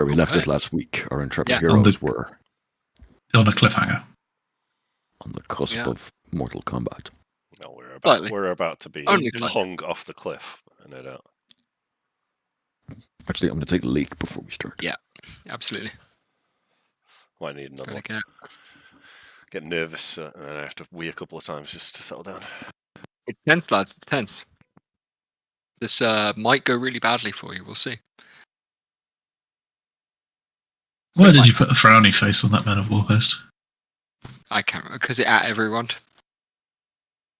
Where we left Okay. it last week, our intrepid Yeah. heroes were On a cliffhanger. on the cusp Yeah. of mortal combat. No, Slightly. we're about to be Only slightly. hung off the cliff, no doubt. Actually, I'm going to take a leak before we start. Yeah. Absolutely. Might need another one. Gotta Get nervous, and then I have to wee a couple of times just to settle down. It's tense, lads. It's tense. This might go really badly for you. We'll see. Why did you put a frowny face on that Man of War post? I can't remember because it at everyone.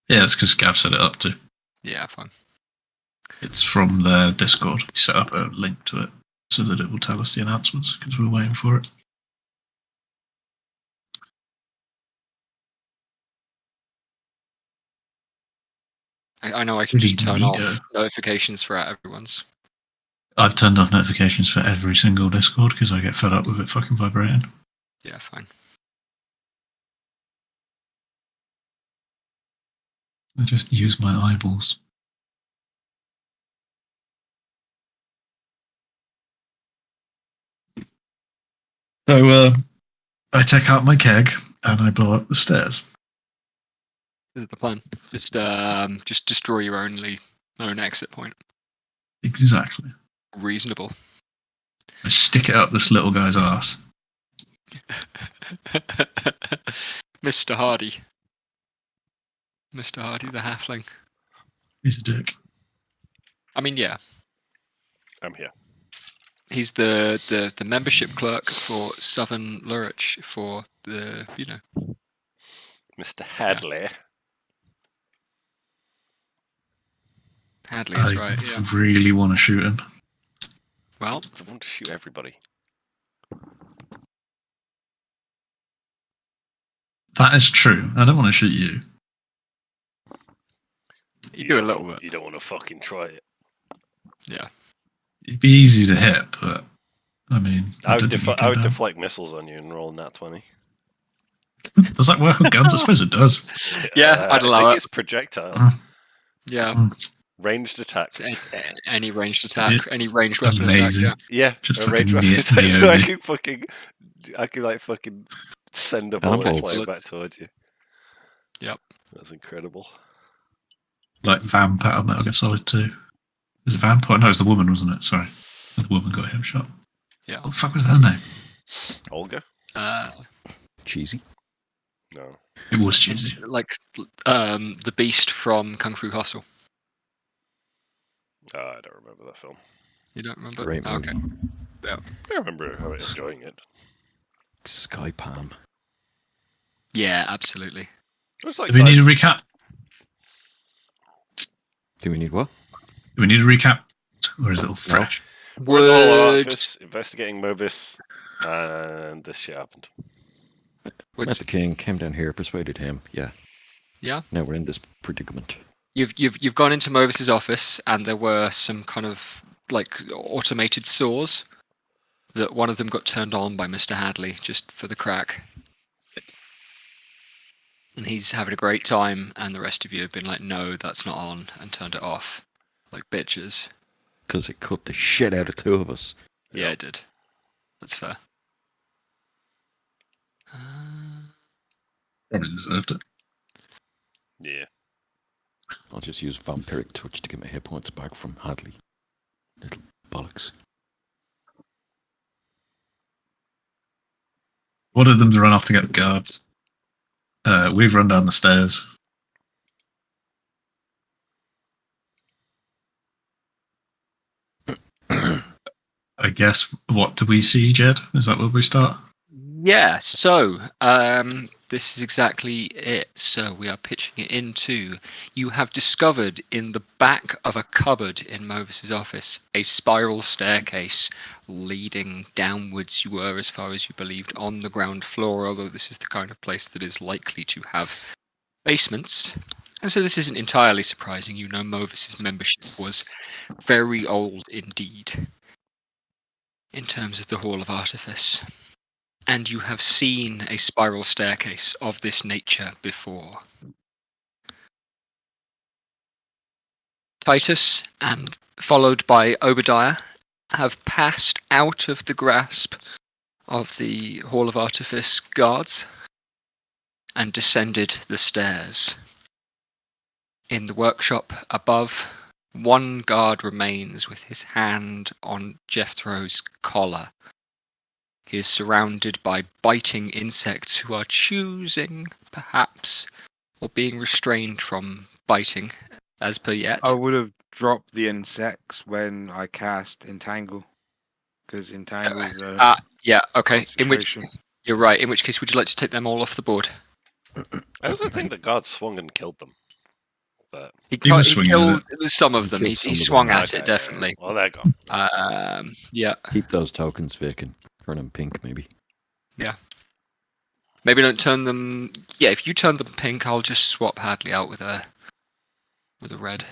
Yeah, it's because Gav set it up to. Yeah, fine. It's from their Discord. He set up a link to it so that it will tell us the announcements because we're waiting for it. I know I can just turn Neato. off notifications for everyone's. I've turned off notifications for every single Discord because I get fed up with it fucking vibrating. Yeah, fine. I just use my eyeballs. So I take out my keg and I blow up the stairs. This is the plan. Just destroy your own exit point. Exactly. Reasonable. I stick it up this little guy's ass. Mr. Hardy. Mr. Hardy, the halfling. He's a dick. I mean, yeah. I'm here. He's the membership clerk for Southern Lurich for the, Mr. Hadley. Hadley is right, yeah. I really want to shoot him. Well, I want to shoot everybody. That is true. I don't want to shoot you. you do a little bit. You don't want to fucking try it. Yeah. It'd be easy to hit, but I mean, I would, don't think you I would can, deflect missiles on you and roll nat 20. Does that work with guns? I suppose it does. Yeah, I'd allow I think it. it's projectile. Yeah. Ranged attack. Any ranged attack, Yeah. any ranged weapon Amazing. attack, Yeah, Just a ranged fucking weapon attack. So Naomi. I could like fucking send a Cannonballs. bullet flying back towards you. Yep. That's incredible. Like Vamp out of Metal Gear Solid 2. Is it Vamp? Oh, no, it was the woman, wasn't it? Sorry. The woman got him shot. Yeah. What the fuck was her name? Olga? Cheesy. No. It was cheesy. It's like the Beast from Kung Fu Hustle. I don't remember that film. You don't remember? Great Oh, movie. okay. Yeah. I remember enjoying it. Sky Palm. Yeah, absolutely. It was like Do we need a recap? Do we need what? Do we need a recap? Or is it all fresh? We're in the Hall of Would, Artifice, investigating Mobius, and this shit happened. Met the king, came down here, persuaded him. Yeah. Yeah. Now we're in this predicament. You've gone into Movis's office and there were some kind of like automated saws that one of them got turned on by Mr. Hadley just for the crack. And he's having a great time and the rest of you have been like, no, that's not on, and turned it off. Like bitches. Because it cut the shit out of two of us. Yeah, it did. That's fair. Probably deserved it. Yeah. I'll just use Vampiric Touch to get my hit points back from Hadley. Little bollocks. One of them's run off to get the guards. We've run down the stairs. I guess, what do we see, Jed? Is that where we start? Yeah, so this is exactly it. So we are pitching it into. You have discovered in the back of a cupboard in Movis's office a spiral staircase leading downwards. You were, as far as you believed, on the ground floor, although this is the kind of place that is likely to have basements. And so this isn't entirely surprising. You know Movis's membership was very old indeed in terms of the Hall of Artifice. And you have seen a spiral staircase of this nature before. Titus, followed by Obadiah have passed out of the grasp of the Hall of Artifice guards and descended the stairs. In the workshop above, one guard remains with his hand on Jethro's collar. He is surrounded by biting insects who are choosing, perhaps, or being restrained from biting, as per yet. I would have dropped the insects when I cast Entangle, because Entangle is a Yeah, okay. In which concentration. you're right. In which case, would you like to take them all off the board? I also think the god swung and killed them. But He was he swinging killed at some of He them. killed He some of swung them. at it, definitely. Well, there you go. Yeah. Keep those tokens vacant. Turn them pink, maybe. Maybe don't turn them. Yeah, if you turn them pink, I'll just swap Hadley out with a red.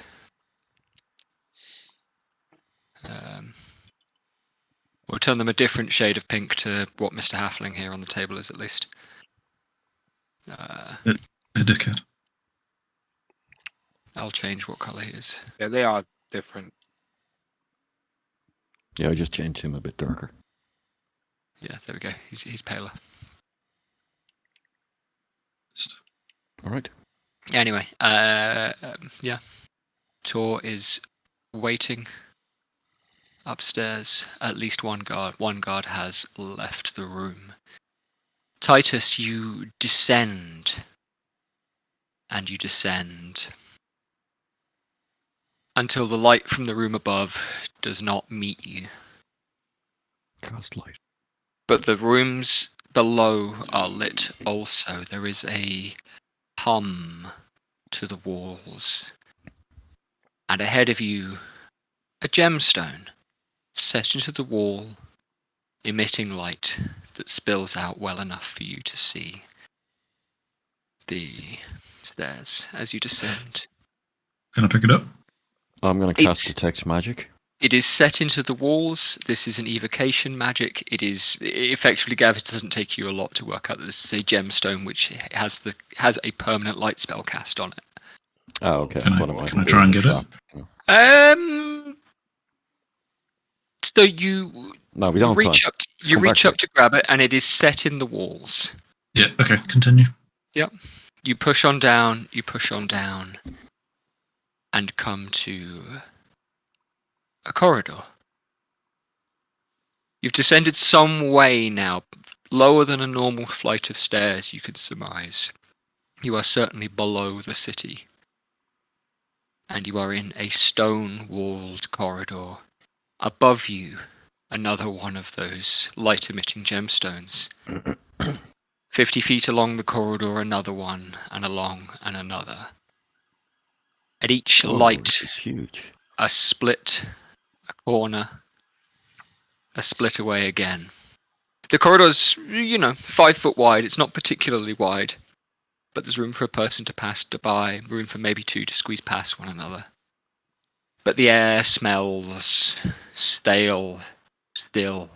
We'll turn them a different shade of pink to what Mr. Halfling here on the table is, at least. A dickhead. I'll change what colour he is. Yeah, they are different. Yeah, I just changed him a bit darker. Yeah, there we go. He's paler. All right. Anyway, yeah. Tor is waiting upstairs. At least one guard has left the room. Titus, you descend. And you descend until the light from the room above does not meet you. Cast light. But the rooms below are lit also. There is a hum to the walls. And ahead of you, a gemstone set into the wall, emitting light that spills out well enough for you to see the stairs as you descend. Can I pick it up? I'm going to cast It's- Detect Magic. It is set into the walls. This is an evocation magic. It is effectively, Gav, it doesn't take you a lot to work out that this is a gemstone which has a permanent light spell cast on it. Oh, okay. Can I- What am can I try and get it? Trap? So you No, we don't. reach time. up. You Come back reach to up to grab it, and it is set in the walls. Yeah, okay, continue. You push on down. You push on down, and come to a corridor. You've descended some way now, lower than a normal flight of stairs, you could surmise. You are certainly below the city. And you are in a stone-walled corridor. Above you, another one of those light-emitting gemstones. 50 feet along the corridor, another one, and along and another. At each Oh, light, this is huge. a split, a corner, a split away again. The corridor's, 5 foot wide. It's not particularly wide, but there's room for a person to pass by, room for maybe two to squeeze past one another. But the air smells stale, still,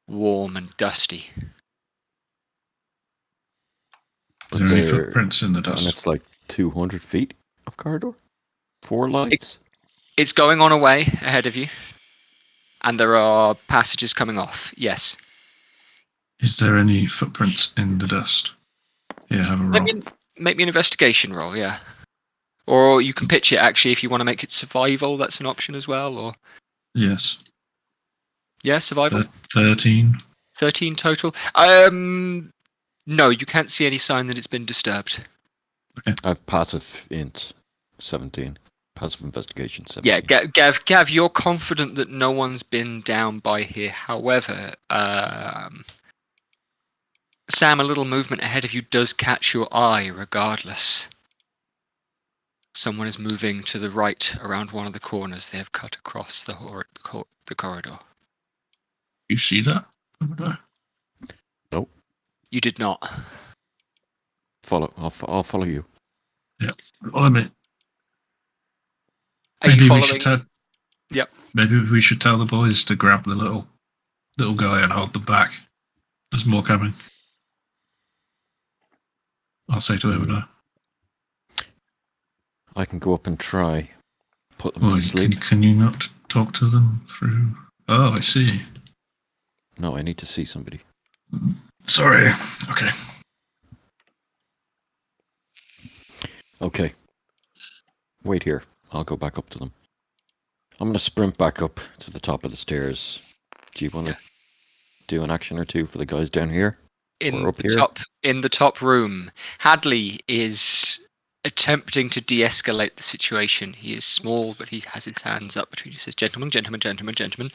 warm and dusty. Is there any There- footprints in the And dust? it's like 200 feet of corridor? 4 lights? It's going on away ahead of you, and there are passages coming off, yes. Is there any footprints in the dust? Yeah, have a roll. Make me an investigation roll, yeah. Or you can pitch it, actually, if you want to make it survival, that's an option as well, or... Yes. Yeah, survival. 13. 13 total. No, you can't see any sign that it's been disturbed. I've passive int 17. Passive investigation 17. Yeah, Gav, you're confident that no one's been down by here. However, Sam, a little movement ahead of you does catch your eye regardless. Someone is moving to the right around one of the corners. They have cut across the corridor. You see that? Over there? You did not. I'll follow you. Follow me. Are you Maybe we following? should tell. Yep. Maybe we should tell the boys to grab the little guy and hold them back. There's more coming. I'll say to Obadiah. I can go up and try. Put them Boy, to sleep. can you not talk to them through Oh, I see. No, I need to see somebody. Sorry. Okay. Okay. Wait here. I'll go back up to them. I'm going to sprint back up to the top of the stairs. Do you want to do an action or two for the guys down here? In Or up the here? in the top room, Hadley is attempting to de-escalate the situation. He is small, but he has his hands up between. He says, "Gentlemen, gentlemen, gentlemen, gentlemen.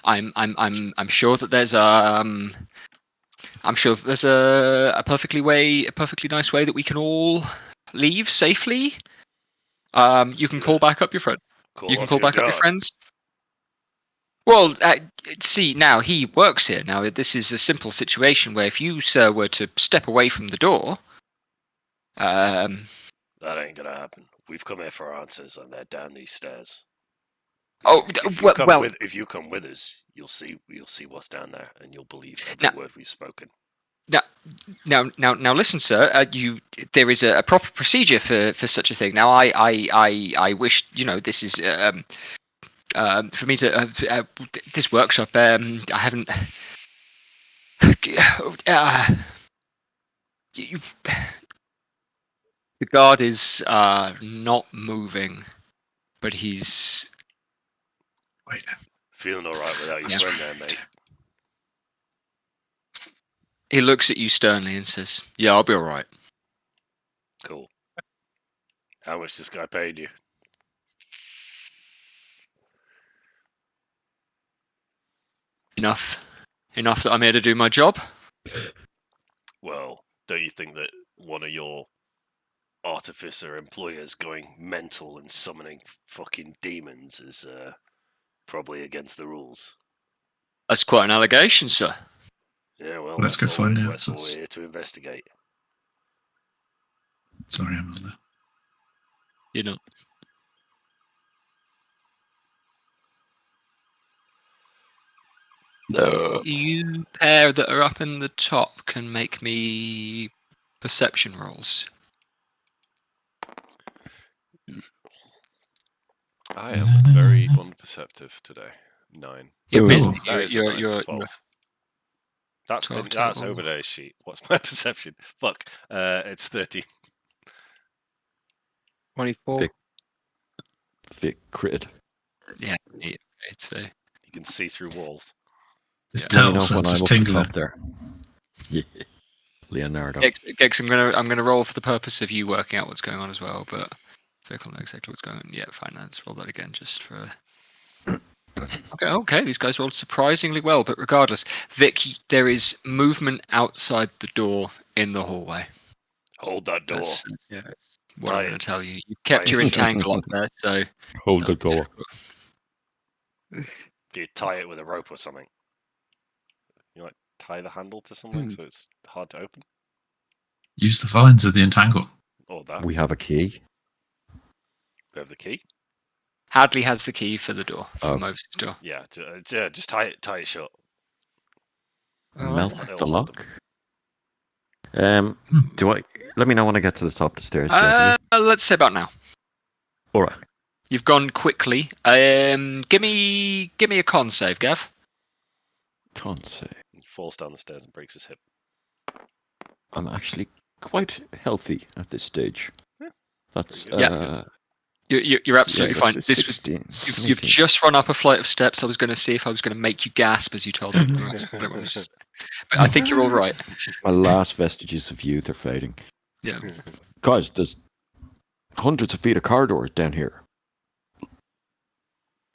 I'm sure that there's I'm sure that there's a perfectly nice way that we can all leave safely. You can call back up your friend. You can call back up your friends." Well, see, now he works here. Now, this is a simple situation where if you, sir, were to step away from the door, That ain't gonna happen. We've come here for answers, and they're down these stairs. oh, If you come with us, you'll see what's down there, and you'll believe every Now- word we've spoken. now, listen, sir. There is a proper procedure for such a thing. Now, I wish, this is for me to this workshop. I haven't. The guard is not moving, but he's. Wait. Feeling all right without your Yeah. friend there, mate. He looks at you sternly and says, "Yeah, I'll be all right." Cool. How much this guy paid you? Enough that I'm here to do my job. Well, don't you think that one of your artificer employers going mental and summoning fucking demons is probably against the rules? That's quite an allegation, sir. Yeah, well, Let's go find out. That's what we're here to investigate. Sorry, I'm not there. You know. You pair that are up in the top can make me perception rolls. I am very unperceptive today. 9. You're Ooh. busy. That is a 9. You're 12. That's 12 that's total. Oberday's sheet. What's my perception? Fuck. It's 13. 24. Vic. Vic crit. it's a. You can see through walls. His Let me know tail when sense I'm is up the tingling. top there. Yeah. Leonardo. Gex, I'm gonna roll for the purpose of you working out what's going on as well, but Vic will know exactly what's going on. Yeah, fine. Let's roll that again just for. Okay. These guys rolled surprisingly well, but regardless, Vic, there is movement outside the door in the hallway. Hold that door. That's Yeah. what Tie I'm it. going to tell you. You kept Tie your it shut. entangle up there, so Hold the that'll be door. difficult. You tie it with a rope or something. You like tie the handle to something Hmm. so it's hard to open, Use the vines of the entangle. or that. We have a key. We have the key. Hadley has the key for the door, for Oh. Moses' door. Yeah, just tie it shut. Melt It'll the hold lock. Do I? Let me know when I get to the top of the stairs. Let's say about now. All right. You've gone quickly. Give me a con save, Gav. Can't say. He falls down the stairs and breaks his hip. I'm actually quite healthy at this stage. Yeah, That's pretty good. You're absolutely yeah, fine. that's This was 16, you've 17. just run up a flight of steps. I was going to see if I was going to make you gasp as you told me. But I think you're all right. My last vestiges of youth are fading. Yeah. Guys, there's hundreds of feet of corridors down here.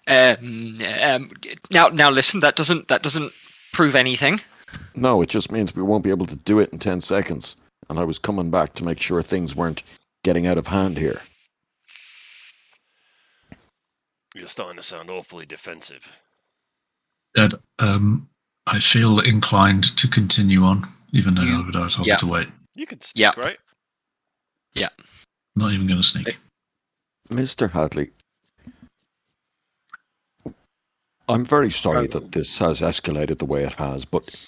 Now listen. That doesn't prove anything. No, it just means we won't be able to do it in 10 seconds. And I was coming back to make sure things weren't getting out of hand here. You're starting to sound awfully defensive. Dad, I feel inclined to continue on, even though You- Obadiah told yeah. me to wait. You could sneak, Yeah. right? Not even going to sneak. Mr. Hadley, I'm very sorry that this has escalated the way it has, but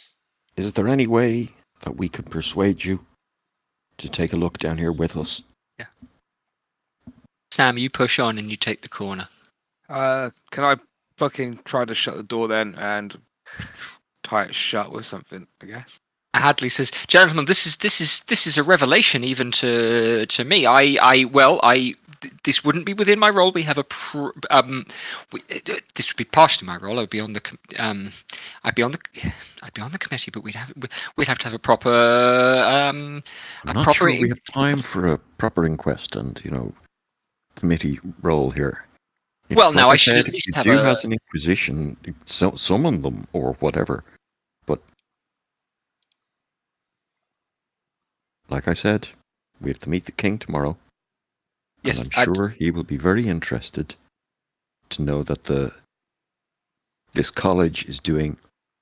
is there any way that we could persuade you to take a look down here with us? Sam, you push on and you take the corner. Can I fucking try to shut the door then and tie it shut with something, I guess. Hadley says, "Gentlemen, this is a revelation even to me. This wouldn't be within my role. We have this would be partially my role. I'd be on the committee, but we'd have to have a proper I'm not sure we have time for a proper inquest and committee role here. Well, now like I should said, at least if have you a. has an inquisition, summon them or whatever. But like I said, we have to meet the king tomorrow. Yes, and I'm sure he will be very interested to know that this college is doing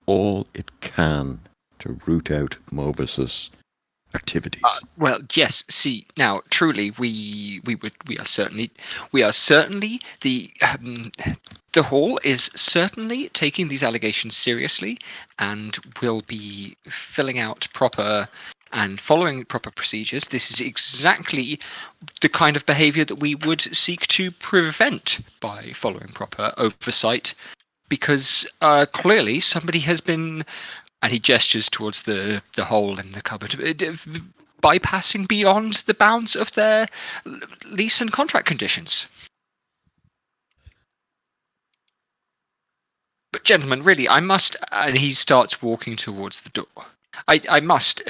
all it can to root out Movis's activities. Well, yes. See, now, truly, we are certainly the hall is certainly taking these allegations seriously, and will be filling out proper and following proper procedures. This is exactly the kind of behaviour that we would seek to prevent by following proper oversight, because clearly somebody has been. And he gestures towards the hole in the cupboard, bypassing beyond the bounds of their lease and contract conditions. But gentlemen, really, I must. And he starts walking towards the door. I must.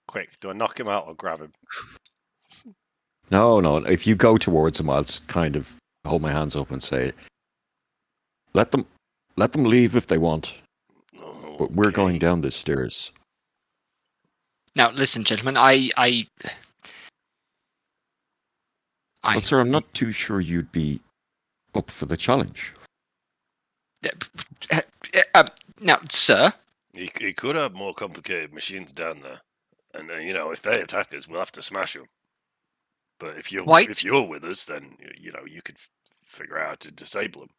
Quick, do I knock him out or grab him? No. If you go towards him, I'll kind of hold my hands up and say, Let them leave if they want. Oh, But we're okay. going down the stairs. Now, listen, gentlemen. Well, sir, I'm not too sure you'd be up for the challenge. Now, sir. He could have more complicated machines down there, and if they attack us, we'll have to smash them. But if you're with us, then you could figure out how to disable them.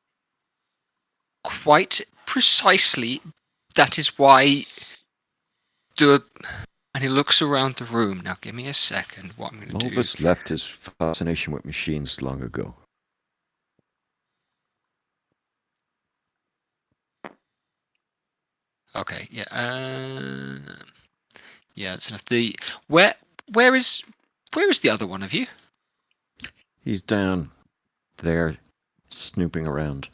Quite precisely. That is why and he looks around the room. Now, give me a second. What I'm going to do. Movis left his fascination with machines long ago. Okay. Yeah. Yeah, that's enough. Where is the other one of you? He's down there, snooping around.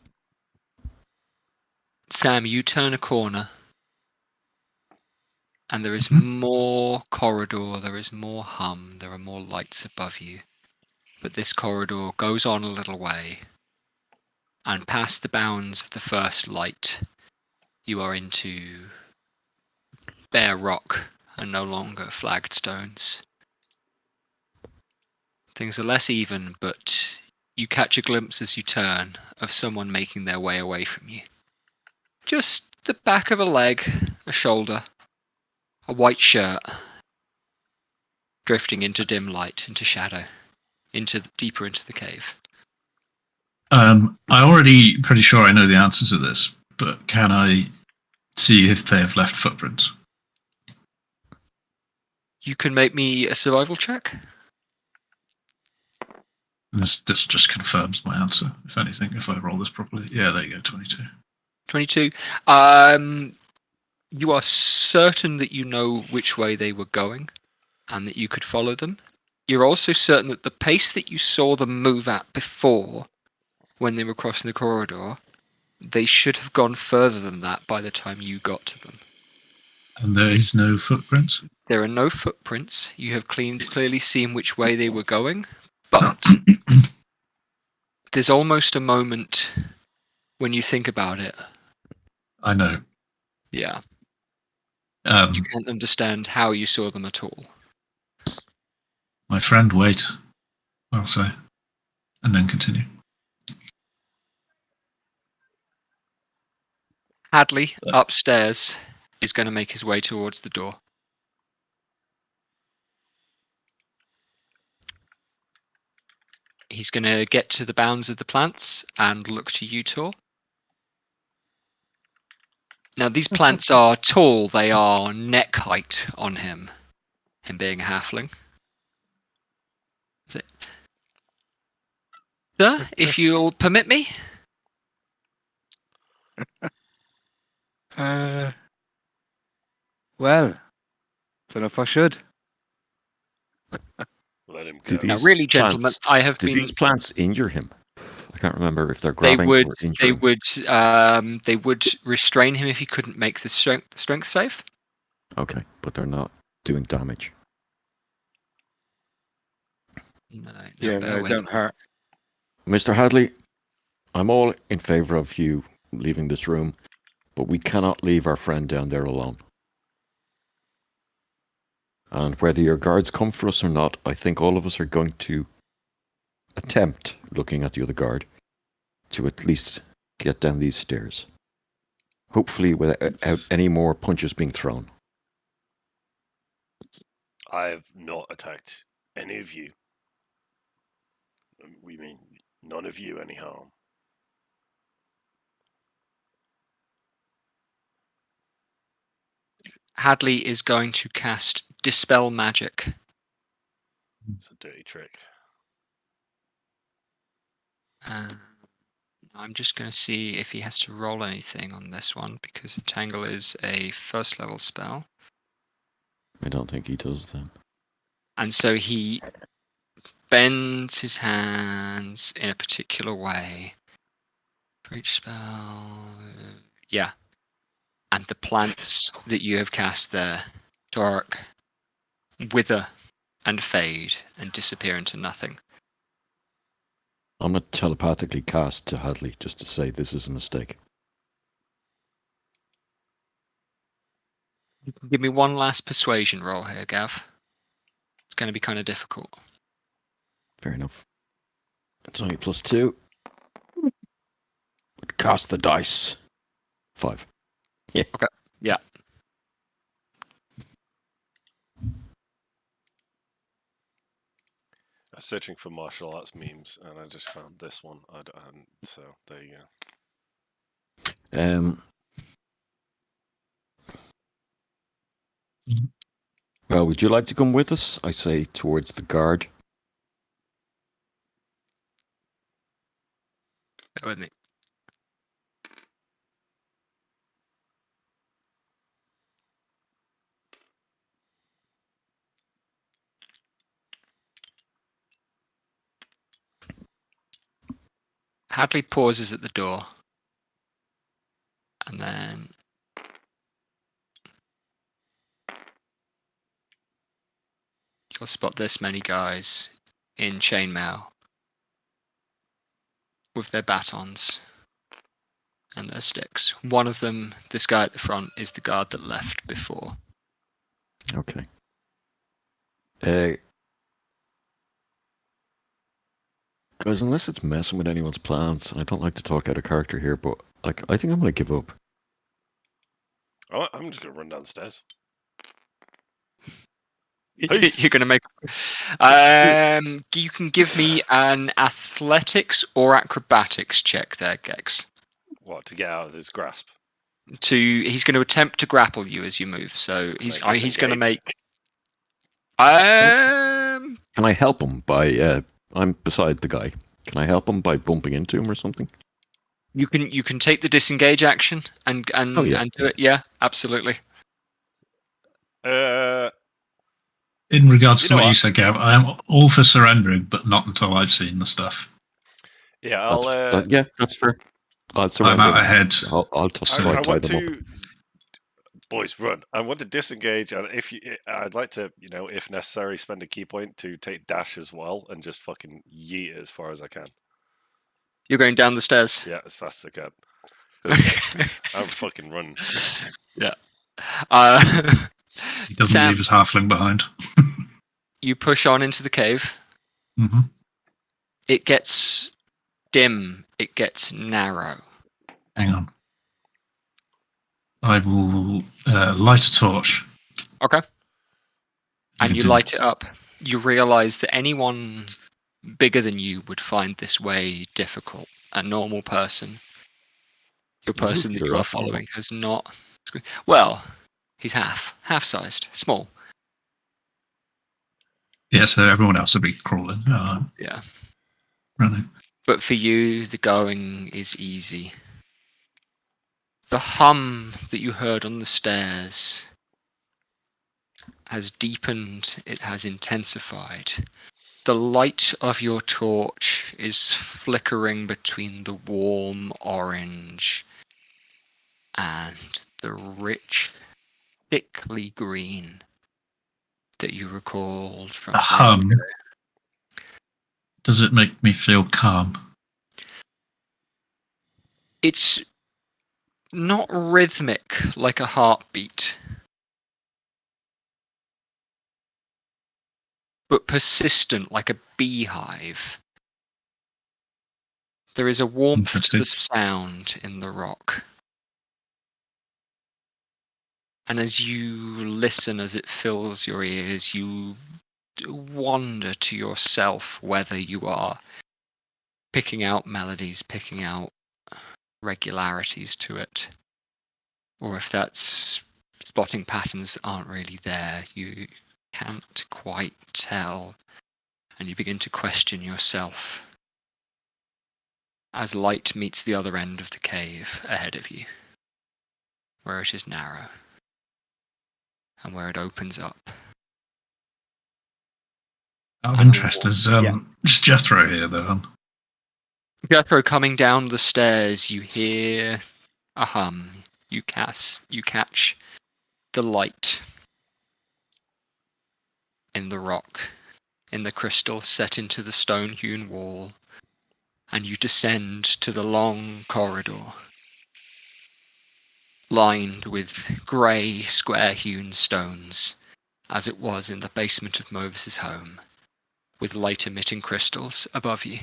Sam, you turn a corner, and there is more corridor, there is more hum, there are more lights above you. But this corridor goes on a little way, and past the bounds of the first light, you are into bare rock and no longer flagged stones. Things are less even, but you catch a glimpse as you turn of someone making their way away from you. Just the back of a leg, a shoulder, a white shirt, drifting into dim light, into shadow, deeper into the cave. I'm already pretty sure I know the answers to this, but can I see if they have left footprints? You can make me a survival check. This just confirms my answer, if anything, if I roll this properly. Yeah, there you go, 22. 22. You are certain that you know which way they were going and that you could follow them. You're also certain that the pace that you saw them move at before, when they were crossing the corridor, they should have gone further than that by the time you got to them. And there is no footprints? There are no footprints. You have clearly seen which way they were going, but there's almost a moment when you think about it. I know. Yeah. You can't understand how you saw them at all. My friend, wait, I'll say, and then continue. Hadley, upstairs, is going to make his way towards the door. He's going to get to the bounds of the plants and look to you, Tor. Now, these plants are tall. They are neck height on him being a halfling. Is it? Sir, if you'll permit me. Well, don't know if I should. Let him Do go. Now, these really, gentlemen, plants, I have do been. these plants injure him? I can't remember if they're They grabbing would. or They injuring. would. They would restrain him if he couldn't make the strength save. Okay, but they're not doing damage. No. Yeah, bear no, with. don't hurt. Mr. Hadley, I'm all in favor of you leaving this room, but we cannot leave our friend down there alone. And whether your guards come for us or not, I think all of us are going to attempt, looking at the other guard, to at least get down these stairs. Hopefully without any more punches being thrown. I have not attacked any of you. We mean none of you any harm. Hadley is going to cast Dispel Magic. It's a dirty trick. I'm just going to see if he has to roll anything on this one, because Entangle is a first level spell. I don't think he does then. And so he bends his hands in a particular way. For each spell. Yeah. And the plants that you have cast there, dark, wither and fade and disappear into nothing. I'm going to telepathically cast to Hadley just to say this is a mistake. You can give me one last persuasion roll here, Gav. It's going to be kind of difficult. Fair enough. It's only +2. But cast the dice. 5. Yeah. Okay. Yeah. I was searching for martial arts memes, and I just found this one. So there you go. Well, would you like to come with us? I say towards the guard. Bear with me. Hadley pauses at the door. And then you'll spot this many guys in chainmail with their batons and their sticks. One of them, this guy at the front, is the guard that left before. Okay. Guys, unless it's messing with anyone's plans, and I don't like to talk out of character here, but like I think I'm going to give up. Oh, I'm just gonna run down the stairs. You're going to make. You can give me an athletics or acrobatics check there, Gex. What, to get out of his grasp? He's going to attempt to grapple you as you move. So he's going to disengage? make. Can I help him by? I'm beside the guy. Can I help him by bumping into him or something? You can take the disengage action and do it. Yeah, absolutely. In regards to know what you what? said, Gav, I am all for surrendering, but not until I've seen the stuff. Yeah, I'll. Yeah, that's fair. I'll I'm surrender. out ahead. I'll toss I tie want them up. to. Boys, run! I want to disengage, and I'd like to, if necessary, spend a key point to take dash as well, and just fucking yeet it as far as I can. You're going down the stairs. Yeah, as fast as I can. I'm fucking running. Yeah. He doesn't Sam, leave his halfling behind. you push on into the cave. Mm-hmm. It gets dim. It gets narrow. Hang on. I will light a torch. Okay. And can you do light that. it up. You realize that anyone bigger than you would find this way difficult. A normal person, your person that You're you are up normal. following, has not. Well, he's half-sized, small. Yeah, so everyone else will be crawling. Yeah. Running. But for you, the going is easy. The hum that you heard on the stairs has deepened, it has intensified. The light of your torch is flickering between the warm orange and the rich, thickly green that you recalled from A hum. Does it make me feel calm? It's not rhythmic like a heartbeat, but persistent like a beehive. There is a warmth to the sound in the rock. And as you listen, as it fills your ears, you wonder to yourself whether you are picking out melodies, picking out regularities to it, or if that's spotting patterns that aren't really there. You can't quite tell, and you begin to question yourself as light meets the other end of the cave ahead of you, where it is narrow and where it opens up. Out of interest, is just Jethro here though? Jethro, coming down the stairs, you hear a hum. You catch the light in the rock, in the crystal set into the stone-hewn wall, and you descend to the long corridor, lined with grey, square-hewn stones, as it was in the basement of Movis's home, with light-emitting crystals above you.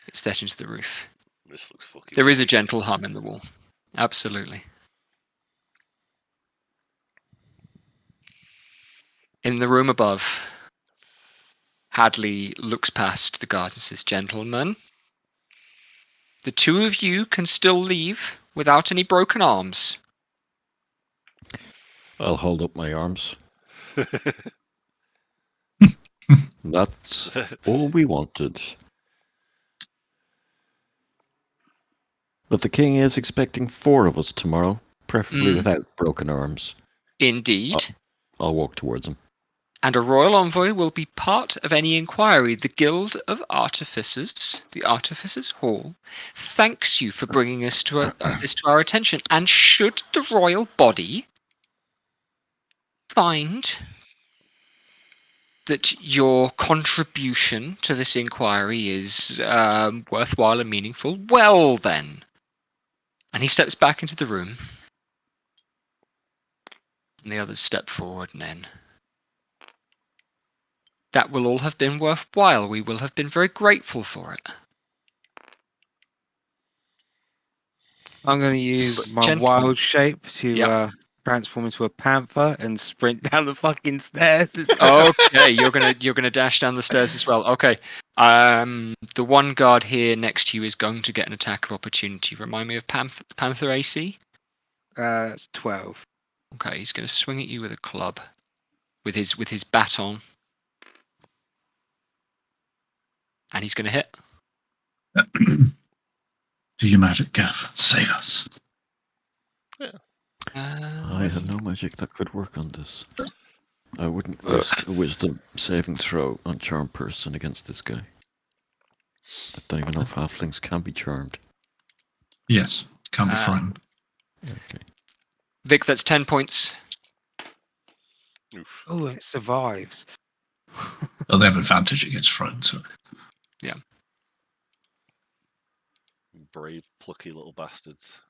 It's set into the roof. This looks fucking. There is a gentle hum in the wall. Absolutely. In the room above, Hadley looks past the guards and says, "Gentlemen, the two of you can still leave without any broken arms." I'll hold up my arms. That's all we wanted. But the king is expecting 4 of us tomorrow, preferably without broken arms. Indeed. I'll walk towards him. And a royal envoy will be part of any inquiry. The Guild of Artificers, the Artificers Hall, thanks you for bringing this to our attention. And should the royal body find that your contribution to this inquiry is worthwhile and meaningful, well then. And he steps back into the room. And the others step forward, and then that will all have been worthwhile. We will have been very grateful for it. I'm going to use my wild shape to transform into a panther and sprint down the fucking stairs. Okay, you're gonna dash down the stairs as well. Okay. The one guard here next to you is going to get an attack of opportunity. Remind me of Panther AC? It's 12. Okay, he's going to swing at you with a club, with his baton, and he's going to hit. Do your magic, Gav. Save us. Yeah. I have no magic that could work on this. I wouldn't risk a wisdom saving throw on charm person against this guy. I don't even know if halflings can be charmed. Yes, can be frightened. Okay. Vic, that's 10 points. Oof. Oh, it survives. Oh, they have advantage against frightened. So. Yeah. Brave, plucky little bastards.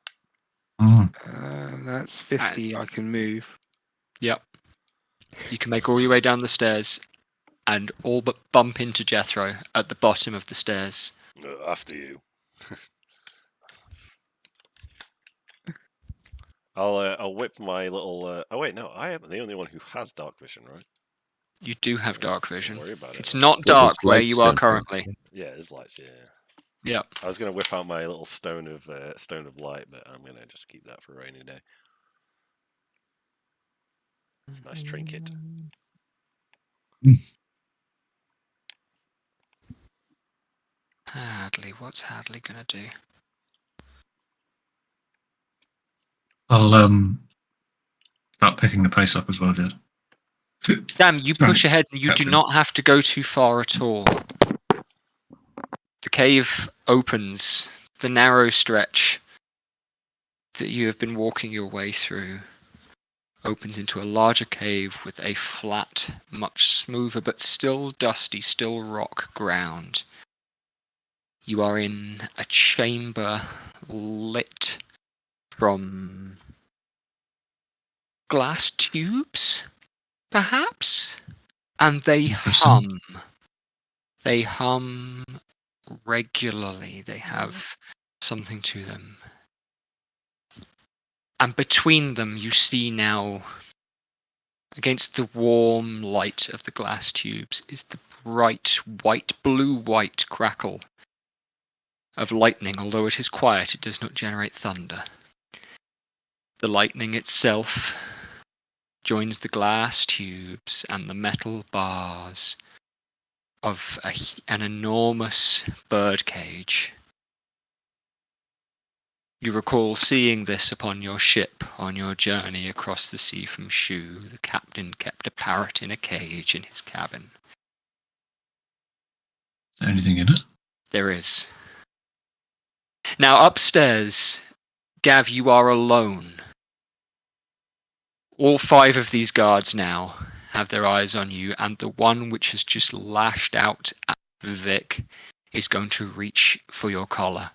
That's 50. I can move. Yep. You can make all your way down the stairs and all but bump into Jethro at the bottom of the stairs. After you. I'll whip my little. Oh wait, no, I am the only one who has dark vision, right? You do have dark vision. Don't worry about it. It's not dark where you are then. currently. Yeah, it's lights. Yeah. Yeah. I was gonna whip out my little stone of light, but I'm gonna just keep that for a rainy day. It's a nice trinket. Hadley, what's Hadley gonna do? I'll start picking the pace up as well, Jed. Damn, you Right. push ahead and you do Captain. not have to go too far at all. The cave opens, the narrow stretch that you have been walking your way through opens into a larger cave with a flat, much smoother but still dusty, still rock ground. You are in a chamber lit from glass tubes, perhaps? And they Interesting. hum. They hum regularly. They have something to them. And between them, you see now, against the warm light of the glass tubes, is the bright white, blue-white crackle of lightning. Although it is quiet, it does not generate thunder. The lightning itself joins the glass tubes and the metal bars of an enormous birdcage. You recall seeing this upon your ship on your journey across the sea from Shu. The captain kept a parrot in a cage in his cabin. Is there anything in it? There is. Now upstairs, Gav, you are alone. All 5 of these guards now have their eyes on you, and the one which has just lashed out at Vic is going to reach for your collar.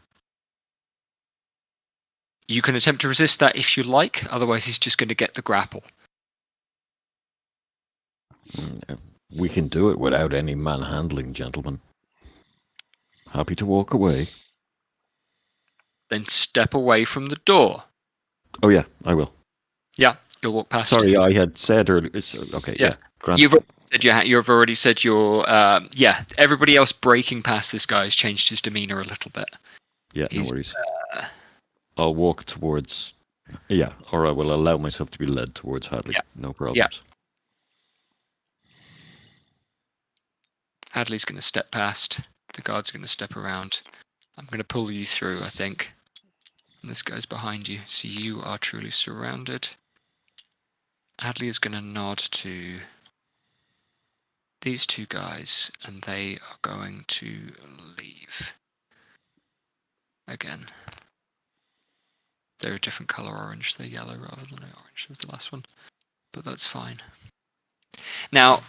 You can attempt to resist that if you like, otherwise he's just going to get the grapple. We can do it without any manhandling, gentlemen. Happy to walk away. Then step away from the door. Oh yeah, I will. Yeah, you'll walk past. Sorry, I had said earlier. Okay, yeah. Grant. You've already said your yeah. Everybody else breaking past this guy has changed his demeanor a little bit. Yeah, no worries. I'll walk towards. Yeah, or I will allow myself to be led towards Hadley. Yeah. No problems. Hadley's going to step past. The guard's going to step around. I'm going to pull you through, I think. And this guy's behind you, so you are truly surrounded. Hadley is going to nod to these 2 guys, and they are going to leave. Again. They're a different colour orange. They're yellow rather than orange as the last one. But that's fine. Now,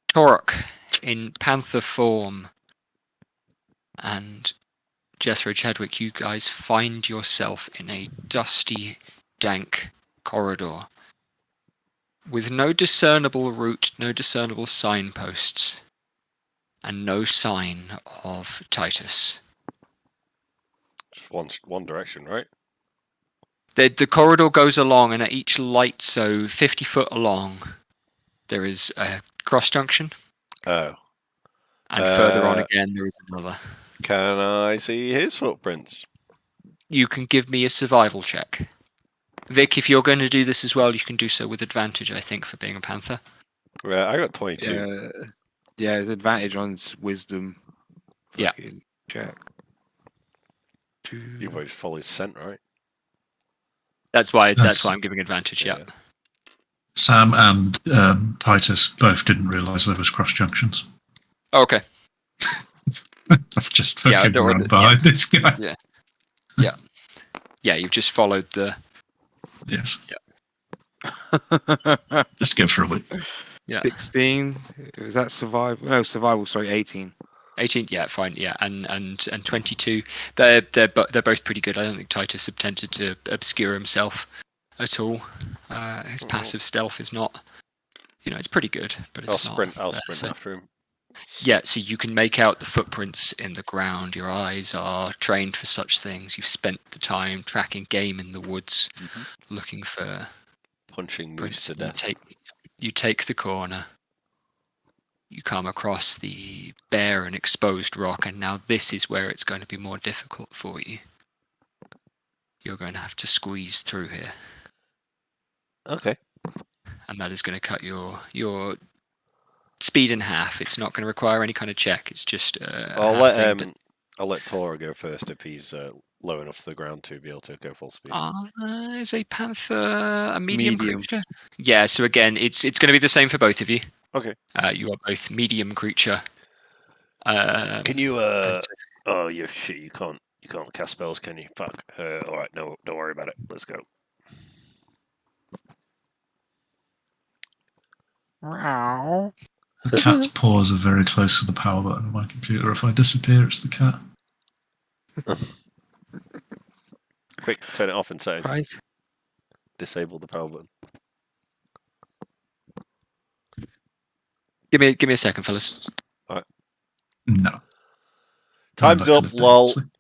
Torok in panther form and Jethro Chadwick, you guys find yourself in a dusty, dank corridor with no discernible route, no discernible signposts, and no sign of Titus. Just one direction, right? The corridor goes along, and at each light, so 50 foot along, there is a cross junction. Oh. And further on again, there is another. Can I see his footprints? You can give me a survival check. Vic, if you're going to do this as well, you can do so with advantage, I think, for being a panther. Yeah, I got 22. Yeah, there's advantage on wisdom. Yeah. Check. You've always followed scent, right? That's why I'm giving advantage, yeah. Sam and Titus both didn't realise there was cross junctions. Okay. I've just fucking run behind this guy. Yeah, you've just followed the... Yes. Yeah. Just go for a week. Yeah. 16. Was that survival? No, survival. Sorry, 18. 18, yeah, fine, yeah, and 22. They're both pretty good. I don't think Titus attempted to obscure himself at all. His passive stealth is not, it's pretty good, but it's I'll not. sprint after him. Yeah, so you can make out the footprints in the ground. Your eyes are trained for such things. You've spent the time tracking game in the woods, looking for punching moose to death. You take the corner. You come across the bare and exposed rock, and now this is where it's going to be more difficult for you. You're going to have to squeeze through here. Okay. And that is going to cut your speed in half. It's not going to require any kind of check. It's just I'll half thing, but I'll let Tora go first if he's low enough to the ground to be able to go full speed. is a panther a medium Medium. creature? Yeah. So again, it's going to be the same for both of you. Okay. You are both medium creature. Can you? and so- Oh, you shit! You can't cast spells, can you? Fuck. All right. No, don't worry about it. Let's go. Meow. The cat's paws are very close to the power button on my computer. If I disappear, it's the cat. Quick, turn it off in settings. Right. Disable the power button. give me a second, fellas. No. Time's I'd up, like to live lol. dangerously.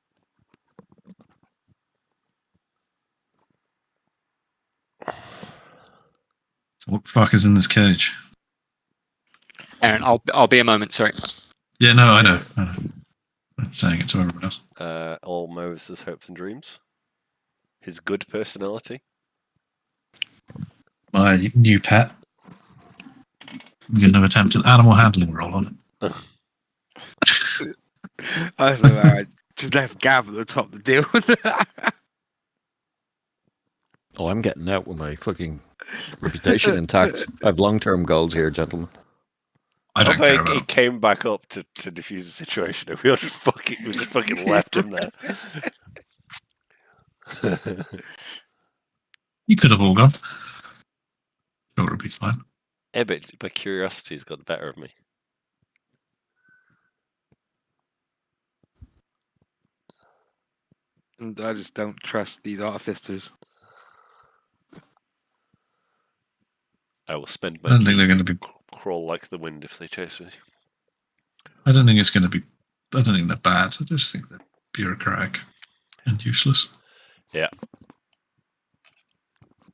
So what the fuck is in this cage? Aaron, I'll be a moment. Sorry. Yeah, no, I know. I'm saying it to everyone else. All Moses' hopes and dreams. His good personality. My new pet. I'm going to attempt an animal handling roll on it. I thought I just left Gav at the top to deal with that. Oh, I'm getting out with my fucking reputation intact. I have long-term goals here, gentlemen. I don't care think he about came back up to defuse the situation, and we just fucking left him there. You could have all gone. Sure, it'll be fine. Yeah, but my curiosity's got the better of me. And I just don't trust these artificers. I will spend I my don't think key they're to going to be. crawl like the wind if they chase me. I don't think it's going to be. I don't think they're bad. I just think they're bureaucratic and useless. Yeah.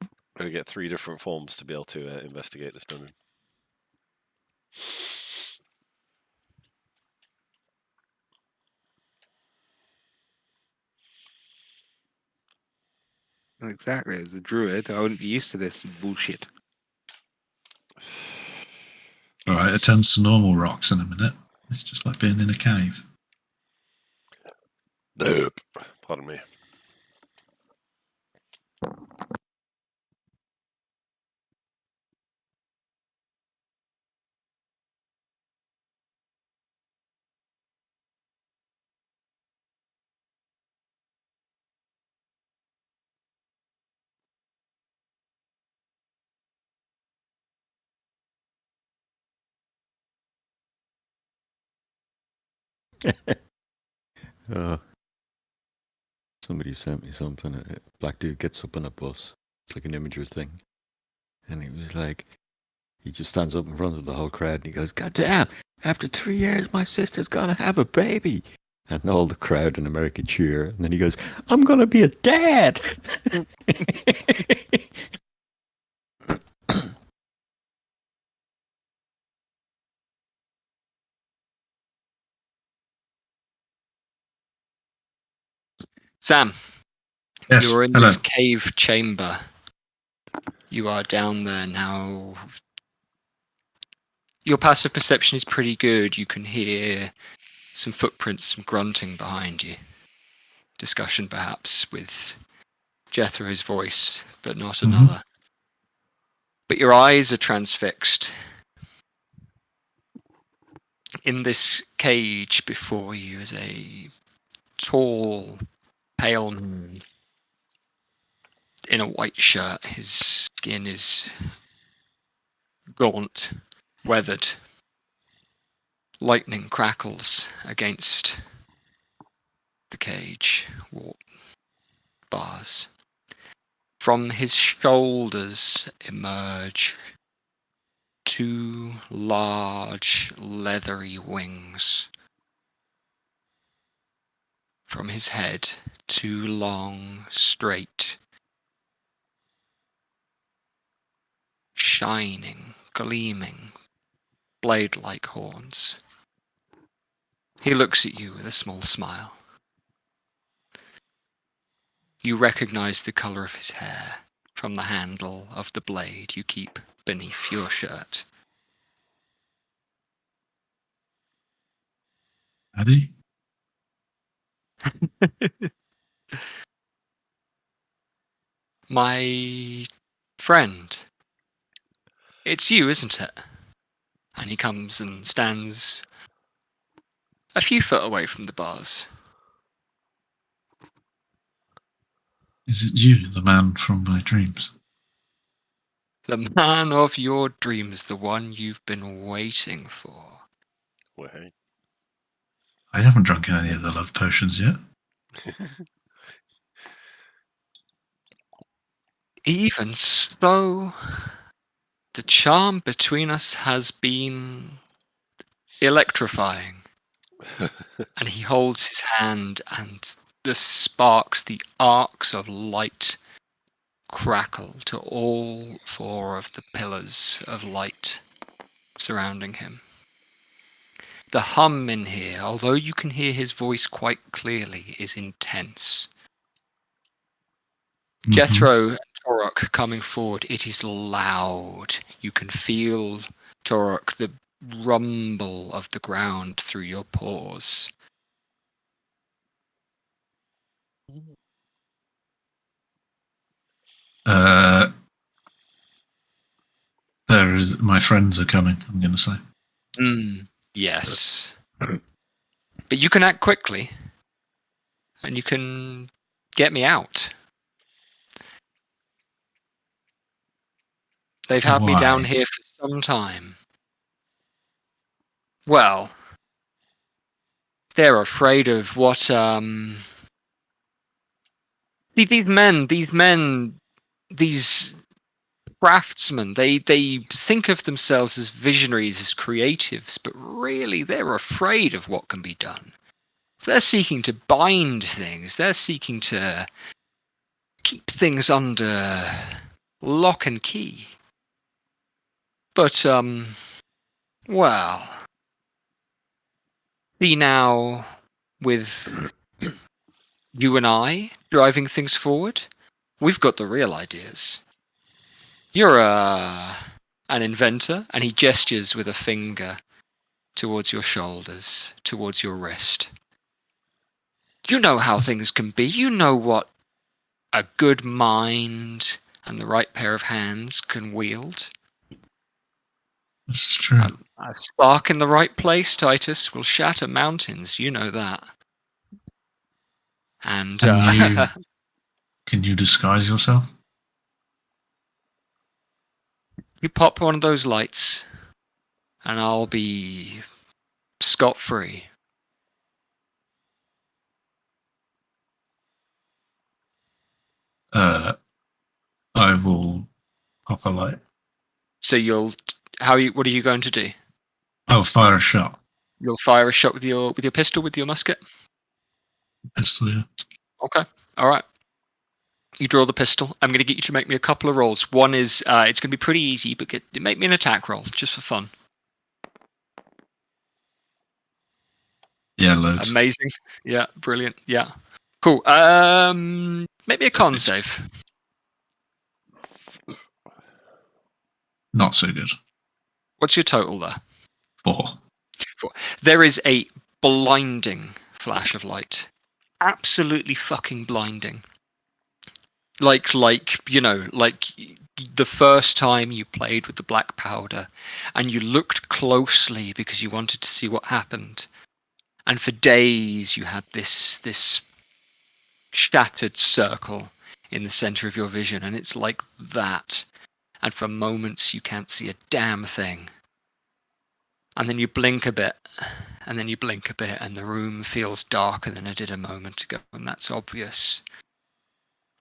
I'm going to get 3 different forms to be able to investigate this dungeon. Exactly, as a druid, I wouldn't be used to this bullshit. All right, it turns to normal rocks in a minute. It's just like being in a cave. Pardon me. Somebody sent me something. A black dude gets up on a bus. It's like an Imager thing. And he was like, he just stands up in front of the whole crowd and he goes, God damn, after 3 years, my sister's gonna have a baby. And all the crowd in America cheer. And then he goes, I'm gonna be a dad. Sam, Yes. you're in Hello. this cave chamber. You are down there now. Your passive perception is pretty good. You can hear some footprints, some grunting behind you. Discussion perhaps with Jethro's voice, but not another. But your eyes are transfixed. In this cage before you is a tall, pale man in a white shirt. His skin is gaunt, weathered. Lightning crackles against the cage wall bars. From his shoulders emerge 2 large, leathery wings. From his head, 2 long, straight, shining, gleaming, blade-like horns. He looks at you with a small smile. You recognize the color of his hair from the handle of the blade you keep beneath your shirt. Addy? My friend. It's you, isn't it? And he comes and stands a few foot away from the bars. Is it you, the man from my dreams? The man of your dreams, the one you've been waiting for. Wait. I haven't drunk any of the love potions yet. Even so, the charm between us has been electrifying. And he holds his hand, and the sparks, the arcs of light crackle to all four of the pillars of light surrounding him. The hum in here, although you can hear his voice quite clearly, is intense. Mhm. Jethro and Torok coming forward, it is loud. You can feel, Torok, the rumble of the ground through your pores. There is. My friends are coming, I'm going to say. Yes. But you can act quickly. And you can get me out. They've had me down Why? here for some time. Well, they're afraid of what, See, these craftsmen, they think of themselves as visionaries, as creatives, but really they're afraid of what can be done. They're seeking to bind things. They're seeking to keep things under lock and key. But, well, see now, with you and I driving things forward, we've got the real ideas. You're an inventor, and he gestures with a finger towards your shoulders, towards your wrist. You know how things can be. You know what a good mind and the right pair of hands can wield. This is true. A spark in the right place, Titus, will shatter mountains. You know that. And Can you disguise yourself? you pop one of those lights, and I'll be scot-free. I will pop a light. So what are you going to do? I'll fire a shot. You'll fire a shot with your pistol, with your musket? Pistol, yeah. Okay. All right. You draw the pistol. I'm going to get you to make me a couple of rolls. One is, it's going to be pretty easy, but make me an attack roll, just for fun. Yeah, loads. Amazing. Yeah, brilliant. Yeah. Cool. Make me a con save. Not so good. What's your total there? 4. There is a blinding flash of light. Absolutely fucking blinding. Like the first time you played with the black powder and you looked closely because you wanted to see what happened. And for days you had this shattered circle in the center of your vision, and it's like that. And for moments you can't see a damn thing. And then you blink a bit, and then you blink a bit, and the room feels darker than it did a moment ago, and that's obvious.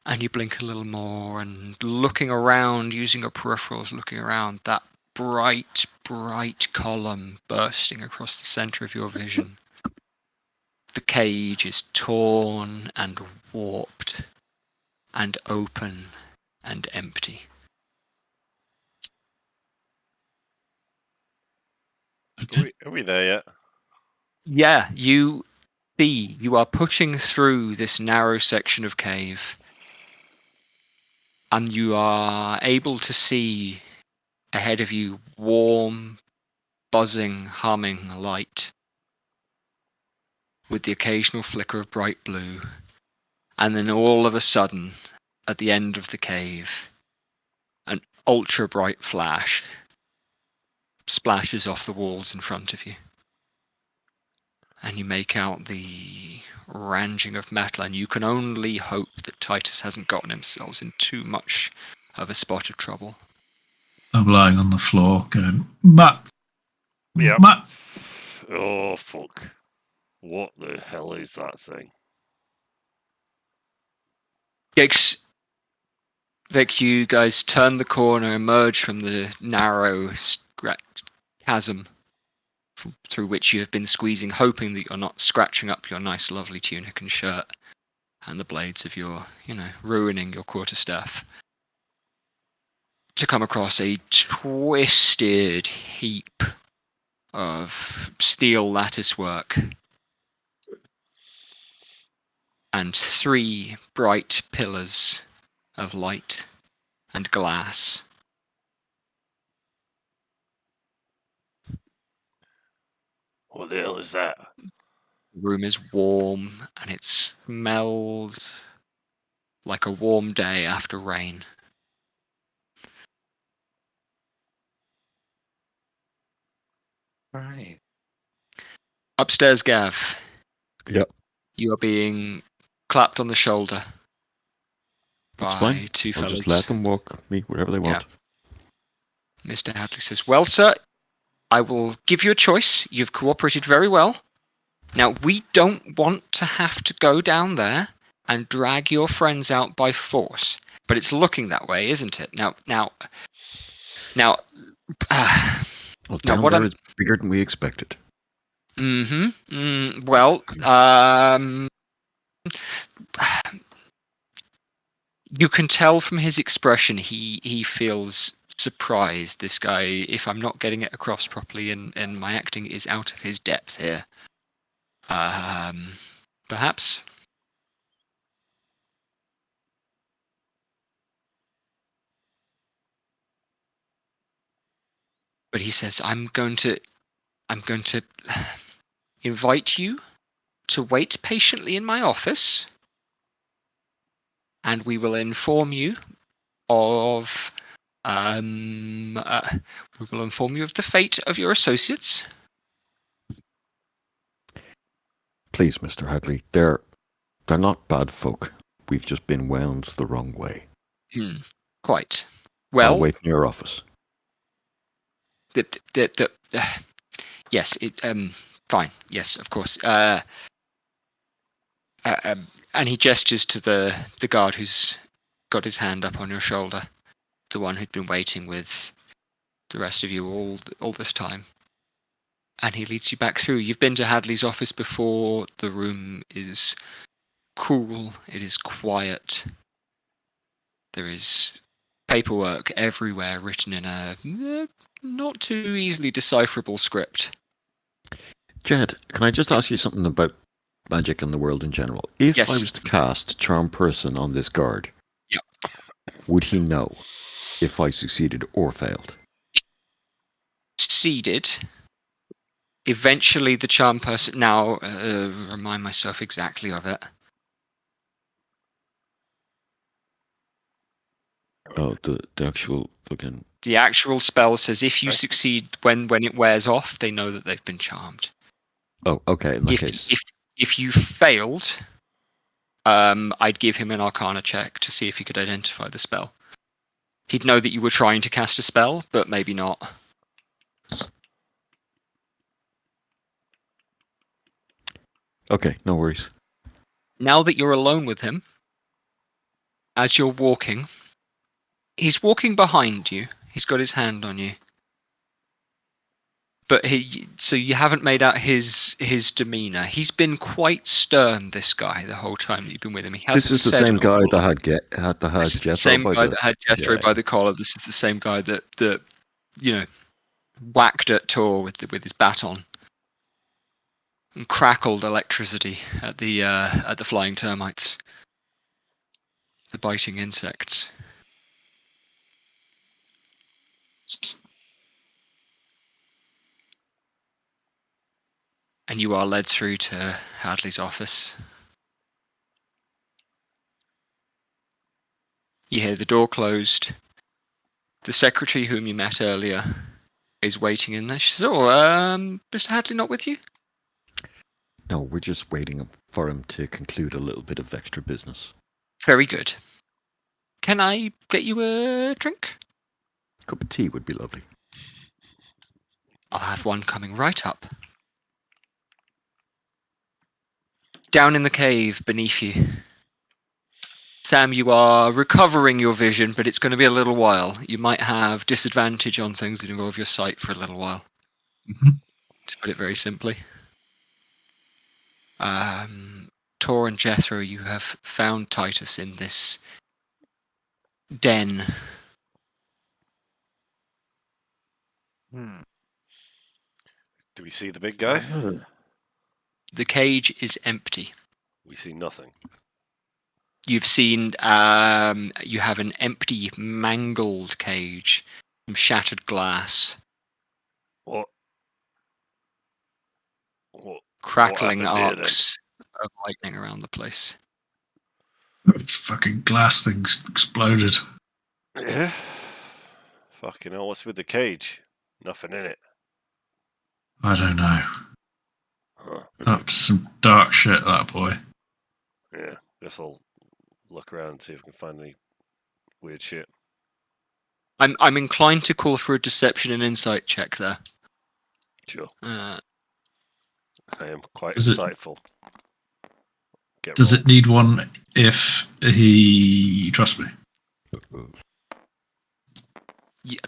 And you blink a little more, and looking around, using your peripherals, looking around, that bright, bright column bursting across the center of your vision. The cage is torn and warped and open and empty. Are we there yet? Yeah, you are pushing through this narrow section of cave, and you are able to see ahead of you warm, buzzing, humming light. with the occasional flicker of bright blue, and then all of a sudden, at the end of the cave, an ultra bright flash splashes off the walls in front of you. And you make out the ranging of metal, and you can only hope that Titus hasn't gotten himself in too much of a spot of trouble. I'm lying on the floor going, Matt! Yep. Matt! Oh, fuck. What the hell is that thing? Vic, you guys turn the corner, emerge from the narrow chasm through which you have been squeezing, hoping that you're not scratching up your nice, lovely tunic and shirt and the blades of your, ruining your quarterstaff, to come across a twisted heap of steel latticework and 3 bright pillars of light and glass. What the hell is that? The room is warm and it smells like a warm day after rain. Right. Upstairs, Gav. Yep. You are being clapped on the shoulder That's by fine. 2 I'll fellas. just let them walk me wherever they want. Mr. Hadley says, "Well, sir, I will give you a choice. You've cooperated very well. Now, we don't want to have to go down there and drag your friends out by force, but it's looking that way, isn't it? Now, Well, now down what there I'm... is bigger than we expected. Well, you can tell from his expression he feels surprised. This guy, if I'm not getting it across properly and my acting is out of his depth here. Perhaps. But he says, I'm going to invite you to wait patiently in my office, and we will inform you of the fate of your associates. Please, Mr. Hadley, they're not bad folk. We've just been wound the wrong way. Quite. I'll Well, wait in your office. Yes. Fine. Yes, of course. And he gestures to the guard who's got his hand up on your shoulder, the one who'd been waiting with the rest of you all this time. And he leads you back through. You've been to Hadley's office before. The room is cool. It is quiet. There is paperwork everywhere written in a not too easily decipherable script. Jed, can I just ask you something about magic and the world in general? If Yes. I was to cast Charm Person on this guard, Yep. would he know if I succeeded or failed? Succeeded. Eventually, the charm person. Now, remind myself exactly of it. Oh, the actual fucking... The actual spell says if you succeed when it wears off, they know that they've been charmed. Oh, okay, in that case. If you failed, I'd give him an Arcana check to see if he could identify the spell. He'd know that you were trying to cast a spell, but maybe not. Okay, no worries. Now that you're alone with him, as you're walking, he's walking behind you. He's got his hand on you. But so you haven't made out his demeanor. He's been quite stern, this guy, the whole time that you've been with him. He hasn't This is the said same a guy word. that had This is Jethro the same by guy the... that had Jethro by the collar. This is the same guy that whacked at Tor with his baton and crackled electricity at the flying termites, the biting insects. And And you are led through to Hadley's office. You hear the door closed. The secretary whom you met earlier is waiting in there. She says, Mr. Hadley not with you? No, we're just waiting for him to conclude a little bit of extra business. Very good. Can I get you a drink? Cup of tea would be lovely. I'll have one coming right up. Down in the cave beneath you. Sam, you are recovering your vision, but it's going to be a little while. You might have disadvantage on things that involve your sight for a little while. Mm-hmm. To put it very simply. Tor and Jethro, you have found Titus in this den. Do we see the big guy? The cage is empty. We see nothing. You've seen, you have an empty, mangled cage, some shattered glass, What? crackling happened here, then? arcs of lightning around the place. Fucking glass things exploded. Yeah. Fucking hell, what's with the cage? Nothing in it. I don't know. Huh. Up to some dark shit, that boy. Yeah, guess I'll look around and see if I can find any weird shit. I'm inclined to call for a deception and insight check there. Sure. Uh, I am quite Does it- insightful. Does it need one if he trusts me?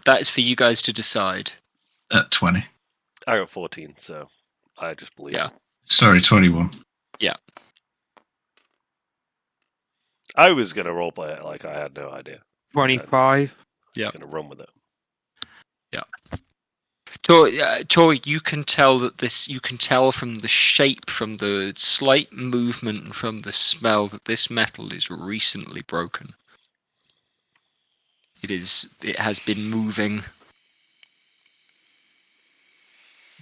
that is for you guys to decide. At 20. I got 14, so I just believe. Yeah. it. Sorry, 21. I was gonna roleplay it like I had no idea. 25. Just gonna run with it. Tor, you can tell that you can tell from the shape, from the slight movement, and from the smell that this metal is recently broken. It has been moving.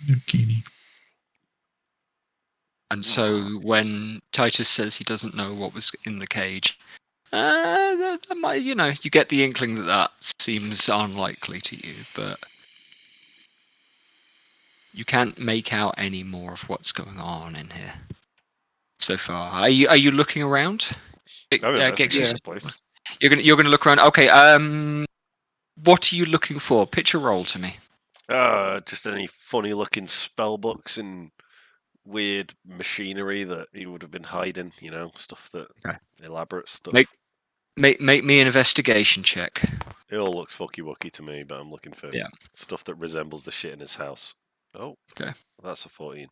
Zucchini. And so when Titus says he doesn't know what was in the cage, that might, you get the inkling that seems unlikely to you, but you can't make out any more of what's going on in here so far. Are you looking around? I'm investigating the place. You're gonna look around. Okay. What are you looking for? Pitch a roll to me. Just any funny looking spell books and weird machinery that he would have been hiding, stuff that elaborate stuff. Make me an investigation check. It all looks fucky wucky to me, but I'm looking for stuff that resembles the shit in his house. Oh, okay. That's a 14.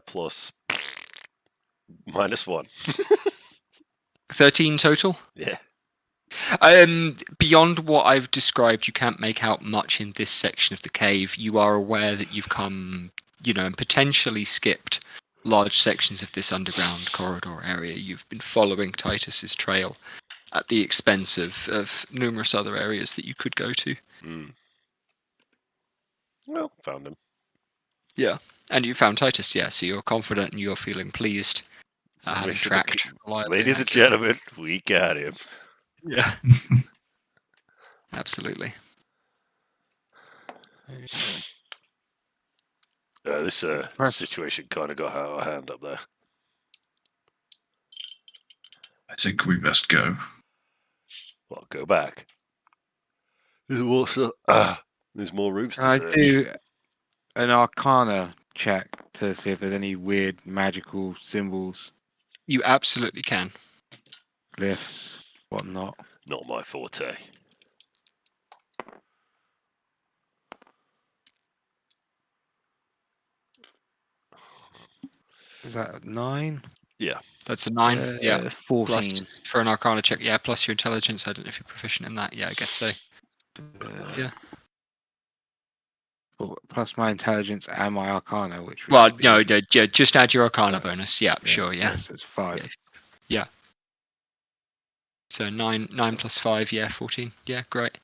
Plus -1. 13 total? Yeah. Beyond what I've described, you can't make out much in this section of the cave. You are aware that you've come, and potentially skipped large sections of this underground corridor area. You've been following Titus's trail at the expense of numerous other areas that you could go to. Well, found him. Yeah, and you found Titus, yeah, so you're confident and you're feeling pleased. Having tracked Ladies and gentlemen, we got him. Yeah. Absolutely. This situation kind of got out of hand up there. I think we best go. Well, go back. There's more rooms to I search. do an Arcana check to see if there's any weird magical symbols, You absolutely can. glyphs, whatnot. Not my forte. Is that 9? Yeah. That's a 9. Yeah. 14. Plus for an Arcana check. Yeah. Plus your intelligence. I don't know if you're proficient in that. Yeah, I guess so. Yeah. Plus my intelligence and my Arcana, which. Well, no, yeah, just add your Arcana bonus. Yeah, sure. Yeah. Yes, it's 5. Yeah. So 9 plus 5. Yeah, 14. Yeah, great.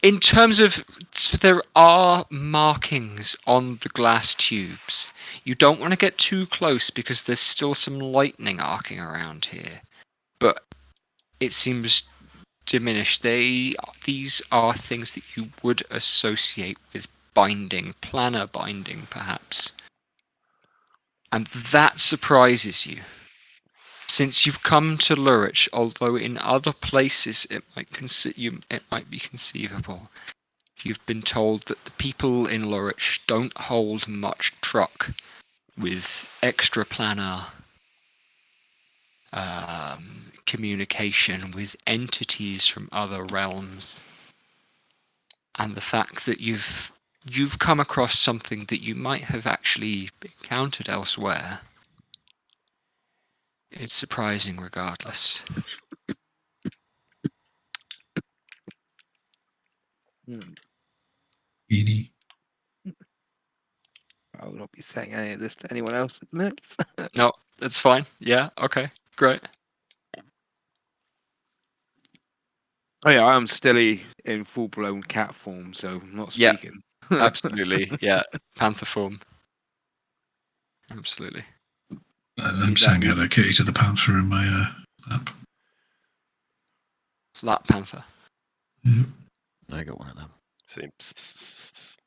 In terms of, so there are markings on the glass tubes. You don't want to get too close because there's still some lightning arcing around here, but it seems diminished. These are things that you would associate with binding, planar binding, perhaps, and that surprises you. Since you've come to Lurich, although in other places it might be conceivable, you've been told that the people in Lurich don't hold much truck with extraplanar communication with entities from other realms, and the fact that you've come across something that you might have actually encountered elsewhere. It's surprising regardless. Edie. I will not be saying any of this to anyone else at the minute. No, that's fine. Yeah, okay, great. Oh yeah, I'm still in full-blown cat form, so I'm not Yeah. speaking. Absolutely, yeah. Panther form. Absolutely. I'm Is that saying me? hello kitty to the panther in my app. Lap Panther. Yep. I got one of them. Same. Pss, pss, pss, pss.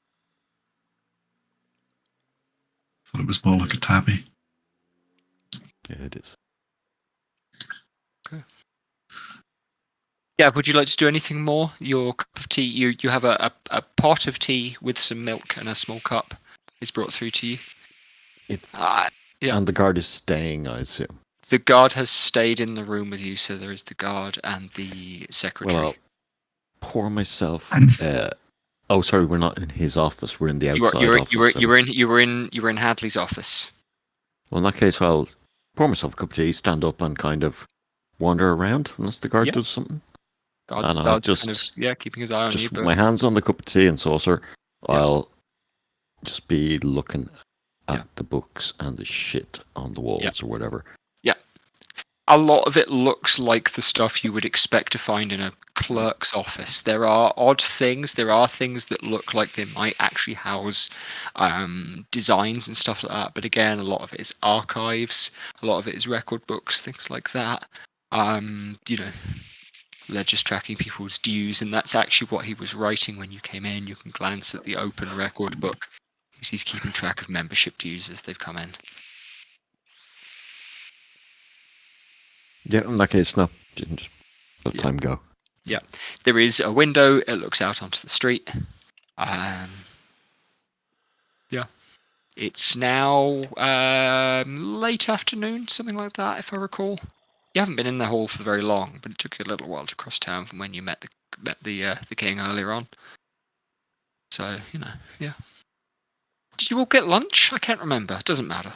Thought it was more like a tabby. Yeah, it is. Yeah, would you like to do anything more? Your cup of tea, you have a pot of tea with some milk and a small cup is brought through to you. Yeah. And the guard is staying, I assume. The guard has stayed in the room with you, so there is the guard and the secretary. Well, I'll pour myself. Oh, sorry, we're not in his office. We're in the outside office. You were in Hadley's office. Well, in that case, I'll pour myself a cup of tea, stand up, and kind of wander around unless the guard does something. And I'll just kind of, keeping his eye on you. Just with But my hands on the cup of tea and saucer, I'll just be looking at the books and the shit on the walls or whatever. Yeah. A lot of it looks like the stuff you would expect to find in a clerk's office. There are odd things. There are things that look like they might actually house designs and stuff like that. But again, a lot of it is archives. A lot of it is record books, things like that. Ledgers tracking people's dues, and that's actually what he was writing when you came in. You can glance at the open record book. He's keeping track of membership dues as they've come in. Yeah, in that case, no. Just let time go. Yeah. There is a window. It looks out onto the street. It's now late afternoon, something like that, if I recall. You haven't been in the hall for very long, but it took you a little while to cross town from when you met the king earlier on. So, yeah. Did you all get lunch? I can't remember. It doesn't matter.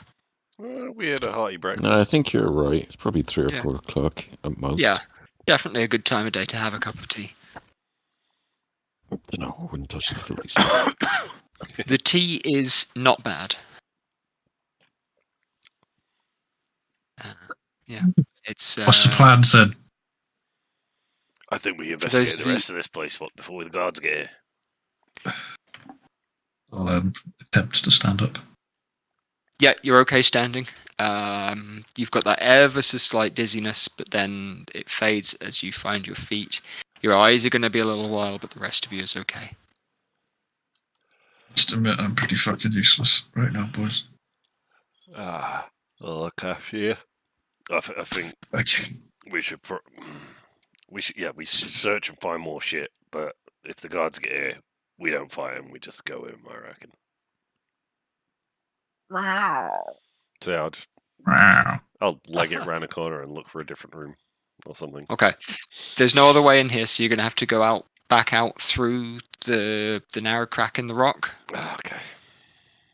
We had a hearty breakfast. No, I think you're right. It's probably 3 or 4 o'clock at most. Yeah, definitely a good time of day to have a cup of tea. No, I wouldn't touch the filthy stuff. The tea is not bad. It's. What's the plan, Sid? I think we investigate the rest of this place before the guards get here. I'll attempt to stand up. Yeah, you're okay standing. You've got that ever so slight dizziness, but then it fades as you find your feet. Your eyes are going to be a little while, but the rest of you is okay. Just admit I'm pretty fucking useless right now, boys. I'll look after you. I think we should search and find more shit. But if the guards get here, we don't fight them. We just go in. I reckon. So I'll leg it around a corner and look for a different room or something. Okay. There's no other way in here, so you're going to have to go back out through the narrow crack in the rock. Okay.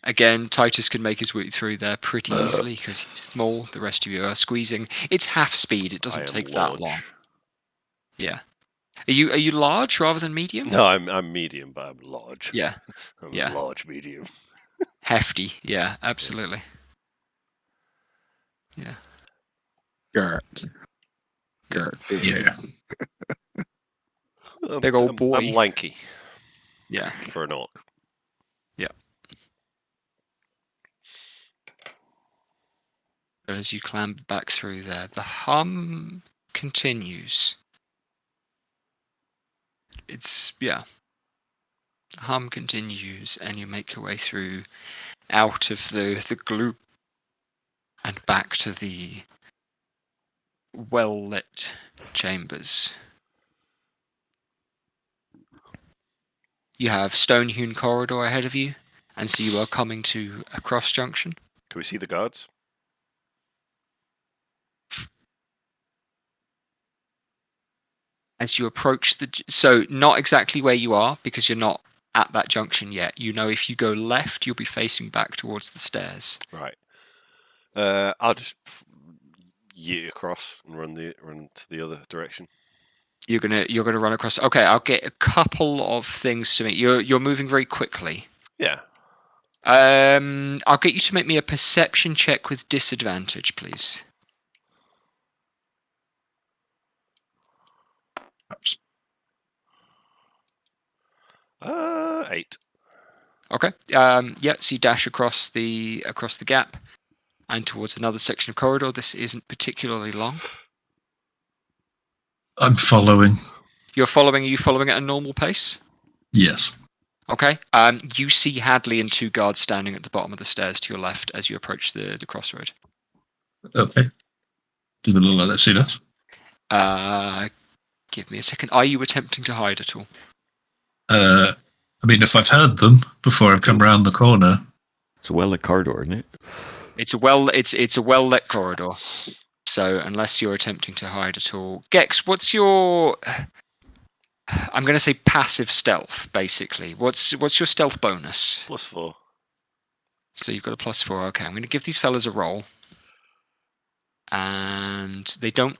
Again, Titus can make his way through there pretty easily because he's small. The rest of you are squeezing. It's half speed. It doesn't take that long. Yeah. Are you large rather than medium? No, I'm medium, but I'm large. Yeah. I'm large medium. Hefty. Yeah, absolutely. Yeah. Gert. Yeah. Big old boy. I'm lanky. Yeah. For an orc. Yeah. As you clamber back through there, the hum continues. The hum continues, and you make your way through, out of the gloom, and back to the well-lit chambers. You have stone-hewn corridor ahead of you, and so you are coming to a cross junction. Do we see the guards? As you approach so not exactly where you are, because you're not at that junction yet. You know, if you go left, you'll be facing back towards the stairs. Right. I'll just yeet across and run to the other direction. You're gonna run across. Okay, I'll get a couple of things to make. You're moving very quickly. Yeah. I'll get you to make me a perception check with disadvantage, please. Perhaps. 8. Okay. Yeah. So you dash across the gap, and towards another section of corridor. This isn't particularly long. I'm following. You're following. Are you following at a normal pace? Yes. Okay. You see Hadley and 2 guards standing at the bottom of the stairs to your left as you approach the crossroad. Okay. Does it look like they've seen us? Give me a second. Are you attempting to hide at all? I mean, if I've heard them before I've come around the corner. It's a well-lit corridor, isn't it? It's a well-lit corridor. So unless you're attempting to hide at all, Gex, what's your? I'm going to say passive stealth, basically. What's your stealth bonus? +4. So you've got a +4. Okay, I'm going to give these fellas a roll, and they've got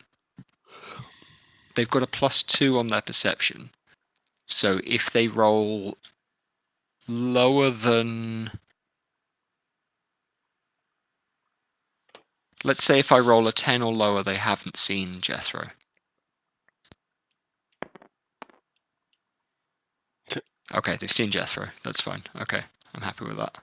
a +2 on their perception. So if they roll lower than, let's say if I roll a 10 or lower, they haven't seen Jethro. Okay, they've seen Jethro. That's fine. Okay, I'm happy with that.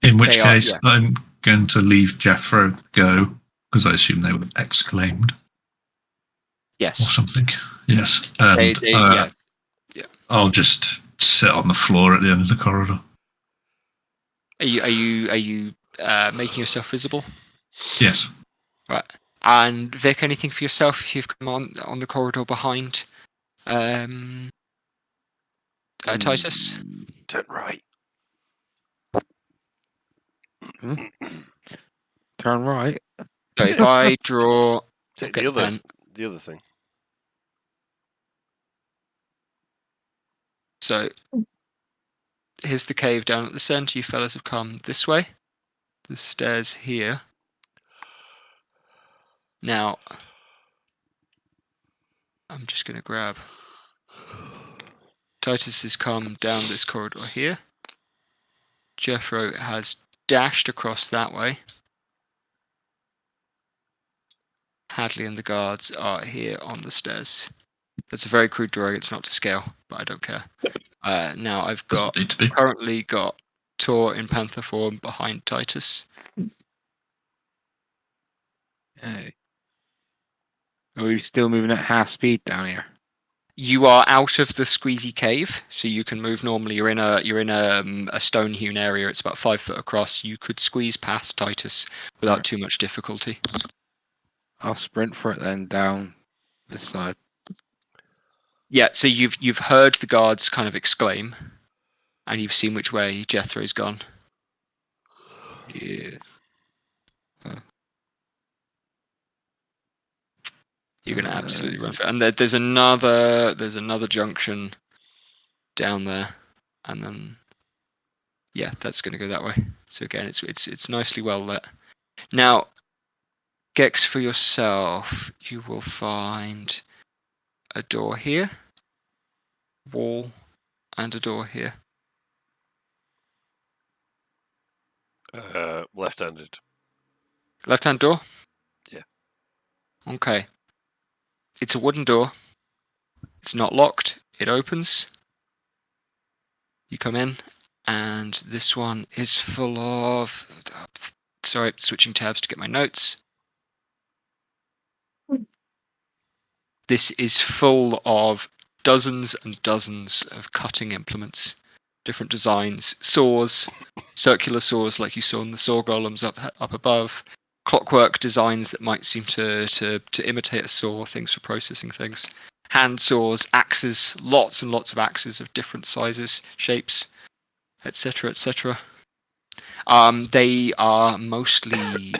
In which case, I'm going to leave Jethro go, because I assume they would have exclaimed. Yes. Or something. Yes. And yeah. I'll just sit on the floor at the end of the corridor. Are you making yourself visible? Yes. Right. And Vic, anything for yourself if you've come on the corridor behind Titus? Turn right. Turn right. So if I draw The other thing. So here's the cave down at the centre. You fellas have come this way. The stairs here. Now, I'm just going to grab. Titus has come down this corridor here. Jethro has dashed across that way. Hadley and the guards are here on the stairs. That's a very crude drawing. It's not to scale, but I don't care. Now I've currently got Tor in panther form behind Titus. Hey. Are we still moving at half speed down here? You are out of the squeezy cave, so you can move normally. You're in a stone hewn area. It's about 5 foot across. You could squeeze past Titus without too much difficulty. I'll sprint for it then down this side. Yeah, so you've heard the guards kind of exclaim, and you've seen which way Jethro's gone. Yes. You're gonna absolutely run for it. And there's another junction down there, and then yeah, that's gonna go that way. So again, it's nicely well lit. Now, Gex, for yourself, you will find a door here, wall, and a door here. Left-handed. Left-hand door? Yeah. Okay. It's a wooden door. It's not locked. It opens. You come in, and this one is full of. Sorry, switching tabs to get my notes. This is full of dozens and dozens of cutting implements, different designs, saws, circular saws like you saw in the saw golems up above, clockwork designs that might seem to imitate a saw, things for processing things, hand saws, axes, lots and lots of axes of different sizes, shapes, etc., etc. They are mostly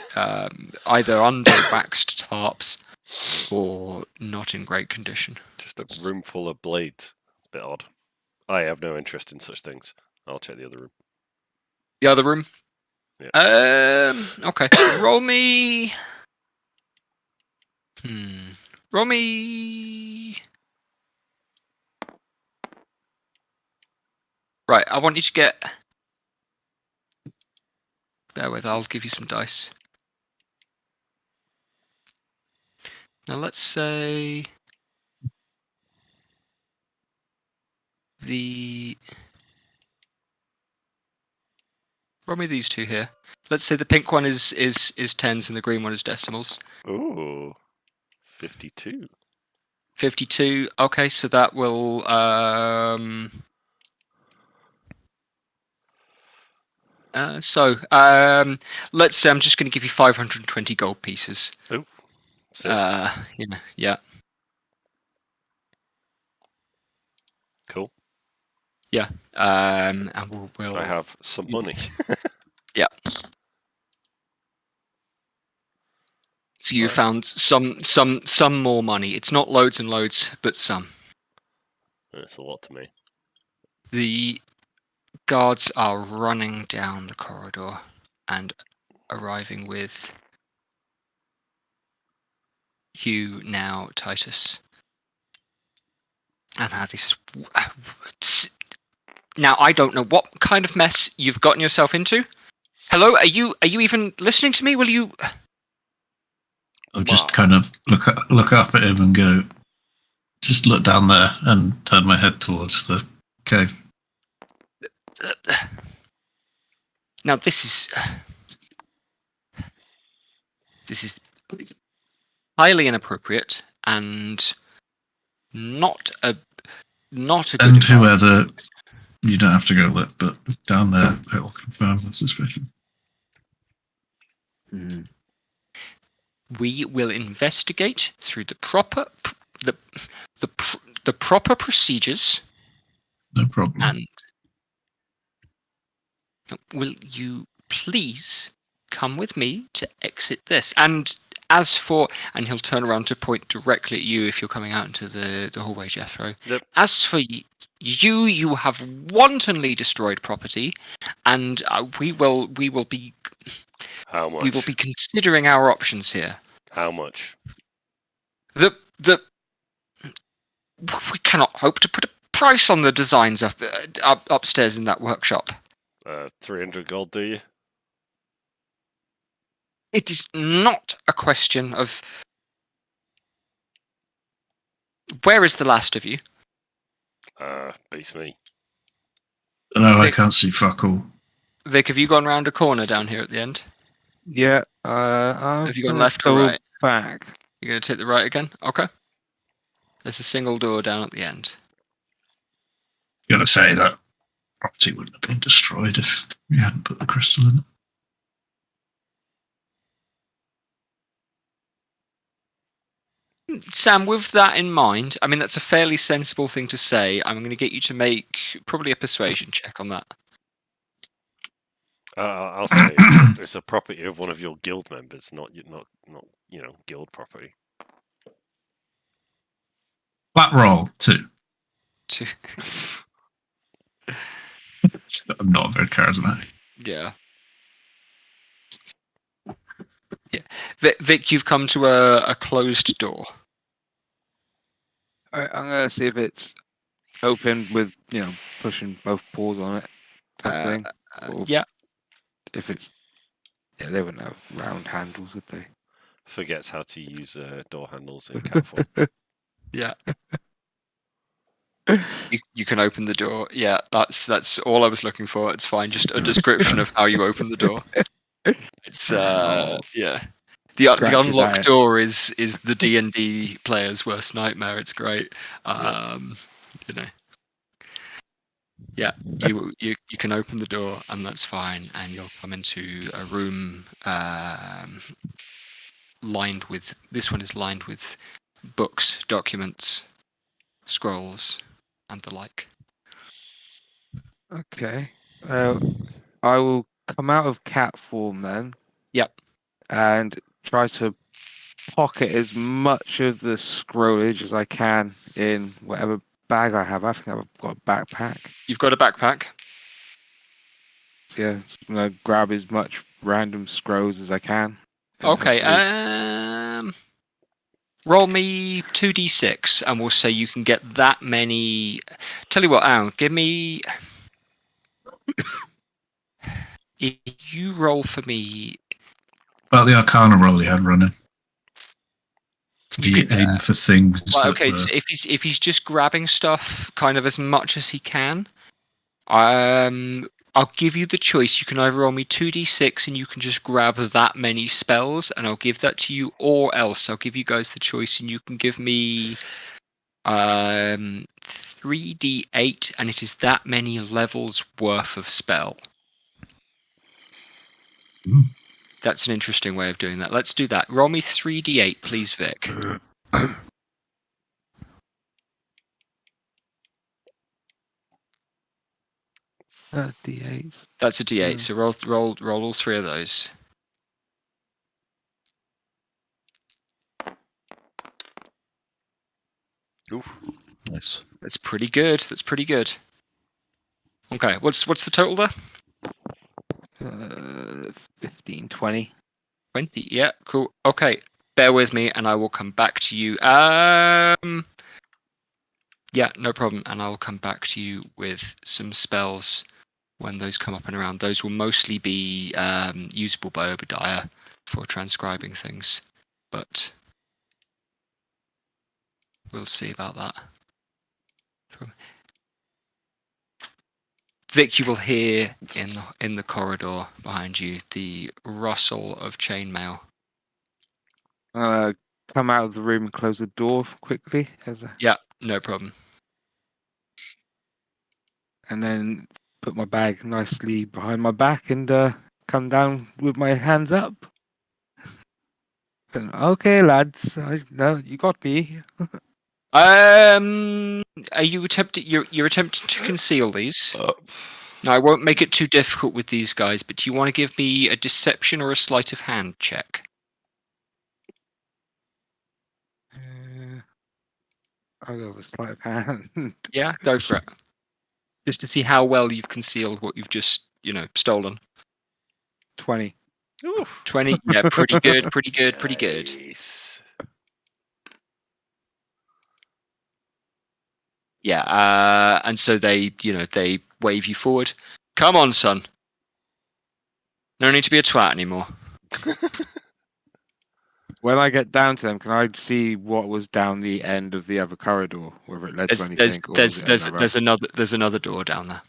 either under waxed tarps or not in great condition. Just a room full of blades. It's a bit odd. I have no interest in such things. I'll check the other room. The other room? Yeah. Okay. Roll me. Roll me. Right, I want you to get. Bear with, I'll give you some dice. Now let's say roll me these two here. Let's say the pink one is tens and the green one is decimals. Ooh, 52. 52. Okay, so that will let's say I'm just going to give you 520 gold pieces. Oh, sick. Yeah. Cool. Yeah. And we'll. I have some money. Yeah. So you found some more money. It's not loads and loads, but some. That's a lot to me. The guards are running down the corridor and arriving with you now, Titus. And Hadley says, now I don't know what kind of mess you've gotten yourself into. Hello, are you even listening to me? Will you? I'll just kind of look up at him and go, just look down there and turn my head towards the cave. Now this is highly inappropriate and not a good. And whoever, you don't have to go look, but down there it will confirm the suspicion. Mm. We will investigate through the proper the proper procedures. No problem. And will you please come with me to exit this? And as for, and he'll turn around to point directly at you if you're coming out into the hallway, Jethro. Yep. As for you have wantonly destroyed property, and we will be. How much? We will be considering our options here. How much? We cannot hope to put a price on the designs upstairs in that workshop. 300 gold, do you? It is not a question of. Where is the last of you? Beats me. No, I can't see fuck all. Vic, have you gone round a corner down here at the end? Yeah. Have you gone left or right? Back. You're going to take the right again? Okay. There's a single door down at the end. I'm going to say that property wouldn't have been destroyed if we hadn't put the crystal in it. Sam, with that in mind, I mean, that's a fairly sensible thing to say. I'm going to get you to make probably a persuasion check on that. I'll say it's a property of one of your guild members, not guild property. Flat roll, 2. I'm not very charismatic. Yeah. Vic, you've come to a closed door. All right, I'm gonna see if it's open with pushing both paws on it. Type thing. Yeah. If it's they wouldn't have round handles, would they? Forgets how to use door handles in Catfall. Yeah. You can open the door. Yeah, that's all I was looking for. It's fine. Just a description of how you open the door. It's yeah. The Scratches unlocked at it. door is the D&D player's worst nightmare. It's great. You know. Yeah, you can open the door and that's fine, and you'll come into a room lined with. This one is lined with books, documents, scrolls, and the like. Okay. I will come out of cat form then. Yep. And try to pocket as much of the scrollage as I can in whatever bag I have. I think I've got a backpack. You've got a backpack. Yeah, just gonna grab as much random scrolls as I can. Okay. hopefully- Roll me 2d6, and we'll say you can get that many. Tell you what, Al, give me. If you roll for me, About the Arcana roll he had running. you He can. aimed for things. Well, that okay. were- So if he's just grabbing stuff, kind of as much as he can, I'll give you the choice. You can either roll me 2d6 and you can just grab that many spells, and I'll give that to you, or else I'll give you guys the choice and you can give me 3d8, and it is that many levels worth of spell. Ooh. That's an interesting way of doing that. Let's do that. Roll me 3d8, please, Vic. D8. That's a d8. So roll all three of those. Oof. Nice. That's pretty good. That's pretty good. Okay, what's the total there? 15, 20. 20. Yeah, cool. Okay, bear with me, and I will come back to you. Yeah, no problem, and I'll come back to you with some spells when those come up and around. Those will mostly be usable by Obadiah for transcribing things, but we'll see about that. Vic, you will hear in the corridor behind you the rustle of chainmail. Come out of the room and close the door quickly, Yeah, no problem. and then put my bag nicely behind my back and come down with my hands up. And, okay, lads, no, you got me. Are you attempting? You're attempting to conceal these? Now, I won't make it too difficult with these guys, but do you want to give me a deception or a sleight of hand check? I'll go with sleight of hand. Yeah, go for it. Just to see how well you've concealed what you've just, stolen. 20. Oof. 20. Yeah, pretty good. Pretty good. Pretty good. Nice. Yeah, and so they wave you forward. Come on, son. No need to be a twat anymore. When I get down to them, can I see what was down the end of the other corridor, whether it led to anything? There's another door down there.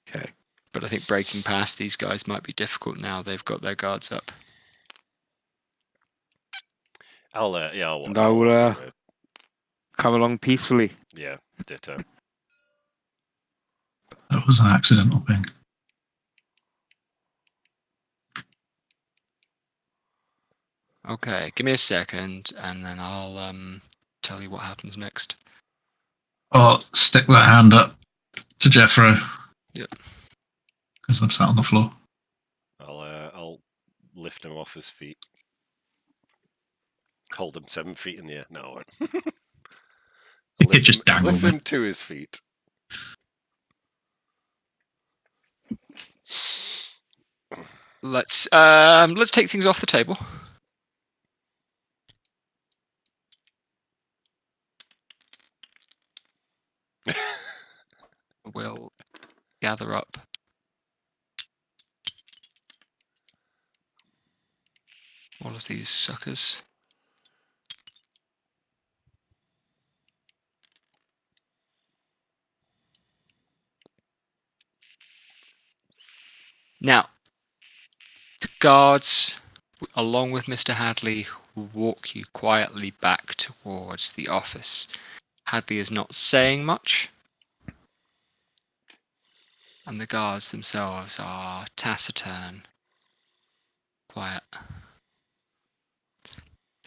Okay. But I think breaking past these guys might be difficult now. They've got their guards up. I'll And I will come along peacefully. yeah, ditto. That was an accidental ping. Okay, give me a second, and then I'll tell you what happens next. I'll stick that hand up to Jeffro. Yep. Because I'm sat on the floor. I'll lift him off his feet. Hold him 7 feet in the air. No, I won't. Lift him to his feet. Let's take things off the table. We'll gather up all of these suckers. Now, the guards, along with Mr. Hadley, will walk you quietly back towards the office. Hadley is not saying much, and the guards themselves are taciturn, quiet.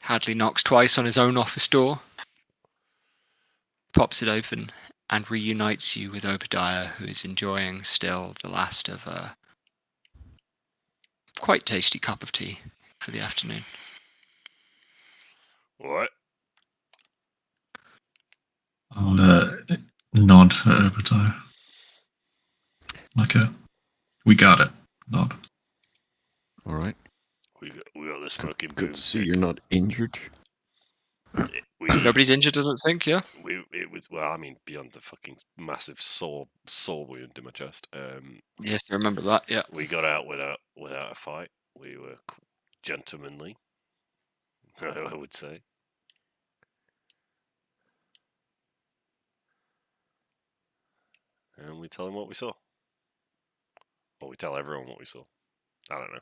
Hadley knocks twice on his own office door, pops it open, and reunites you with Obadiah, who is enjoying still the last of a quite tasty cup of tea for the afternoon. What? I'll nod at Obadiah. Like a, we got it. Nod. All right. We got the smoking Good to see boomstick. you're not injured. Nobody's injured, I don't think, yeah? It was, well, I mean, beyond the fucking massive sore wound in my chest. Yes, I remember that, yeah. We got out without a fight. We were gentlemanly, I would say. And we tell him what we saw. Or we tell everyone what we saw. I don't know.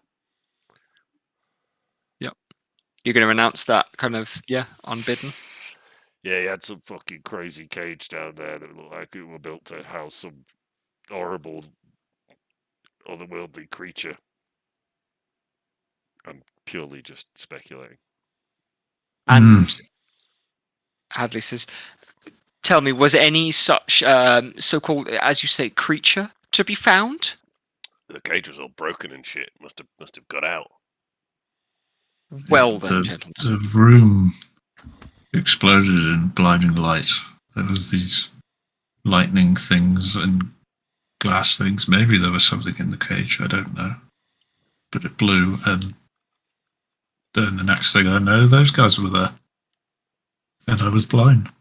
You're going to announce that kind of, unbidden? Yeah, he had some fucking crazy cage down there that looked like it were built to house some horrible, otherworldly creature. I'm purely just speculating. And Hadley says, tell me, was any such so-called, as you say, creature to be found? The cage was all broken and shit. Must have got out. Well then, the, gentlemen. the room exploded in blinding light. There was these lightning things and glass things. Maybe there was something in the cage. I don't know. But it blew, and then the next thing I know, those guys were there, and I was blind.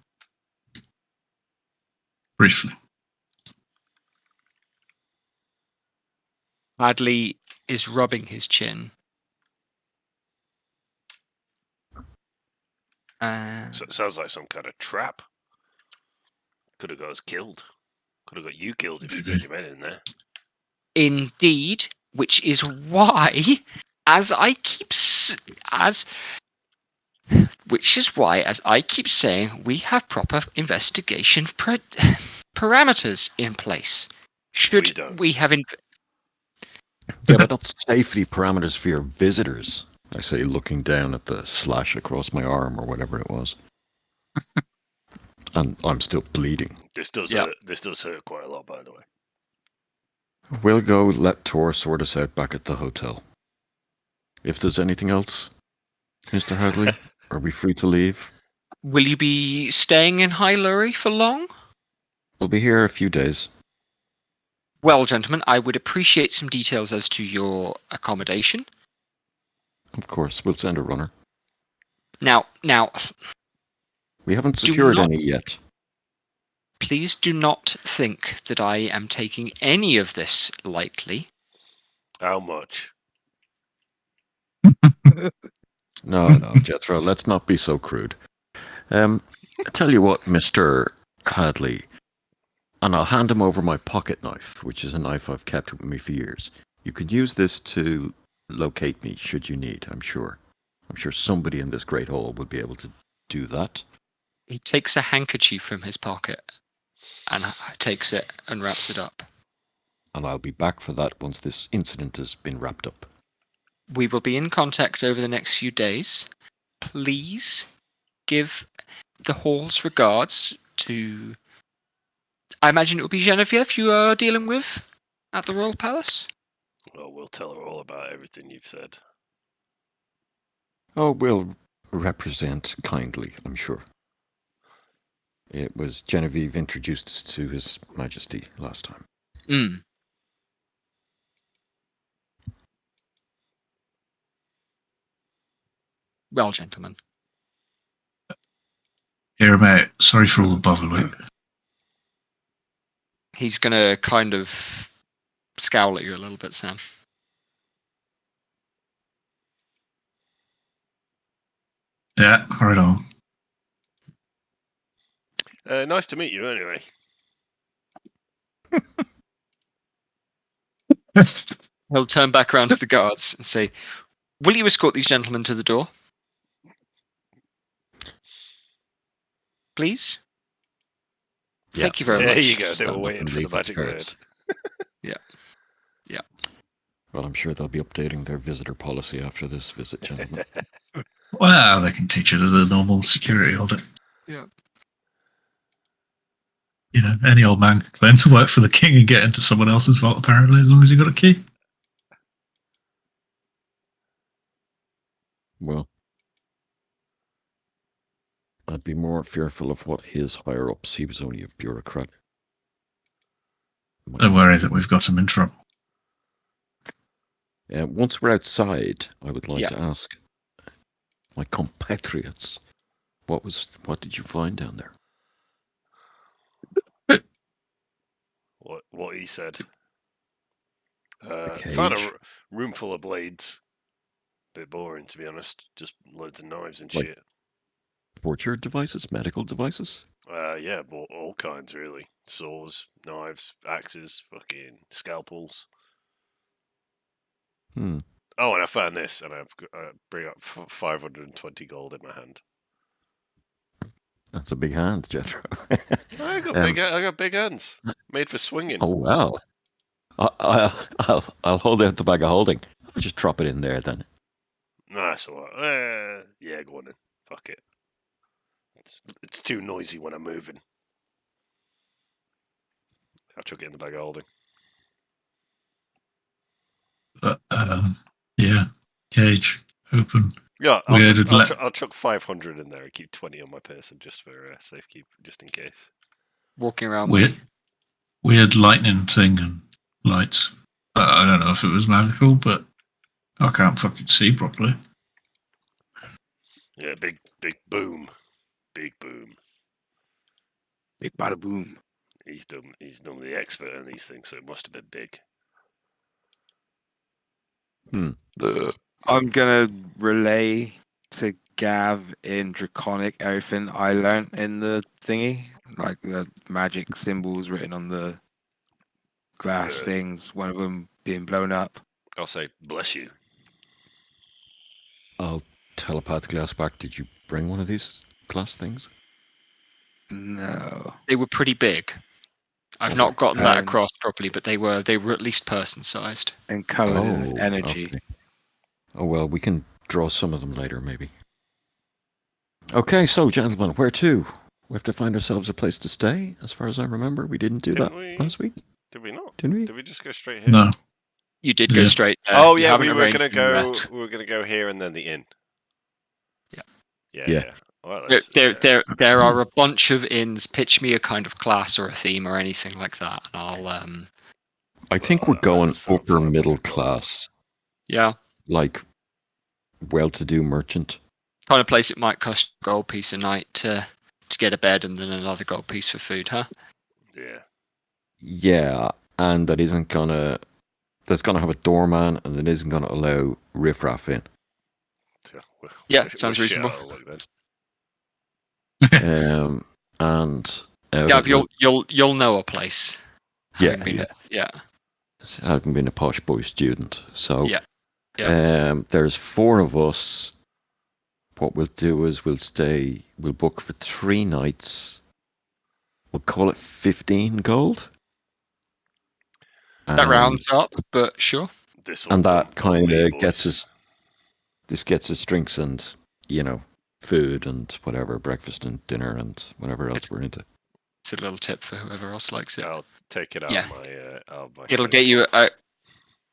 Briefly. Hadley is rubbing his chin. So it sounds like some kind of trap. Could have got us killed. Could have got you killed if you sent your men in there. Indeed, which is why, as I keep saying, we have proper investigation parameters in place. Should don't. we have Yeah, but that's safety parameters for your visitors. I say, looking down at the slash across my arm or whatever it was. And I'm still bleeding. This does hurt quite a lot, by the way. We'll go let Tor sort us out back at the hotel. If there's anything else, Mr. Hadley, are we free to leave? Will you be staying in High Lurie for long? We'll be here a few days. Well, gentlemen, I would appreciate some details as to your accommodation. Of course, we'll send a runner. Now, We haven't secured any yet. please do not think that I am taking any of this lightly. How much? No, Jethro, let's not be so crude. I tell you what, Mr. Hadley, and I'll hand him over my pocket knife, which is a knife I've kept with me for years. You can use this to locate me should you need, I'm sure. I'm sure somebody in this great hall would be able to do that. He takes a handkerchief from his pocket and takes it and wraps it up. And I'll be back for that once this incident has been wrapped up. We will be in contact over the next few days. Please give the hall's regards to... I imagine it will be Genevieve you are dealing with at the Royal Palace? Well, we'll tell her all about everything you've said. Oh, we'll represent kindly, I'm sure. It was Genevieve introduced us to His Majesty last time. Well, gentlemen. Here, mate. Sorry for all the bother, mate. He's going to kind of scowl at you a little bit, Sam. Yeah, right on. Nice to meet you, anyway. He'll turn back around to the guards and say, "Will you escort these gentlemen to the door, please? Yeah. Thank you very There much." you go. They were Stand up waiting and for the leave with magic word. cards. Yeah. Well, I'm sure they'll be updating their visitor policy after this visit, gentlemen. Well, they can teach it as a normal security audit. Yeah. You know, any old man can claim to work for the king and get into someone else's vault, apparently, as long as you got a key. Well, I'd be more fearful of what his higher ups. He was only a bureaucrat. Don't worry that we've got him in trouble. Once we're outside, I would like Yeah. to ask my compatriots, what did you find down there? What he said. cage. Found a room full of blades. Bit boring, to be honest. Just loads of knives and Like- shit. Torture devices, medical devices? Yeah, but all kinds really. Saws, knives, axes, fucking scalpels. Hmm. Oh, and I found this, and I've bring up 520 gold in my hand. That's a big hand, Jethro. I got Um, I got big hands, made for swinging. Oh wow! I'll hold out the bag of holding. I'll just drop it in there then. Nice one. Yeah, go on then. Fuck it. It's too noisy when I'm moving. I'll chuck it in the bag of holding. But, yeah, cage, open. Yeah, Weird, I'll chuck 500 in there and keep 20 on my person just for safekeep, just in case. Walking around. Weird lightning thing and lights. I don't know if it was magical, but I can't fucking see properly. Yeah, big boom. Big boom. Big bada boom. He's normally the expert in these things, so it must have been big. I'm gonna relay to Gav in Draconic everything I learnt in the thingy, like the magic symbols written on the glass Good. things. One of them being blown up. I'll say, bless you. I'll telepathically ask back. Did you bring one of these glass things? No. They were pretty big. I've Okay. not gotten that And- across properly, but they were at least person sized. And covered in energy. Okay. Oh well, we can draw some of them later, maybe. Okay, so gentlemen, where to? We have to find ourselves a place to stay. As far as I remember, we didn't do Didn't that we? last week, Did we not? didn't we? Did we just go straight here? No. You did go Yeah. straight there. Oh You yeah, haven't we were arranged gonna them go. yet. We were gonna go here and then the inn. Yeah. Yeah. Yeah. Yeah. Well, There are a bunch of inns. Pitch me a kind of class or a theme or anything like that, and I'll I think Well, we're going that's for upper 500 middle gold. class, yeah, like well-to-do merchant. kind of place it might cost a gold piece a night to get a bed and then another gold piece for food, huh? Yeah. Yeah, and that isn't gonna. That's gonna have a doorman, and that isn't gonna allow riffraff in. Yeah, We're sounds shit reasonable. out of luck then. And Yeah, but you'll know a place. Yeah, having been- yeah. having been a posh boy student, so Yeah. there's 4 of us. What we'll do is we'll book for 3 nights. We'll call it 15 gold. That rounds up, but sure. This And one's on that kind me, of gets boys. us. This gets us drinks and food and whatever, breakfast and dinner and whatever else It's- we're into. It's a little tip for whoever else likes it. I'll take it out Yeah. of my. Out of my It'll 20 get you gold.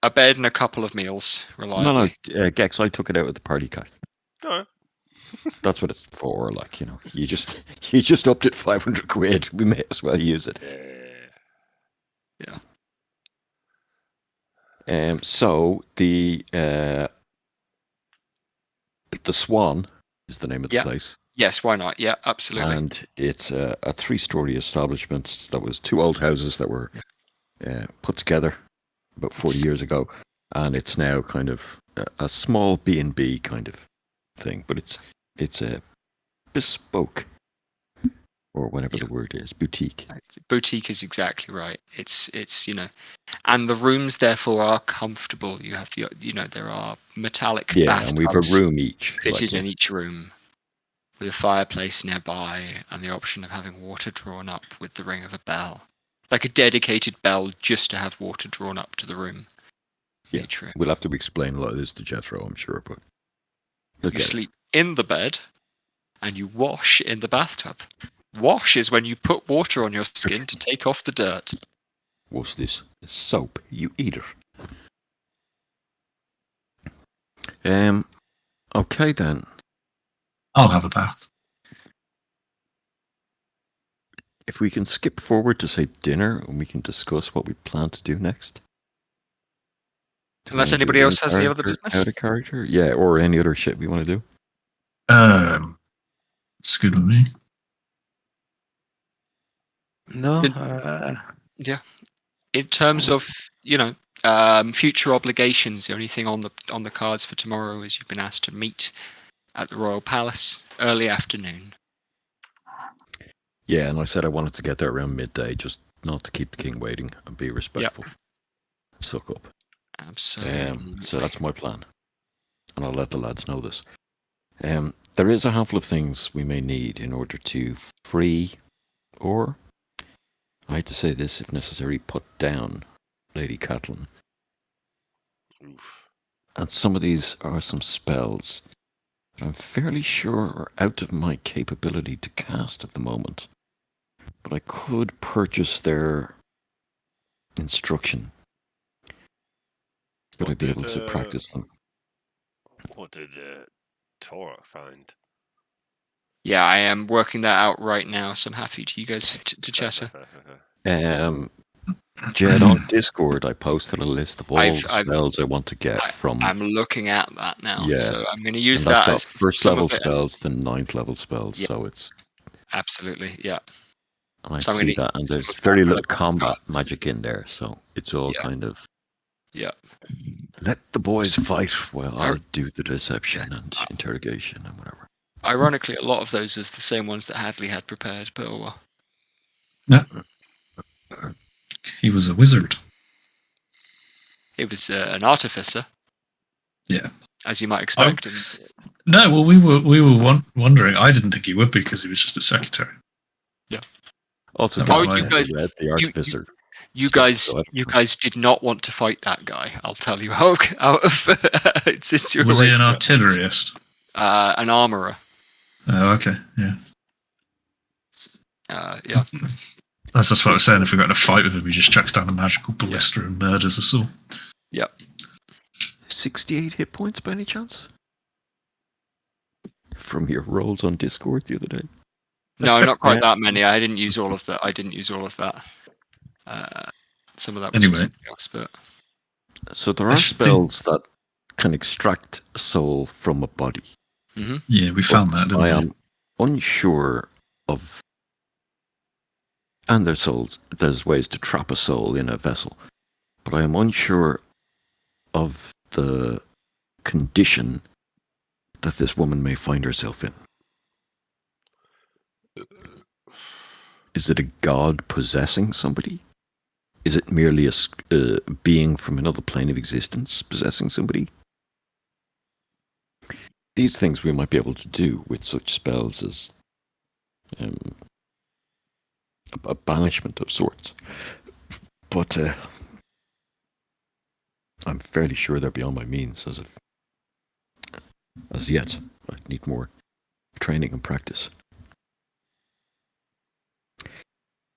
a bed and a couple of meals, reliably. No, Gex, I took it out with the party guy. No. That's what it's for. Like, you just upped it 500 quid. We may as well use it. Yeah. So the Swan is the name of the Yeah. place, Yes, why not? Yeah, absolutely. and it's a 3-story establishment that was 2 old houses that were put together about 40 years ago, and it's now kind of a small B&B kind of thing, but it's a bespoke or whatever Yeah. the word is, boutique. Boutique is exactly right. It's and the rooms therefore are comfortable. You have there are metallic Yeah, and we've a bathtubs room each. fitted Like, in each room, with a fireplace nearby and the option of having water drawn up with the ring of a bell, like a dedicated bell just to have water drawn up to the room. Yeah. Each room. We'll have to explain a lot of this to Jethro, I'm sure, but he'll You get it. sleep in the bed, and you wash in the bathtub. Wash is when you put water on your skin to take off the dirt. What's this? Soap, you eater. Okay then. I'll have a bath. If we can skip forward to say dinner, and we can discuss what we plan to do next. Do we Unless wanna do anybody it in else has the other character, business. out of character, yeah, or any other shit we want to do. It's good with me. No. Good. In terms of future obligations, the only thing on the cards for tomorrow is you've been asked to meet at the Royal Palace early afternoon. yeah, and I said I wanted to get there around midday, just not to keep the king waiting and be respectful. Suck up. Absolutely. So that's my plan, and I'll let the lads know this. There is a handful of things we may need in order to free, or I hate to say this, if necessary, put down Lady Catelyn. Oof. And some of these are some spells that I'm fairly sure are out of my capability to cast at the moment. But I could purchase their instruction. Would I What be able did, to practice them? What did Torok find? Yeah, I am working that out right now, so I'm happy to you guys to chatter. Jed, on Discord, I posted a list of all I've- the spells I want to get from. I'm looking at that now, Yeah. so I'm going to use and that's that got as first some level of it. spells to ninth level spells, Yeah. so it's. Absolutely, yeah. And I So I'm see gonna that, and use some there's of that very little relevant combat cards. magic in there, so it's all Yeah. kind of. Yeah. Let the boys fight while Ar- I'll do the deception and interrogation and whatever. Ironically, a lot of those is the same ones that Hadley had prepared, but oh well. He was a wizard. It was an artificer, Yeah. as you might expect. And No, well, we were wondering. I didn't think he would be because he was just a secretary. Also, That guys, was why- you guys- read the artificer. you stuff, guys, so you guys did not want to fight that guy. I'll tell you how. Out of since you were Was he an away artillerist? an armorer. Oh, okay, yeah. Yeah. That's just what I was saying. If we got in a fight with him, he just chucks down a magical ballista and murders us all. 68 hit points by any chance? From your rolls on Discord the other day? No, not quite Yeah. that many. I didn't use all of that. Some of that was Anyway. for something else, but So there I are should spells that can extract a soul from a body. Yeah, we found that, didn't I we? am unsure of. And there's ways to trap a soul in a vessel. But I am unsure of the condition that this woman may find herself in. Is it a god possessing somebody? Is it merely a being from another plane of existence possessing somebody? These things we might be able to do with such spells as a banishment of sorts. But I'm fairly sure they're beyond my means as yet. I need more training and practice.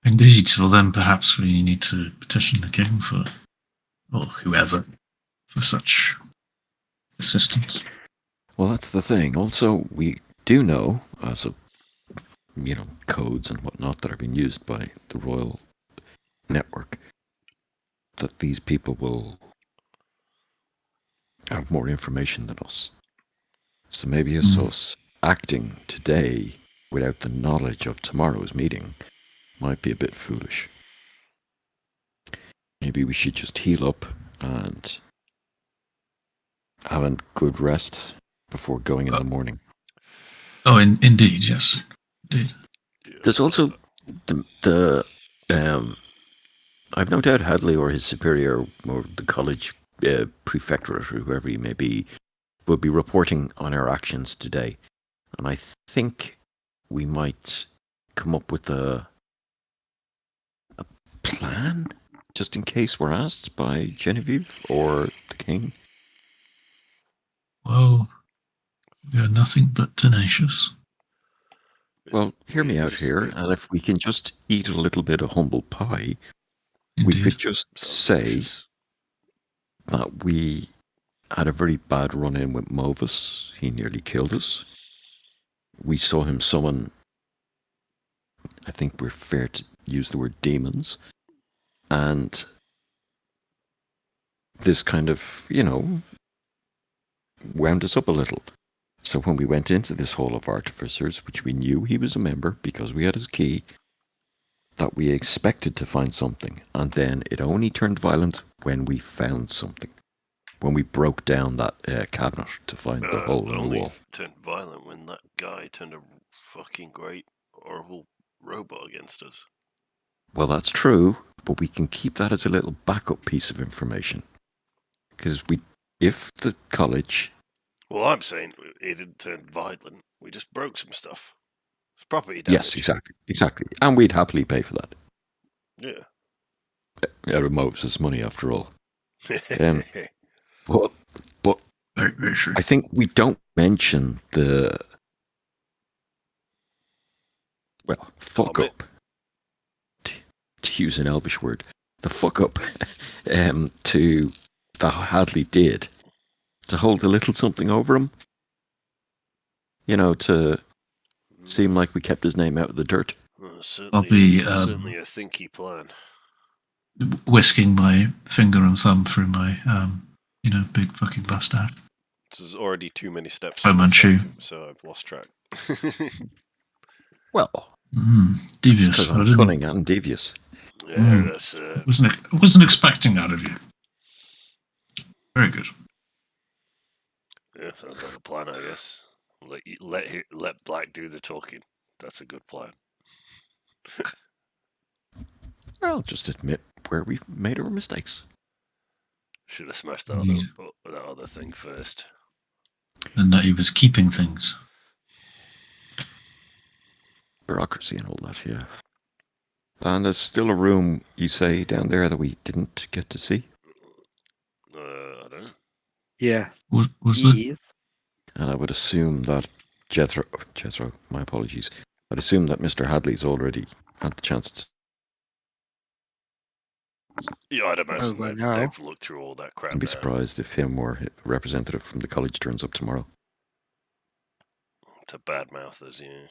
Indeed. Well, then perhaps we need to petition the king or whoever, for such assistance. Well, that's the thing. Also, we do know, as of, codes and whatnot that are being used by the royal network, that these people will have more information than us. So maybe it's us acting today without the knowledge of tomorrow's meeting might be a bit foolish. Maybe we should just heal up and have a good rest before going in the morning. Oh, indeed, yes. Indeed. Yeah. There's also the I've no doubt Hadley or his superior or the college prefectorate or whoever he may be will be reporting on our actions today, and I think we might come up with a plan just in case we're asked by Genevieve or the king. Well, we are nothing but tenacious. Well, hear me out here, and if we can just eat a little bit of humble pie, we Indeed. could just Sounds say delicious. that we had a very bad run-in with Movus. He nearly killed us. We saw him summon, I think we're fair to use the word demons, and this kind of, wound us up a little. So when we went into this Hall of Artificers, which we knew he was a member because we had his key, that we expected to find something, and then it only turned violent when we found something. When we broke down that cabinet to find the hole in the Only wall. turned violent when that guy turned a fucking great, horrible robot against us. Well, that's true, but we can keep that as a little backup piece of information. Because if the college... Well, I'm saying it didn't turn violent. We just broke some stuff. It's property damage. Yes, exactly. And we'd happily pay for that. Yeah. Out of Moses' money, after all. But Very, very true. I think we don't mention the... Well, fuck Comet. up. To use an Elvish word. The fuck up to that Hadley did. To hold a little something over him. To seem like we kept his name out of the dirt. I'll be certainly a thinky plan. whisking my finger and thumb through my, big fucking mustache. There's already too many steps. Oh, in this Manchu. app, so I've lost track. Well, Devious. because I I'm didn't. cunning and devious. Yeah, that's Wasn't expecting that of you. Very good. yeah, sounds like a plan, I guess. Let Black do the talking. That's a good plan. Well, just admit where we've made our mistakes. Should have smashed that Indeed. other thing first. And that he was keeping things. Bureaucracy and all that, yeah. And there's still a room, you say, down there that we didn't get to see. I don't know. Yeah. Was there? Yes. And I would assume that Jethro, my apologies. I'd assume that Mr. Hadley's already had the chance to... Yeah, I'd imagine by that now. they've looked through all that crap. I'd be now. surprised if him or a representative from the college turns up tomorrow. To badmouth us, yeah.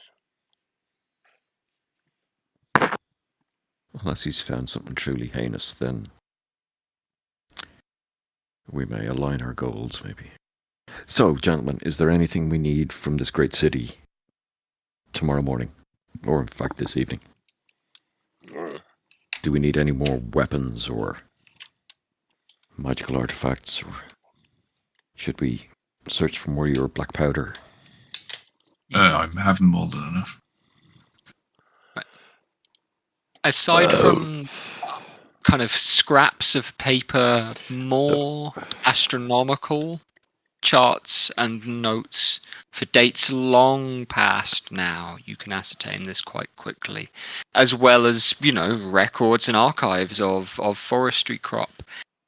Unless he's found something truly heinous, then we may align our goals, maybe. So, gentlemen, is there anything we need from this great city tomorrow morning? Or, in fact, this evening? Do we need any more weapons or magical artifacts? Or should we search for more of your black powder? I haven't more than enough. Aside from kind of scraps of paper, more astronomical charts and notes for dates long past now, you can ascertain this quite quickly, as well as, records and archives of forestry crop.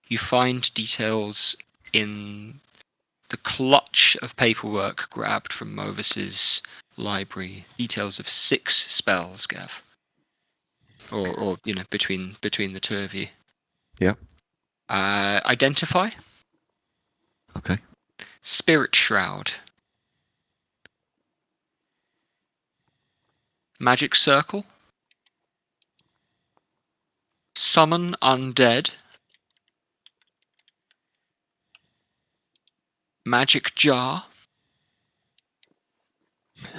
You find details in the clutch of paperwork grabbed from Movus's library, details of 6 spells, Gav. Or between the two of you. Yeah. Identify. Okay. Spirit Shroud. Magic Circle. Summon Undead. Magic Jar.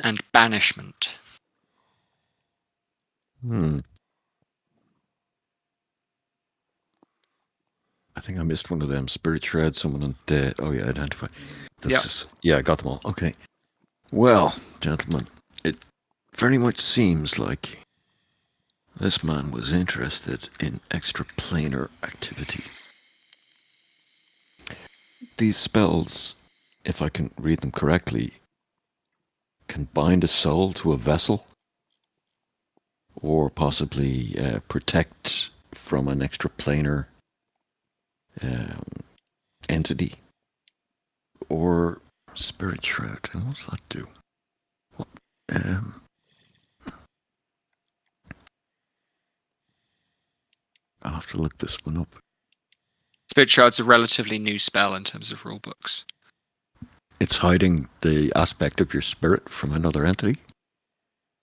And Banishment. I think I missed one of them. Spirit Shroud, someone undead. Oh, yeah, identify. Yeah, I got them all. Okay. Well, gentlemen, very much seems like this man was interested in extraplanar activity. These spells, if I can read them correctly, can bind a soul to a vessel, or possibly protect from an extraplanar entity, or spirit shroud. And what's that do? What, I'll have to look this one up. Spirit Shroud's a relatively new spell in terms of rulebooks. It's hiding the aspect of your spirit from another entity.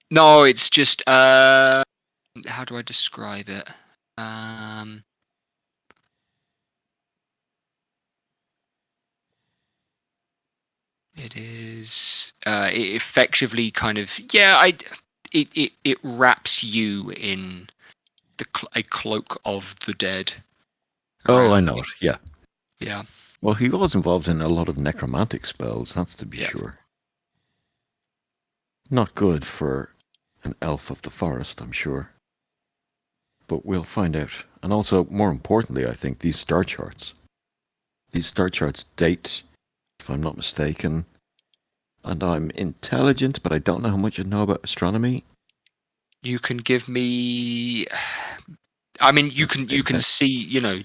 No, it's just how do I describe it? It is it effectively kind of it wraps you in a cloak of the dead. Oh, I around know you. it. Yeah. Yeah. Well, he was involved in a lot of necromantic spells, that's to be Yeah. sure. Not good for an elf of the forest, I'm sure. But we'll find out. And also, more importantly, I think, these star charts. These star charts date, if I'm not mistaken, and I'm intelligent, but I don't know how much I know about astronomy. You can give me. I mean, you can see. You know.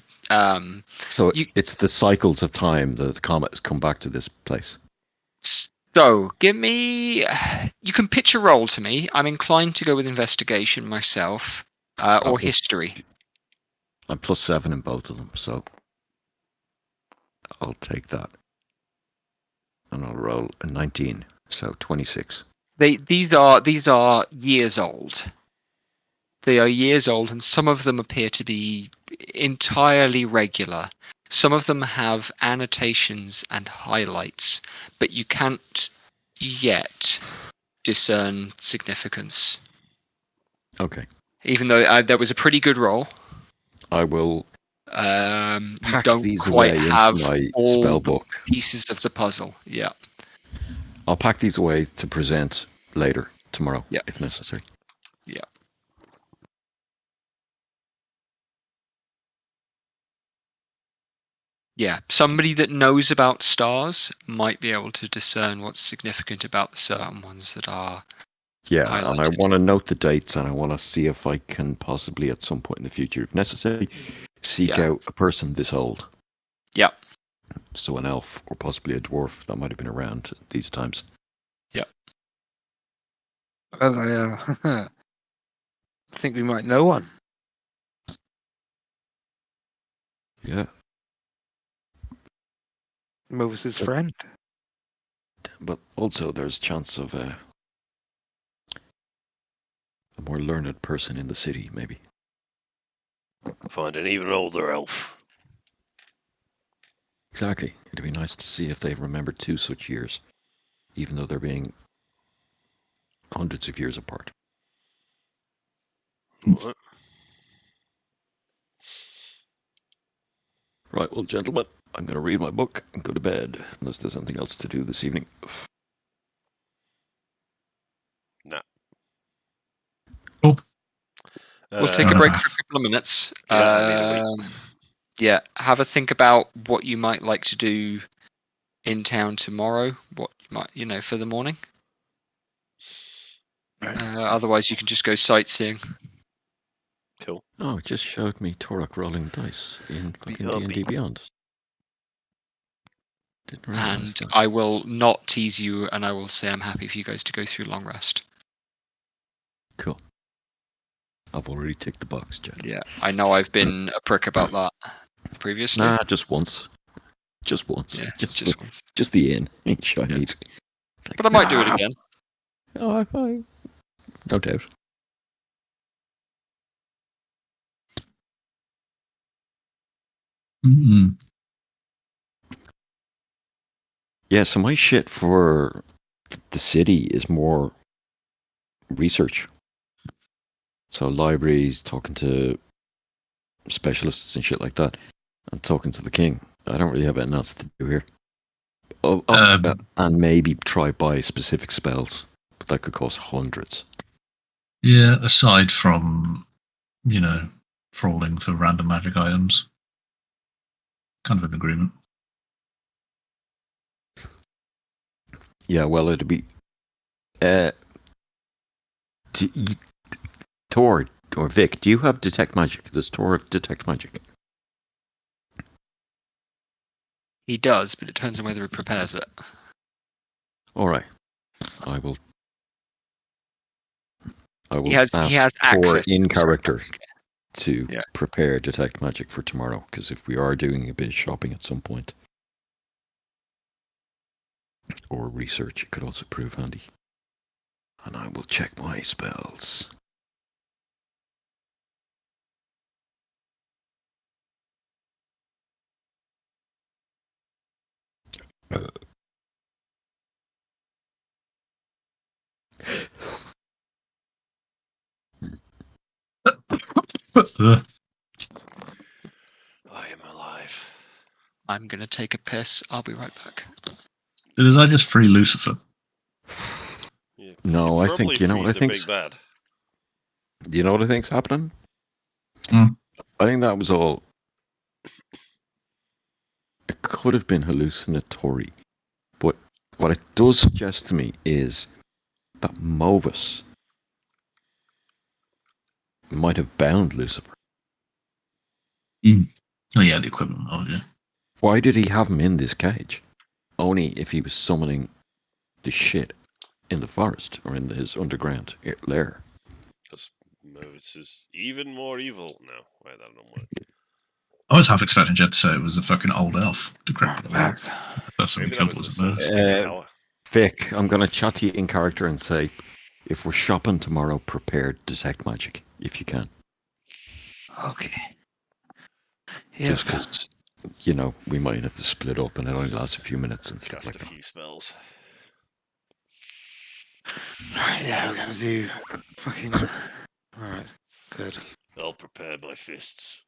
So you- it's the cycles of time that the comet has come back to this place. So give me. You can pitch a roll to me. I'm inclined to go with investigation myself, or will- history. I'm +7 in both of them, so I'll take that. And I'll roll a 19, so 26. These are years old. They are years old, and some of them appear to be entirely regular. Some of them have annotations and highlights, but you can't yet discern significance. Okay. Even though that was a pretty good roll. I will You pack don't these quite away have into my all spell the book. pieces of the puzzle. Yeah. I'll pack these away to present later, tomorrow, Yeah. if necessary. Yeah. Yeah, somebody that knows about stars might be able to discern what's significant about the certain ones that are Yeah, and I highlighted. want to note the dates, and I want to see if I can possibly, at some point in the future, if necessary, seek Yeah. out a person this old. Yeah. So an elf, or possibly a dwarf that might have been around these times. Well, I think we might know one. Yeah. Moses' friend. But also there's chance of a more learned person in the city, maybe. Find an even older elf. Exactly. It'd be nice to see if they remember 2 such years, even though they're being hundreds of years apart. What? Right, well, gentlemen, I'm going to read my book and go to bed, unless there's anything else to do this evening. We'll take a break enough. for a couple of minutes. Yeah, I need a wee. Yeah, have a think about what you might like to do in town tomorrow. What you might, for the morning. Otherwise, you can just go sightseeing. Cool. Oh, it just showed me Torok rolling dice in fucking D&D BRB. Beyond. Didn't realize And that. I will not tease you, and I will say I'm happy for you guys to go through long rest. Cool. I've already ticked the box, Jack. Yeah, I know I've been a prick about that previously. Nah, just once. Just once. Yeah, just once. the inn. Ain't sure I Yeah. need. Like, But I might do it nah. again. Oh, fine. No doubt. Mm. Yeah, so my shit for the city is more research. So libraries, talking to specialists and shit like that, and talking to the king. I don't really have anything else to do here. And maybe try buy specific spells, but that could cost hundreds. Yeah, aside from, trawling for random magic items. Kind of an agreement. Yeah, well, it'd be. Tor or Vic, do you have detect magic? Does Tor have detect magic? He does, but it depends on whether he prepares it. All right, I will. He has ask Tor access to in detect character magic. to Yeah. prepare detect magic for tomorrow, because if we are doing a bit of shopping at some point or research, it could also prove handy. And I will check my spells. I am alive. I'm gonna take a piss. I'll be right back. Did I just free Lucifer? No, I think you know what I think. Big bad. You know what I think's happening? Hmm. I think that was all. It could have been hallucinatory, but what it does suggest to me is that Movus might have bound Lucifer. Oh yeah, the equivalent of it. Why did he have him in this cage? Only if he was summoning the shit in the forest or in his underground lair. Because Movus is even more evil. No, wait, that don't work. I was half expecting Jed to say it was a fucking old elf. Decrepit elf. That's something Maybe that killed, was the wasn't source of his power. Vic, I'm going to chat to you in character and say, if we're shopping tomorrow, prepare detect magic, if you can. Okay. Just because, we might have to split up and it only lasts a few minutes and stuff Cast like a that. few spells. Yeah, we're gonna do fucking. Alright, good. I'll prepare my fists.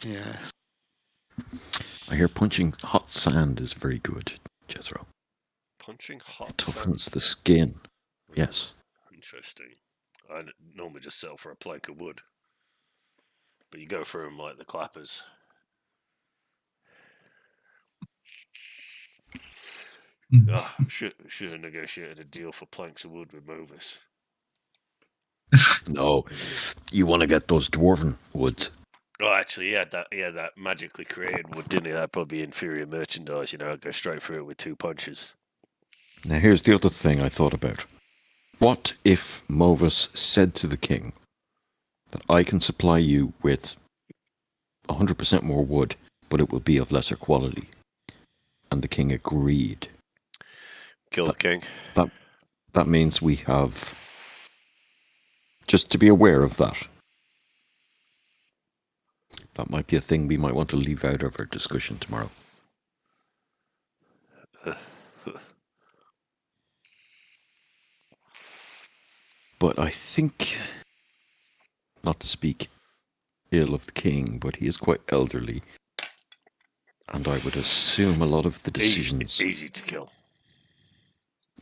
Yeah. I hear punching hot sand is very good, Jethro. Punching hot It sand. toughens the skin. Yes. Interesting. I normally just sell for a plank of wood. But you go through them like the clappers. Oh, should have negotiated a deal for planks of wood with Movus. No, you want to get those dwarven woods. Oh, actually, he had that magically created wood, didn't he? That'd probably be inferior merchandise, I'd go straight through it with 2 punches. Now, here's the other thing I thought about. What if Movus said to the king that I can supply you with 100% more wood, but it will be of lesser quality? And the king agreed. Kill the king. That means we have... Just to be aware of that. That might be a thing we might want to leave out of our discussion tomorrow. But I think, not to speak ill of the king, but he is quite elderly. And I would assume a lot of the decisions... Easy to kill.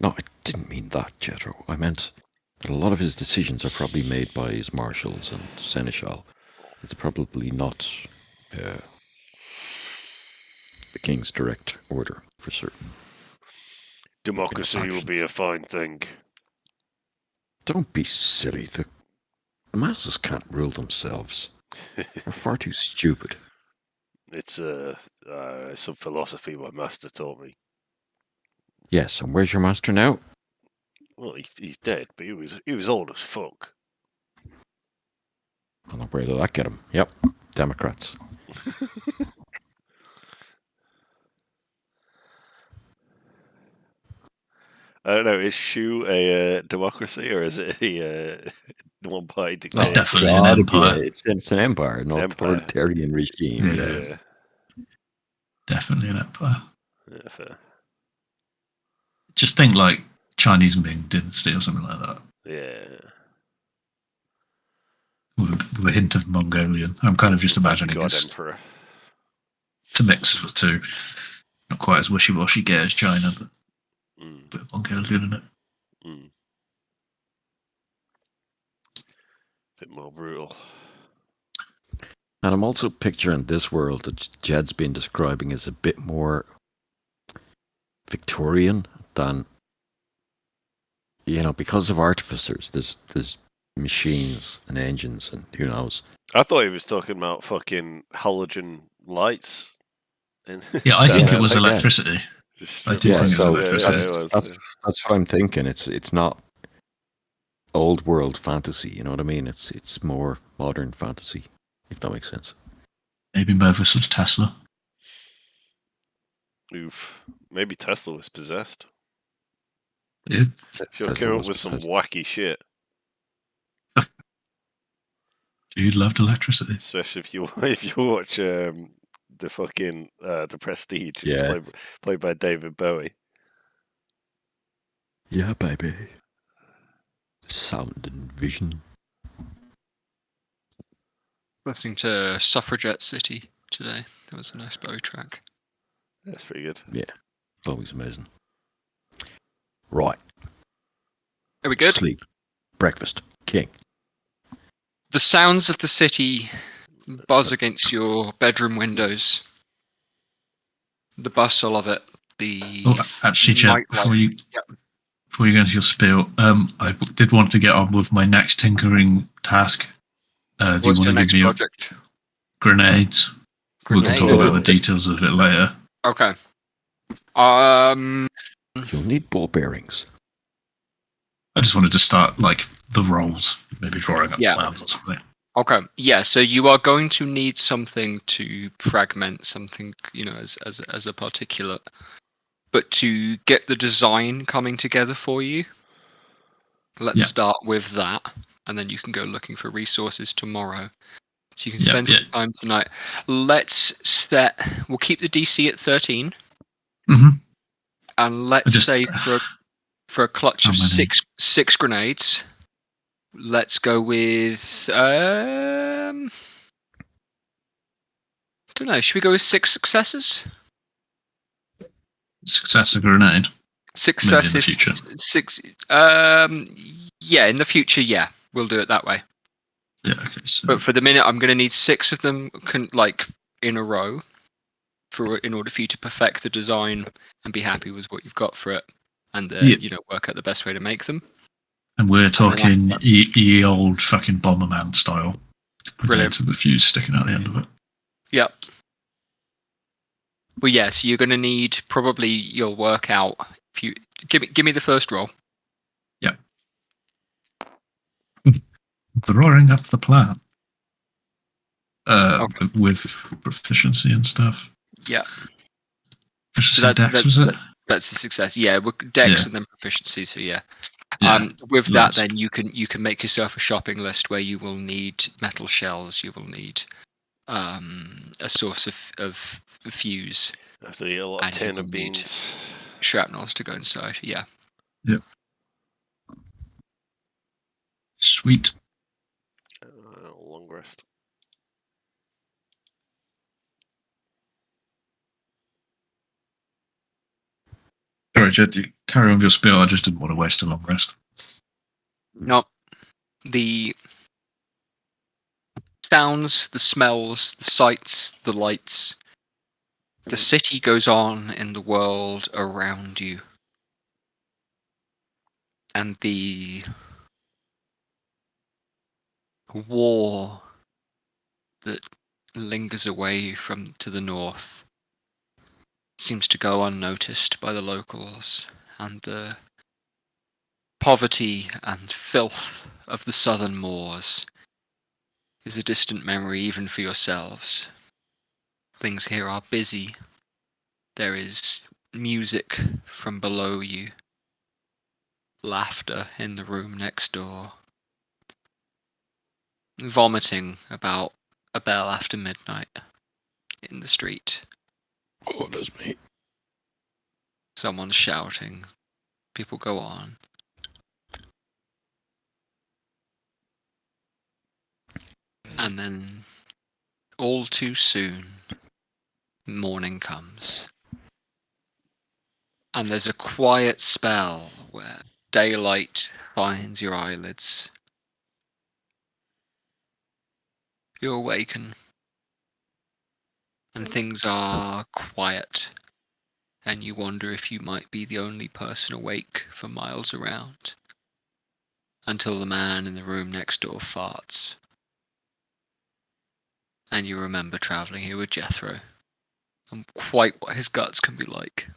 No, I didn't mean that, Jethro. I meant that a lot of his decisions are probably made by his marshals and seneschal. It's probably not the king's direct order, for certain. Democracy will be a fine thing. Don't be silly. The masses can't rule themselves. They're far too stupid. It's some philosophy my master taught me. Yes, and where's your master now? Well, he's dead, but he was old as fuck. I don't know where did that get him. Yep, Democrats. I don't know. Is Shu a democracy or is it a one-party It's dictatorship? definitely an empire. It's an empire, an authoritarian regime. Yeah. Definitely an empire. Yeah, fair. Just think like Chinese Ming dynasty or something like that. Yeah. With a hint of Mongolian. I'm kind of just imagining God it's Emperor. a mix of the two. Not quite as wishy-washy gay as China, but a bit of Mongolian in it. bit more brutal. And I'm also picturing this world that Jed's been describing as a bit more Victorian than, because of artificers. There's machines and engines and who knows. I thought he was talking about fucking halogen lights. Yeah, I think Yeah, it was yeah. electricity. Just I do Yeah, think it's so electricity. it was. that's what I'm thinking. It's not old world fantasy. You know what I mean? It's more modern fantasy, if that makes sense. Maybe Mervis was Tesla. Oof. Maybe Tesla was possessed. Yeah. Sure, Tesla came up was with some possessed. wacky shit. Dude loved electricity. Especially if you watch the fucking the Prestige. It's Yeah. played by David Bowie. Yeah, baby. Sound and vision. Listening to Suffragette City today. That was a nice Bowie track. That's pretty good. Always amazing. Right. Are we good? Sleep. Breakfast. King. The sounds of the city buzz against your bedroom windows. The bustle of it. Oh, actually, Jed, nightlife. before you Yep. go into your spiel, I did want to get on with my next tinkering task. Do you What's want your to next give me project? grenades? We can talk Grenade. about the details of it later. Okay. You'll need ball bearings. I just wanted to start like the roles, maybe drawing up Yeah. plans or something. Okay. Yeah. So you are going to need something to fragment something, as a particulate, but to get the design coming together for you. Let's Yeah. start with that, and then you can go looking for resources tomorrow. So you can Yeah, spend some time tonight. We'll keep the DC at 13, Mm-hmm. and let's say for a clutch How of many? six grenades. Let's go with don't know. Should we go with 6 successes? Success a grenade. Six Maybe in the successes. future. 6. Yeah, in the future, yeah, we'll do it that way. Yeah. Okay. So But for the minute, I'm going to need 6 of them, in a row, in order for you to perfect the design and be happy with what you've got for it, and work out the best way to make them. and we're talking after ye old fucking Bomberman style. Brilliant. Grenades with a fuse sticking out the end of it. Yep. Well, yeah. So you're going to need probably. You'll work out. If you give me the first roll. Yeah. Drawing up the plan. Okay. With proficiency and stuff. Yeah. Proficiency dex, was it? That's a success. Yeah, dex Yeah. and then proficiency. So yeah. Yeah. With that, Lots. then you can make yourself a shopping list where you will need metal shells. You will need a source of fuse, Have to eat a lot of And you tin will of need- beans. shrapnels to go inside. Yeah. Sweet. Long rest. Sorry, Jed, you carry on with your spiel. I just didn't want to waste a long rest. No, the sounds, the smells, the sights, the lights. The city goes on in the world around you. And the war that lingers away to the north seems to go unnoticed by the locals, and the poverty and filth of the southern moors is a distant memory even for yourselves. Things here are busy. There is music from below you, laughter in the room next door, vomiting about a bell after midnight in the street. Oh, that's me. Someone's shouting. People go on. And then, all too soon, morning comes. And there's a quiet spell where daylight finds your eyelids. You awaken, and things are quiet, and you wonder if you might be the only person awake for miles around, until the man in the room next door farts. And you remember travelling here with Jethro, and quite what his guts can be like.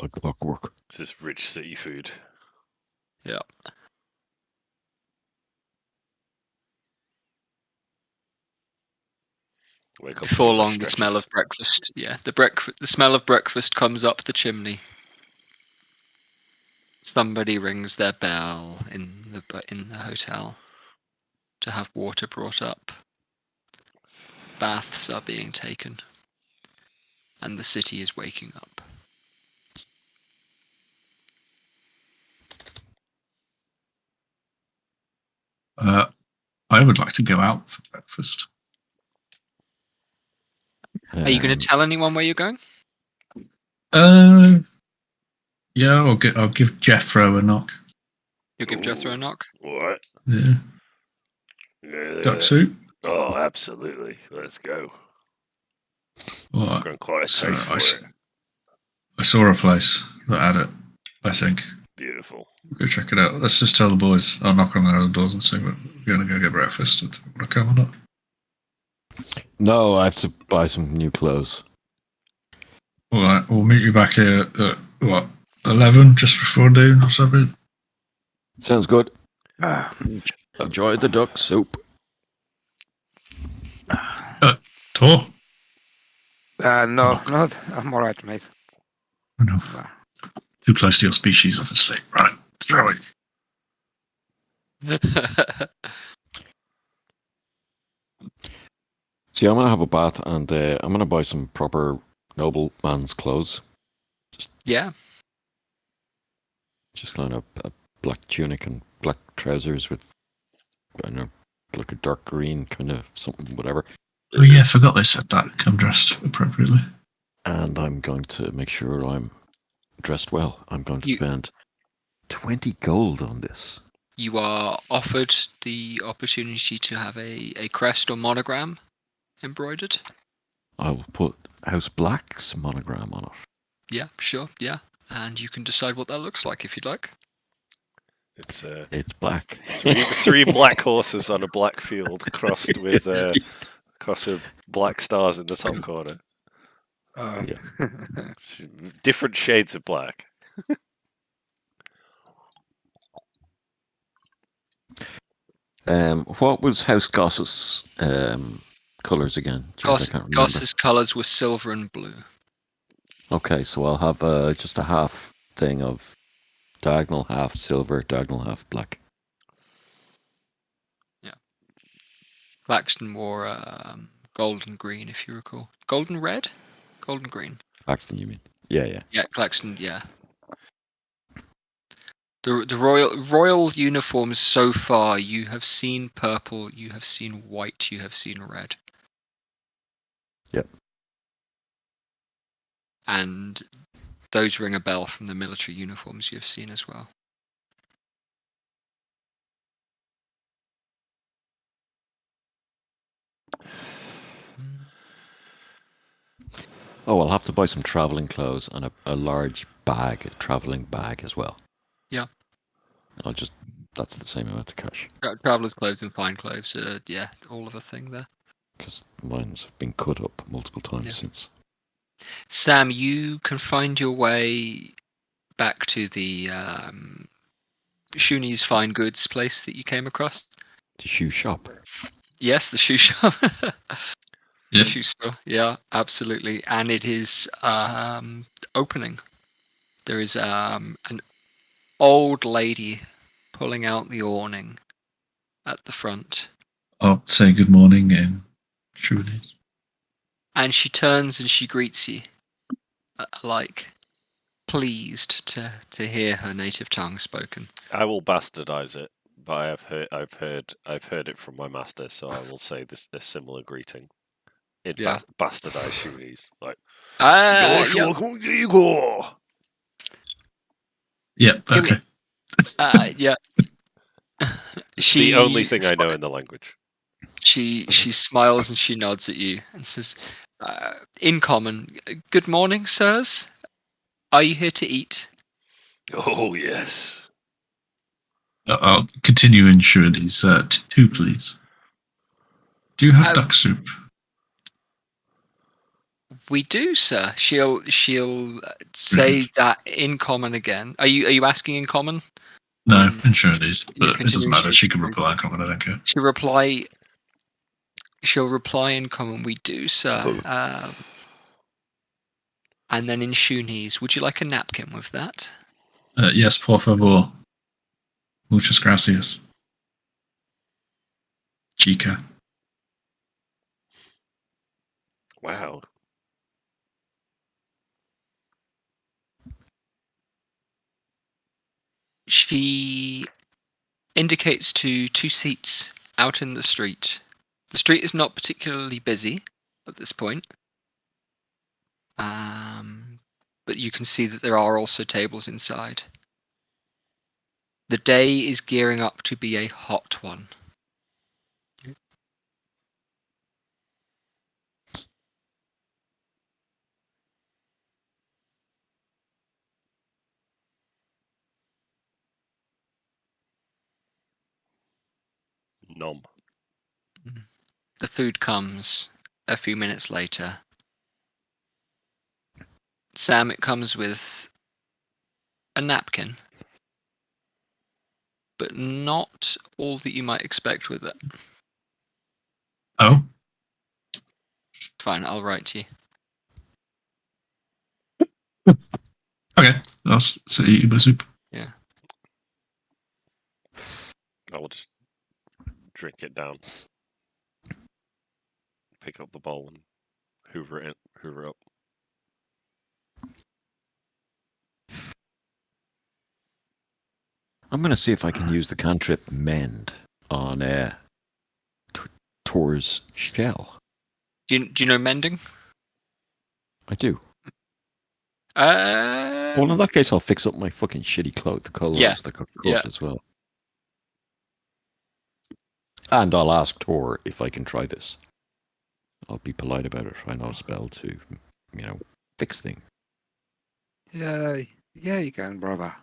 Like clockwork. This is rich city food. Yeah. Wake up Before and do my long, the smell stretches. of breakfast. Yeah, the smell of breakfast comes up the chimney. Somebody rings their bell in the hotel to have water brought up. Baths are being taken, and the city is waking up. I would like to go out for breakfast. Are you going Um, to tell anyone where you're going? Yeah, I'll give Jethro a knock. You'll give Jethro a knock? What? Yeah. Yeah, Duck soup. Oh, absolutely. Let's go. Well, I've got quite a so taste for it. I saw a place that had it. I think. Beautiful. Go check it out. Let's just tell the boys. I'll knock on their other doors and say we're going to go get breakfast. Want to come or not? no, I have to buy some new clothes. All right. We'll meet you back here at what 11, just before noon or something. Sounds good. Ah, Enjoy the duck soup. Tor. no, I'm alright, mate. No. Too close to your species, obviously. Right. Throw it. See, I'm gonna have a bath and I'm gonna buy some proper nobleman's clothes. Yeah. Just kind of a black tunic and black trousers with, I don't know, like a dark green kind of something, whatever. Oh yeah, I forgot they said that. Come dressed appropriately. And I'm going to make sure I'm dressed well. I'm going to spend 20 gold on this. You are offered the opportunity to have a crest or monogram embroidered. I will put House Black's monogram on it. Yeah, sure, yeah. And you can decide what that looks like if you'd like. It's black. three black horses on a black field crossed with black stars in the top corner. Yeah. It's different shades of black. What was House Goss's colours again? Jake, I can't remember. Goss's colours were silver and blue. Okay, so I'll have just a half thing of diagonal half silver, diagonal half black. Yeah. Claxton wore golden green, if you recall. Golden red? Golden green. Claxton, you mean? Yeah. Yeah, Claxton, yeah. The royal uniforms so far, you have seen purple, you have seen white, you have seen red. Yep. And those ring a bell from the military uniforms you've seen as well. Oh, I'll have to buy some travelling clothes and a large bag, a travelling bag as well. Yeah. That's the same amount of cash. Traveller's clothes and fine clothes, yeah, all of a thing there. Because mine's been cut up multiple times Yeah. since. Sam, you can find your way back to the Shuni's Fine Goods place that you came across. The shoe shop. Yes, the shoe shop. Yeah. The shoe store. Yeah, absolutely. And it is opening. There is an old lady pulling out the awning at the front. I'll say good morning in Shunese. And she turns and she greets you, like pleased to hear her native tongue spoken. I will bastardize it, but I've heard it from my master, so I will say a similar greeting in bastardized Shunese, like Igor. Yep. Okay. Yeah. It's the only thing I know in the language. She smiles and she nods at you and says, in common, "Good morning, sirs. Are you here to eat?" Oh yes. I'll continue in Shirley's. 2, please. Do you have duck soup? We do, sir. She'll say that in common again. Are you asking in common? No, in Shirley's, but it doesn't matter. continuation She can of reply in common. I don't care. She'll reply in common. We do, sir. And then in Shunese, would you like a napkin with that? Yes, por favor. Muchas gracias. Chica. Wow. She indicates to 2 seats out in the street. The street is not particularly busy at this point. But you can see that there are also tables inside. The day is gearing up to be a hot one. Nom. The food comes a few minutes later. Sam, it comes with a napkin, but not all that you might expect with it. Oh, Fine, I'll write to you. okay. I'll say eat my soup. Yeah. I will just drink it down. Pick up the bowl and hoover it up. I'm going to see if I can use the cantrip mend on Tor's shell. Do you know mending? I do. Well, in that case, I'll fix up my fucking shitty cloak, the clothes Yeah. that got cut Yeah. as well. And I'll ask Tor if I can try this. I'll be polite about it. I know a spell to, fix things. Yeah, you can, brother.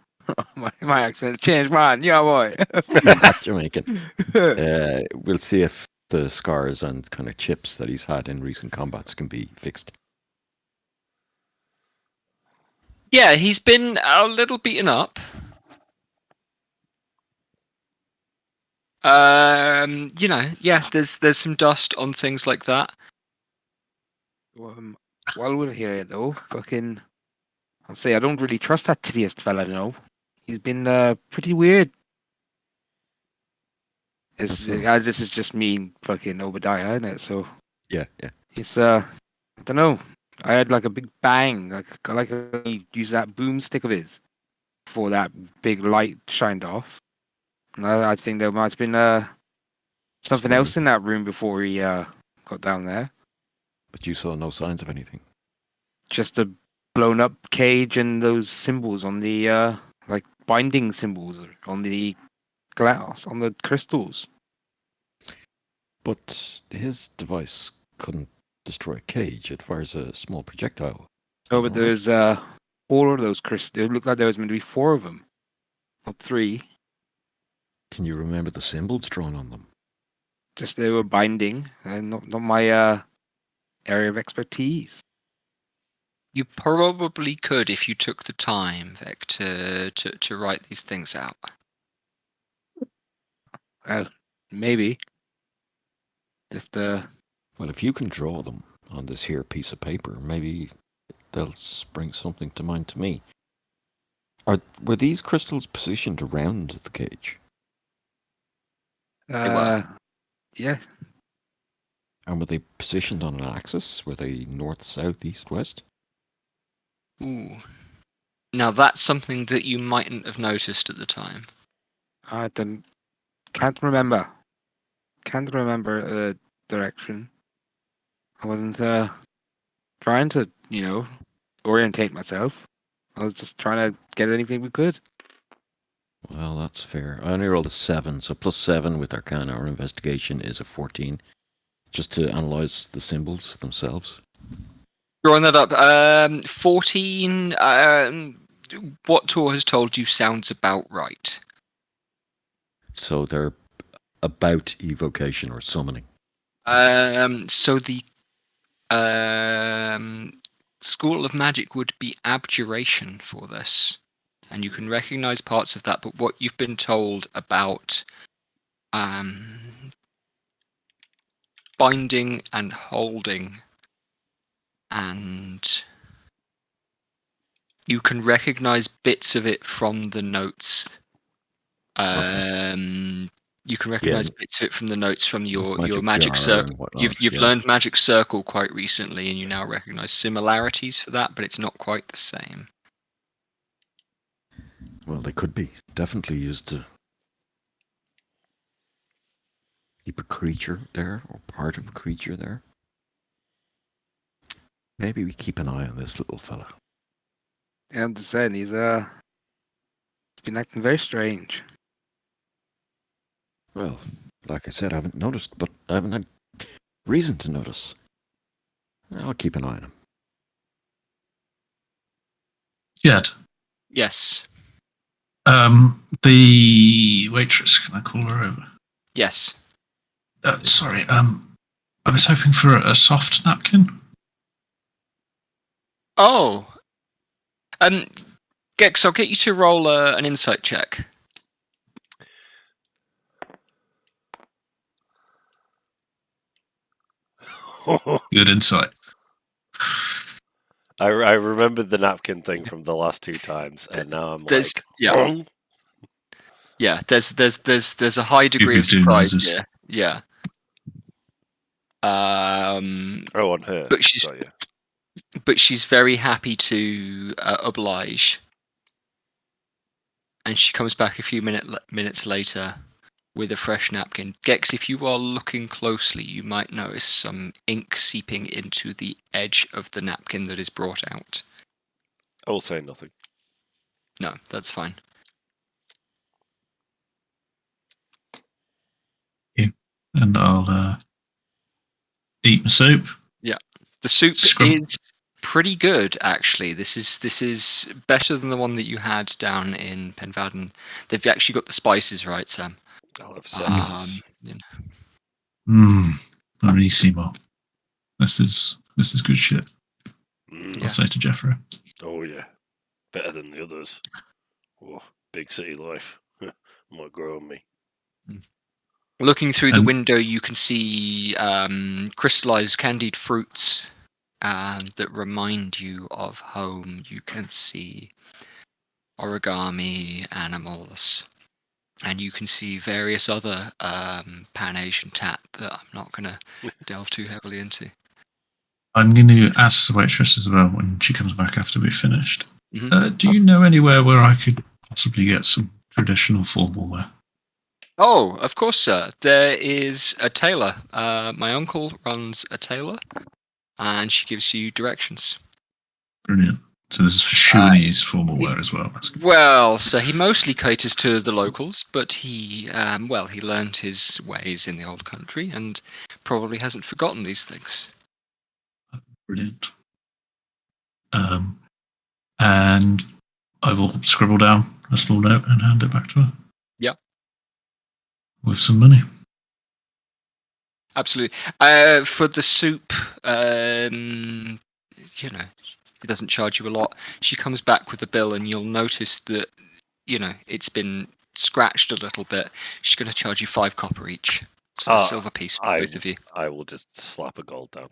my accent changed, man. Yeah, boy. Back Jamaican. We'll see if the scars and kind of chips that he's had in recent combats can be fixed. Yeah, he's been a little beaten up. There's some dust on things like that. While we're here, though, I'll say I don't really trust that Tidius fella, He's been pretty weird. As this is just me, fucking Obadiah, isn't it? So Yeah. it's I don't know. I had like a big bang, like he used that boomstick of his before that big light shined off. And I think there might have been something else in that room before he got down there. But you saw no signs of anything. Just a blown up cage and those symbols on the like binding symbols on the glass, on the crystals. But his device couldn't destroy a cage. It fires a small projectile. Oh, but there's 4 of those crystals. It looked like there was meant to be 4 of them, not 3. Can you remember the symbols drawn on them? Just they were binding, and not my area of expertise. You probably could if you took the time, Vic, to write these things out. Well, maybe. If you can draw them on this here piece of paper, maybe they'll bring something to mind to me. Were these crystals positioned around the cage? They were. Yeah. And were they positioned on an axis? Were they north, south, east, west? Ooh. Now that's something that you mightn't have noticed at the time. I can't remember. Can't remember the direction. I wasn't trying to, orientate myself. I was just trying to get anything we could. Well, that's fair. I only rolled a 7, so +7 with Arcana or Investigation is a 14. Just to analyze the symbols themselves. Drawing that up. 14. What Tor has told you sounds about right. So they're about evocation or summoning. So the School of Magic would be abjuration for this, and you can recognize parts of that. But what you've been told about binding and holding, and you can recognize bits of it from the notes. You can recognize bits of it from the notes from your magic jar circle. and whatnot, You've yeah. learned magic circle quite recently, and you now recognize similarities for that, but it's not quite the same. Well, they could be. Definitely used to keep a creature there, or part of a creature there. Maybe we keep an eye on this little fella. And as I said, he's been acting very strange. Well, like I said, I haven't noticed, but I haven't had reason to notice. I'll keep an eye on him. Jed, Yes. the waitress, can I call her over? Yes. Sorry, I was hoping for a soft napkin. Oh. Gex, I'll get you to roll an insight check. Good insight. I remembered the napkin thing from the last 2 times, and now I'm There's- like, yeah. "Hmm?" Yeah, there's a high degree of People do surprise noises. here. Yeah. Oh, on her. But she's Got you. but she's very happy to oblige, and she comes back a few minutes later with a fresh napkin. Gex, if you are looking closely, you might notice some ink seeping into the edge of the napkin that is brought out. I will say nothing. No, that's fine. And I'll eat my soup. The soup Scrub- is pretty good, actually. This is better than the one that you had down in Penvaden. They've actually got the spices right, Sam. I'll have seconds. You know. Marissimo. This is good shit. Mm. I'll say to Jeffrey. Oh yeah, better than the others. Oh, big city life might grow on me. Looking through the And- window, you can see crystallized candied fruits that remind you of home. You can see origami animals, and you can see various other Pan-Asian tat that I'm not going to delve too heavily into. I'm going to ask the waitress as well when she comes back after we've finished. Mhm. Do you know anywhere where I could possibly get some traditional formal wear? Oh, of course, sir. There is a tailor. My uncle runs a tailor, and she gives you directions. Brilliant. So this is for Shuanese formal wear as well. That's good. Well, so he mostly caters to the locals, but he learned his ways in the old country and probably hasn't forgotten these things. Brilliant. And I will scribble down a small note and hand it back to her. Yeah. With some money. Absolutely. For the soup, she doesn't charge you a lot. She comes back with the bill, and you'll notice that, it's been scratched a little bit. She's going to charge you 5 copper each. So a silver piece for both of you. I will just slap a gold down.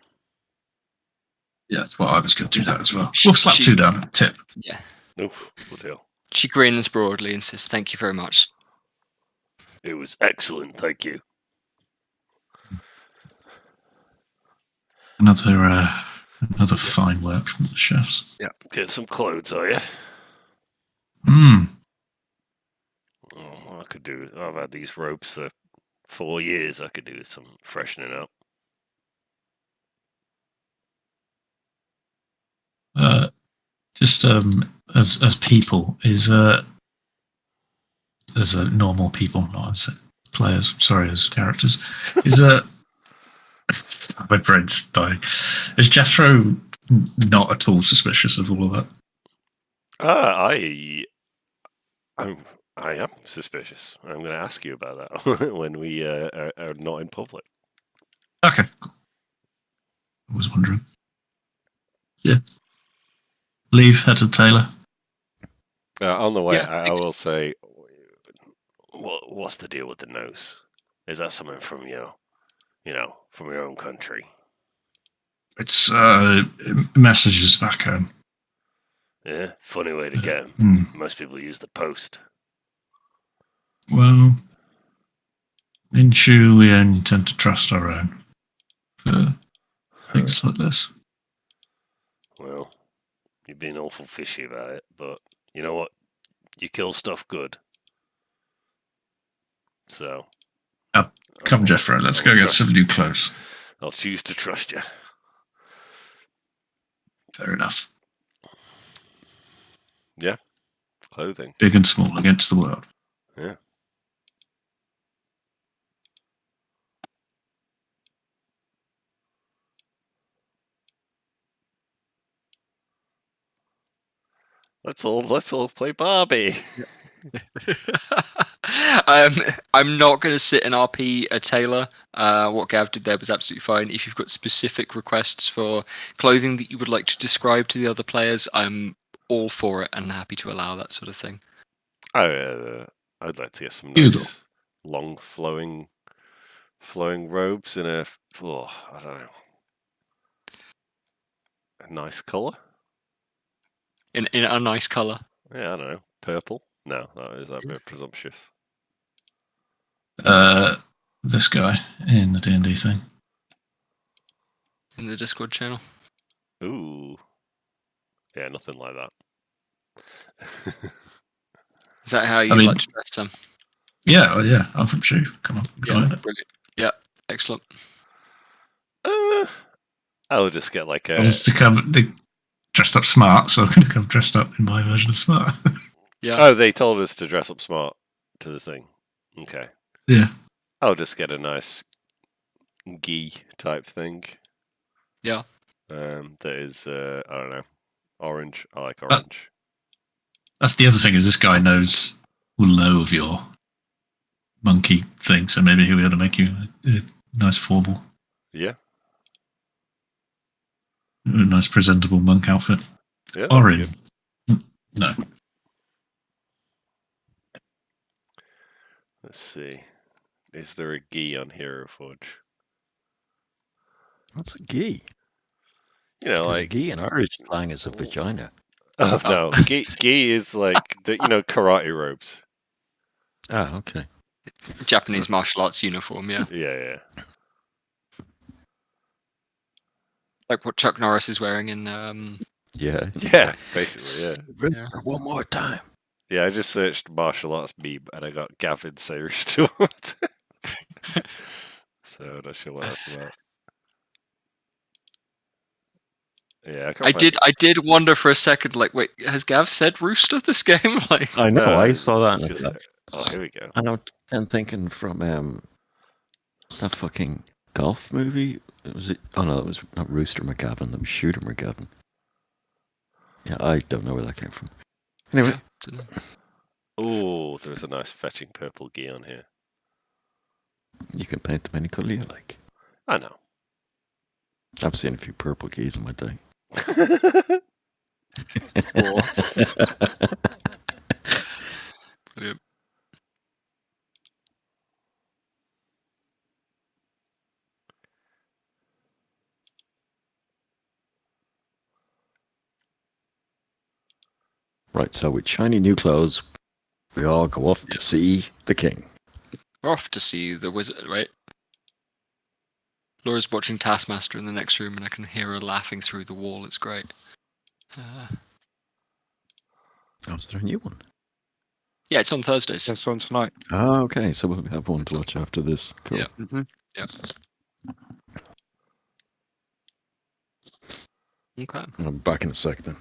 Yeah, that's what I was going to do that as well. We'll slap 2 down. Tip. Yeah. Oof, good deal. She grins broadly and says, "Thank you very much." It was excellent, thank you. Another fine work from the chefs. Yeah. Get some clothes, are you? Hmm. Oh, I've had these robes for 4 years. I could do with some freshening up. Just as people, is as normal people, not as players. Sorry, as characters. Is my brain's dying. Is Jethro not at all suspicious of all of that? I am suspicious. I'm going to ask you about that when we are not in public. Okay, cool. I was wondering. Yeah. Leave, head to Taylor. On the way, Yeah, I will say, what's the deal with the nose? Is that something from from your own country? It's messages back home. Yeah, funny way to get 'em. Hmm. Most people use the post. Well, in Shu, we only tend to trust our own for things like this. Well, you've been awful fishy about it, but you know what? You kill stuff good. So. Come, Jeffrey, let's go get some new clothes. I'll choose to trust you. Fair enough. Yeah. Clothing. Big and small against the world. Yeah. Let's all play Barbie. I'm not going to sit and RP a Taylor. What Gav did there was absolutely fine. If you've got specific requests for clothing that you would like to describe to the other players, I'm all for it and happy to allow that sort of thing. I'd like to get some nice, long flowing robes in I don't know, a nice color. In a nice color. Yeah, I don't know, purple. No, that is a bit presumptuous. This guy in the D&D thing. In the Discord channel. Ooh. Yeah, nothing like that. Is that how you like to dress them? Yeah, I'm from Shu. Come on. Brilliant. Yeah, excellent. I'll just get like I was to come dressed up smart, so I'm going to come dressed up in my version of smart. Yeah. Oh, they told us to dress up smart to the thing. Okay. Yeah. I'll just get a nice gi type thing. Yeah. That is, I don't know, orange. I like orange. That's the other thing, is this guy will know of your monkey thing, so maybe he'll be able to make you a nice formal. Yeah. A nice presentable monk outfit. Yeah. Orange. No. Let's see. Is there a gi on Hero Forge? What's a gi? You know, like gi in Irish slang is a vagina. Oh no, gi is like the karate robes. Ah, okay. Japanese martial arts uniform, yeah. Yeah. Like what Chuck Norris is wearing in Yeah. Yeah, basically, yeah. One more time. Yeah, I just searched martial arts meme and I got Gavin Sayers Stewart. So not sure what that's about. Yeah, I did wonder for a second, like, wait, has Gav said rooster this game? Like, I know, I saw that. Just, here we go. And I'm thinking from that fucking golf movie. Was it? Oh no, it was not Rooster McGavin. That was Shooter McGavin. Yeah, I don't know where that came from. Anyway. Oh, there's a nice fetching purple gi on here. You can paint them any colour you like. I know. I've seen a few purple gis in my day. Brilliant. Right, so with shiny new clothes, we all go off to see the king. We're off to see the wizard, right? Laura's watching Taskmaster in the next room, and I can hear her laughing through the wall. It's great. Oh, is there a new one? Yeah, it's on Thursdays. That's on tonight. Oh, okay, so we'll have one to watch after this. Cool. Yeah. Mm-hmm. Yeah. Okay. I'll be back in a sec then.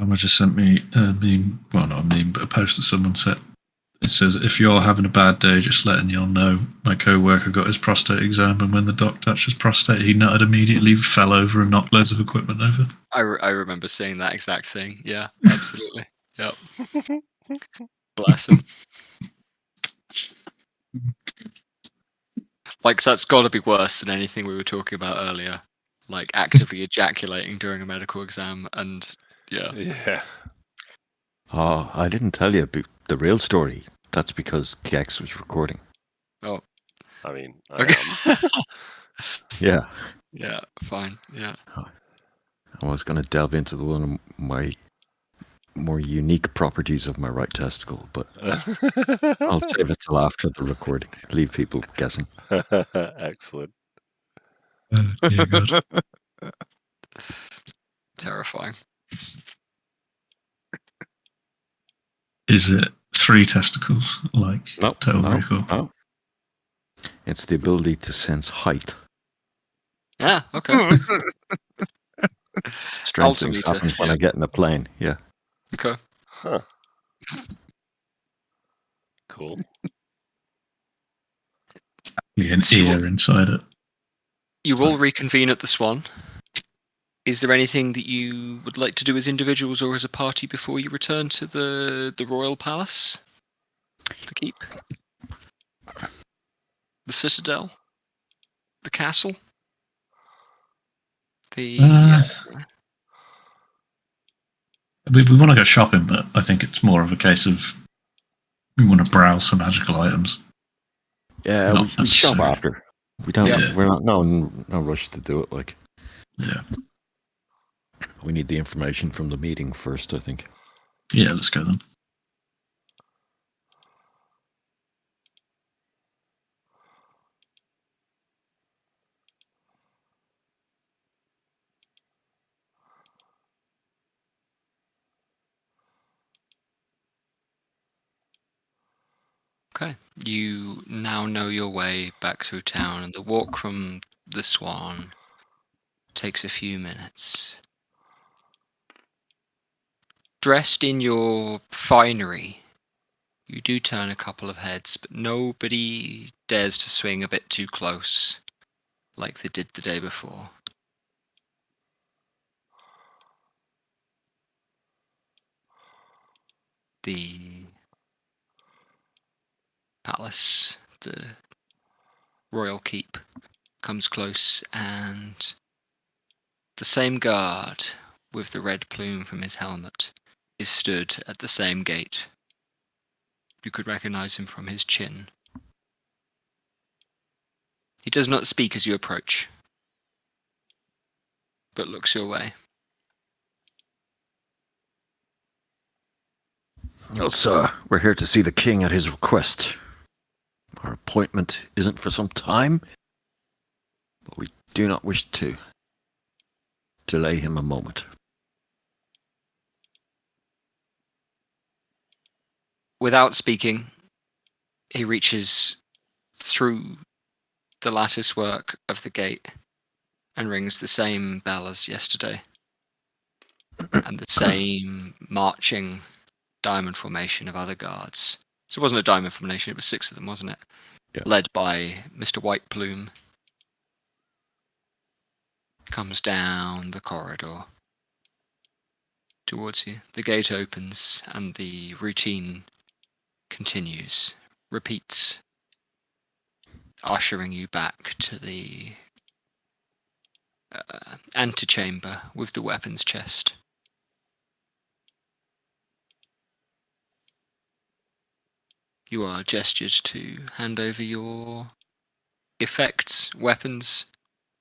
Mama just sent me a meme. Well, not a meme, but a post that someone said. It says, "If you're having a bad day, just letting you all know. My co-worker got his prostate exam, and when the doc touched his prostate, he nutted immediately, fell over, and knocked loads of equipment over." I remember seeing that exact thing. Yeah, absolutely. Yep. Bless him. Like, that's got to be worse than anything we were talking about earlier. Like, actively ejaculating during a medical exam, and yeah. Yeah. Oh, I didn't tell you the real story. That's because Gex was recording. Oh, I mean, I okay. am. Yeah. Yeah, fine. Yeah. I was going to delve into one of my more unique properties of my right testicle, but I'll save it till after the recording. Leave people guessing. Excellent. Dear God. Terrifying. Is it 3 testicles? Like Total Recall? no. It's the ability to sense height. Yeah, okay. Strange things Altimeter, happen when yeah. I get in a plane. Yeah. Okay. Huh. Cool. An So you ear inside it. You will reconvene at the Swan. Is there anything that you would like to do as individuals or as a party before you return to the Royal Palace? The Keep? The Citadel? The Castle? We want to go shopping, but I think it's more of a case of we want to browse some magical items. Yeah, Not we shop necessarily. after. We don't. Yeah. We're not. No rush to do it. Like, Yeah. we need the information from the meeting first. I think. Yeah, let's go then. Okay. You now know your way back through town, and the walk from the Swan takes a few minutes. Dressed in your finery, you do turn a couple of heads, but nobody dares to swing a bit too close like they did the day before. The palace, the royal keep, comes close, and the same guard with the red plume from his helmet is stood at the same gate. You could recognize him from his chin. He does not speak as you approach, but looks your way. Well, sir, we're here to see the king at his request. Our appointment isn't for some time, but we do not wish to delay him a moment. Without speaking, he reaches through the lattice work of the gate and rings the same bell as yesterday. And the same marching diamond formation of other guards. So it wasn't a diamond formation, it was 6 of them, wasn't it? Yeah. Led by Mr. White Plume. Comes down the corridor towards you. The gate opens and the routine continues, repeats, ushering you back to the antechamber with the weapons chest. You are gestured to hand over your effects, weapons,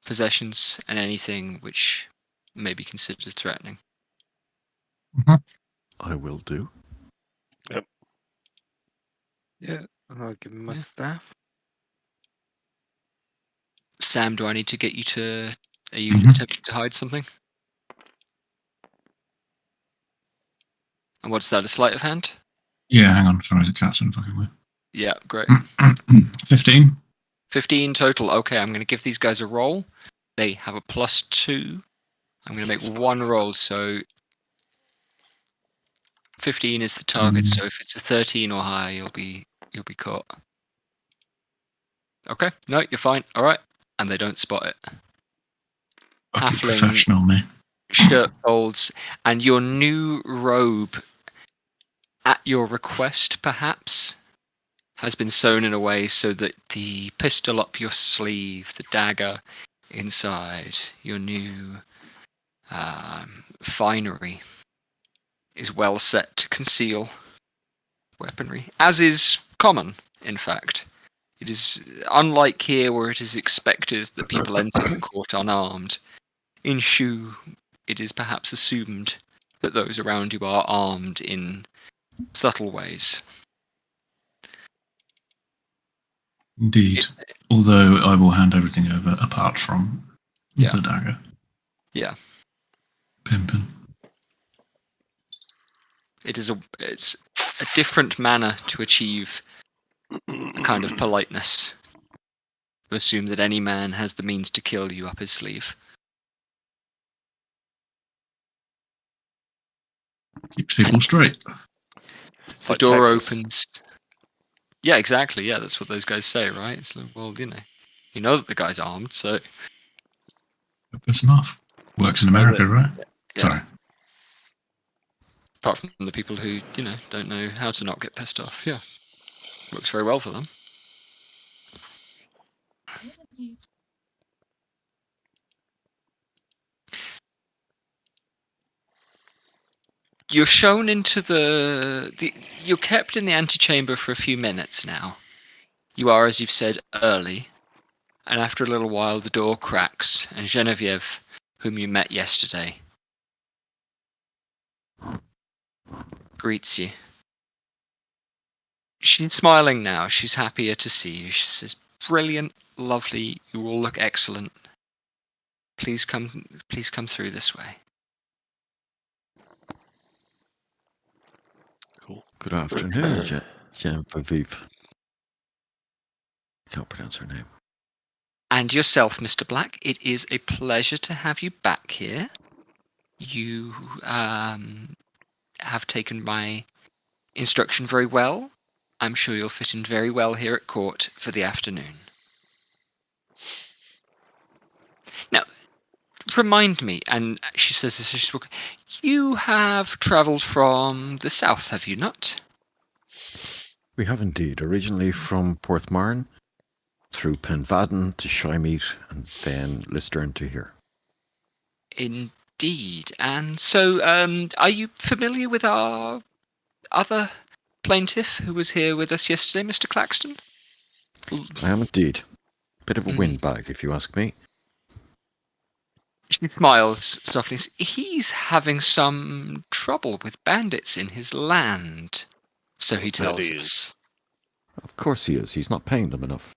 possessions, and anything which may be considered threatening. I will do. Yeah, I'll give him my Yeah. staff. Sam, do I need to get you to... Are you Mhm. attempting to hide something? And what's that, a sleight of hand? Yeah, hang on. Sorry, the chat's in fucking way. Yeah, great. 15. 15 total. Okay, I'm going to give these guys a roll. They have a +2. I'm going to make one roll, so 15 is the target, Mm. so if it's a 13 or higher, you'll be caught. Okay, no, you're fine. All right, and they don't spot it. Fucking Halfling professional, me. shirt folds, and your new robe, at your request, perhaps, has been sewn in a way so that the pistol up your sleeve, the dagger inside, your new finery is well set to conceal weaponry, as is common, in fact. It is unlike here where it is expected that people enter the court unarmed. In Shu, it is perhaps assumed that those around you are armed in subtle ways. Indeed. Although I will hand everything over apart from Yeah. the dagger. Yeah. Pimpin'. It's a different manner to achieve a kind of politeness. To assume that any man has the means to kill you up his sleeve. Keeps people straight. It's The like door Texas. opens. Yeah, exactly. Yeah, that's what those guys say, right? It's like, well, you know that the guy's armed, so Piss him off. Works in America, right? yeah. Sorry. Apart from the people who, don't know how to not get pissed off. Yeah. Works very well for them. You're shown into you're kept in the antechamber for a few minutes now. You are, as you've said, early. And after a little while, the door cracks, and Genevieve, whom you met yesterday, greets you. She's smiling now. She's happier to see you. She says, "Brilliant, lovely. You all look excellent. Please come through this way." Cool. Good afternoon, Genevieve. Can't pronounce her name. And yourself, Mr. Black. It is a pleasure to have you back here. You have taken my instruction very well. I'm sure you'll fit in very well here at court for the afternoon. Now, remind me, and she says this as she's walking, you have travelled from the south, have you not? We have indeed. Originally from Porthmarn, through Penvaden to Shymeet, and then Listern to here. Indeed. And so, are you familiar with our other plaintiff who was here with us yesterday, Mr. Claxton? I am indeed. Bit of a windbag, if you ask me. She smiles softly. He's having some trouble with bandits in his land, so he tells That us. is. Of course he is. He's not paying them enough.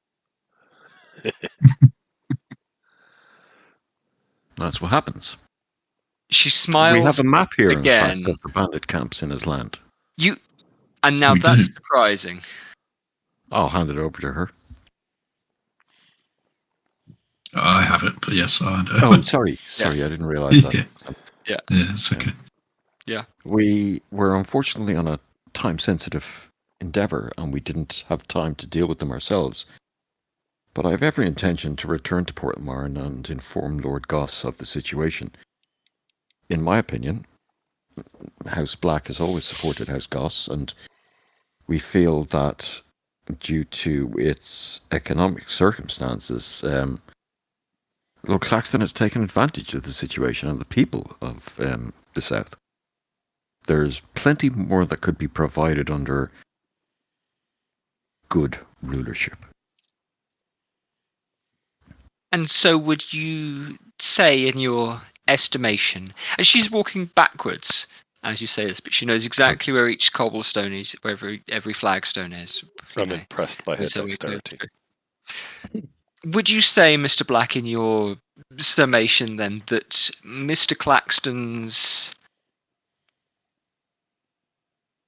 That's what happens. She smiles. We have a map here, again. in fact, of the bandit camps in his land. And now We that's do. surprising. I'll hand it over to her. I have it, but yes, I know. Oh, sorry. Sorry, I didn't realise that. Yeah, it's okay. We were unfortunately on a time-sensitive endeavour, and we didn't have time to deal with them ourselves. But I have every intention to return to Portmarn and inform Lord Goss of the situation. In my opinion, House Black has always supported House Goss, and we feel that due to its economic circumstances, Lord Claxton has taken advantage of the situation and the people of the South. There's plenty more that could be provided under good rulership. And so would you say, in your estimation, and she's walking backwards as you say this, but she knows exactly where each cobblestone is, where every flagstone is. I'm impressed by her so we go dexterity. Would you say, Mr. Black, in your summation then, that Mr. Claxton's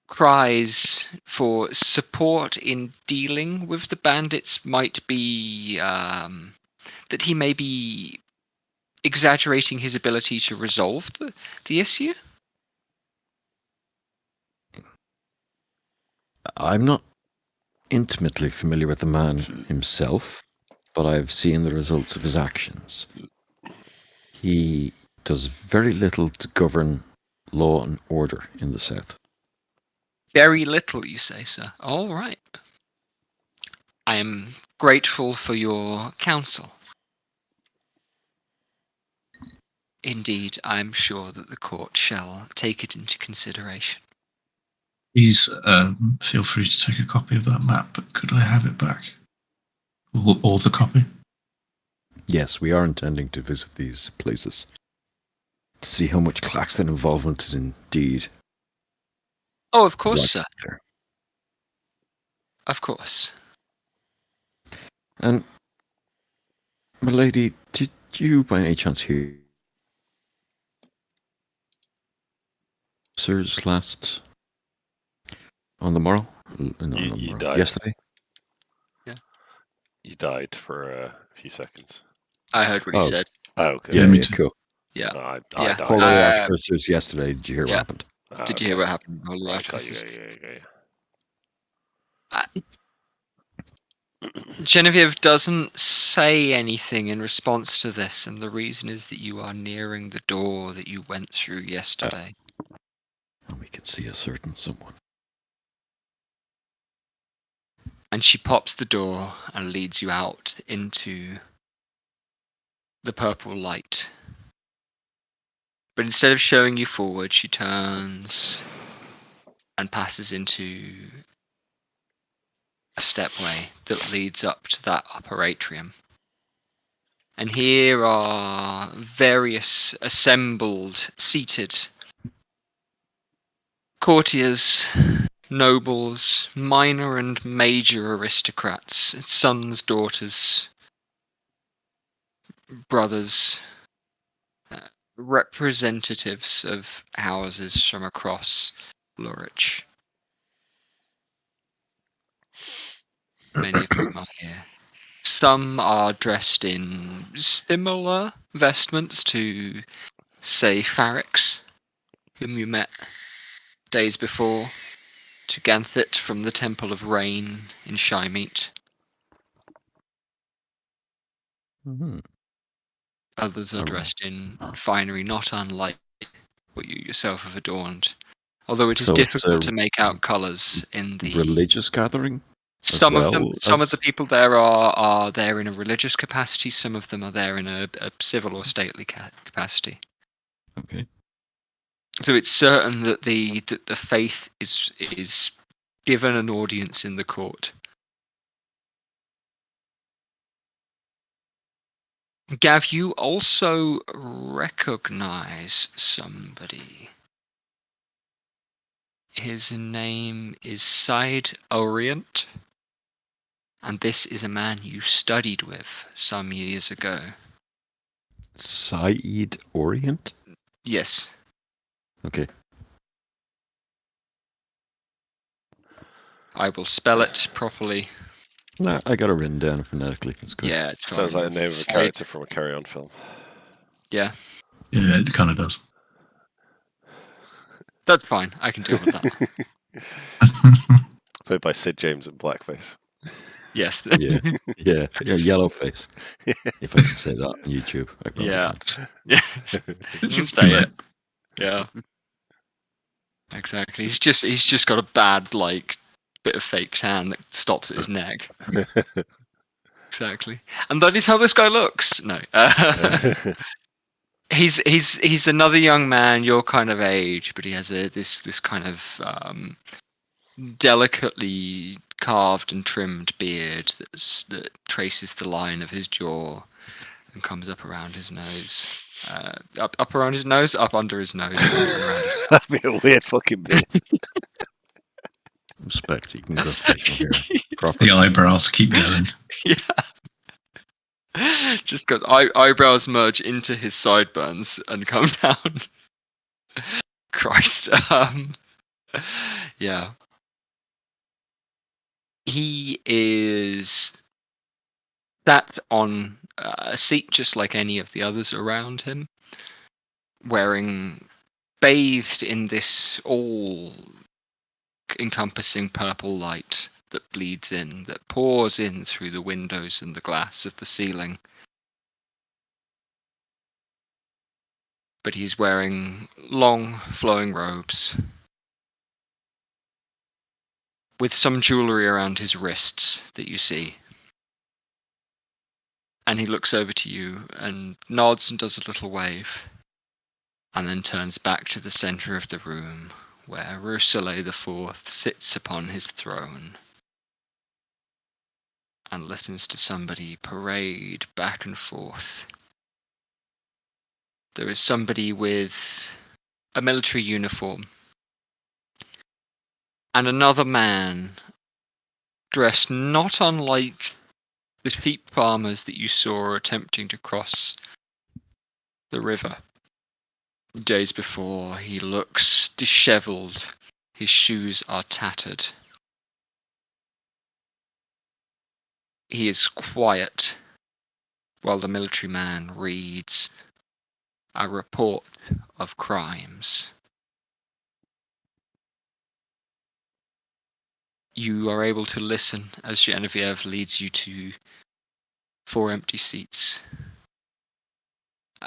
cries for support in dealing with the bandits might be that he may be exaggerating his ability to resolve the issue? I'm not intimately familiar with the man himself, but I've seen the results of his actions. He does very little to govern law and order in the South. Very little, you say, sir. All right. I am grateful for your counsel. Indeed, I am sure that the court shall take it into consideration. Please feel free to take a copy of that map, but could I have it back? Or the copy? Yes, we are intending to visit these places to see how much Claxton involvement is indeed. Oh, of course, like sir. there. Of course. And, milady, did you by any chance hear Sir's last on the morrow? No, on the You morrow. died. Yesterday? You died for a few seconds. I heard what he Oh. said. Oh, okay. Yeah, me yeah, too. cool. Yeah. No, I Yeah. died. Holy Uh, Artificers yesterday. Did you hear yeah. what happened? Did you hear what happened? Holy Right, got you, Artificers? got you. Genevieve doesn't say anything in response to this, and the reason is that you are nearing the door that you went through yesterday. And we can see a certain someone. And she pops the door and leads you out into the purple light. But instead of showing you forward, she turns and passes into a stepway that leads up to that upper atrium. And here are various assembled, seated courtiers, nobles, minor and major aristocrats, sons, daughters, brothers, representatives of houses from across Lurich. Many of whom are here. Some are dressed in similar vestments to, say, Farix, whom you met days before, to Ganthit from the Temple of Rain in Shymeet. Mm-hmm. Others are dressed in finery not unlike what you yourself have adorned. Although it is So it's difficult a to make out colours in the religious gathering? some as of them well some of as- the people there are there in a religious capacity, some of them are there in a civil or stately capacity. Okay. So it's certain that the faith is given an audience in the court. Gav, you also recognize somebody. His name is Said Orient, and this is a man you studied with some years ago. Said Orient? Yes. Okay. I will spell it properly. No, I got it written down phonetically. It's good. Yeah, it's fine. Sounds like the name of a Said- character from a Carry On film. Yeah, Yeah, it kind of does. that's fine. I can deal with that. Played by Sid James in blackface. Yes. Yeah. Yeah. Yellow face. If I can say that on YouTube, I probably Yeah. can't. Yeah. Too Say late. it. Yeah. Exactly. He's just got a bad bit of fake tan that stops at his neck. Exactly. And that is how this guy looks. No. He's another young man your kind of age, but he has this kind of delicately carved and trimmed beard that traces the line of his jaw and comes up around his nose. Up around his nose, up under his nose, and around his That'd be a weird fucking beard. Respect. You can grow facial hair. The eyebrows keep going. Yeah. Just got eyebrows merge into his sideburns and come down. Christ. Yeah. He is sat on a seat just like any of the others around him, bathed in this all encompassing purple light that bleeds in, that pours in through the windows and the glass of the ceiling. But he's wearing long, flowing robes, with some jewellery around his wrists that you see. And he looks over to you and nods and does a little wave, and then turns back to the centre of the room, where Rousselet IV sits upon his throne and listens to somebody parade back and forth. There is somebody with a military uniform, and another man dressed not unlike the sheep farmers that you saw attempting to cross the river days before. He looks dishevelled. His shoes are tattered. He is quiet while the military man reads a report of crimes. You are able to listen as Genevieve leads you to 4 empty seats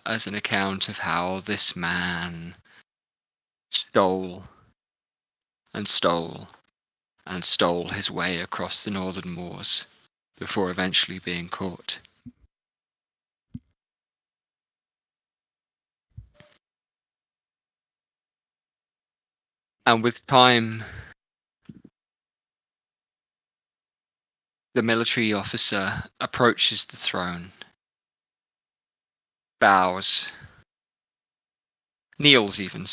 as an account of how this man stole and stole and stole his way across the northern moors before eventually being caught. And with time, the military officer approaches the throne, bows, kneels even,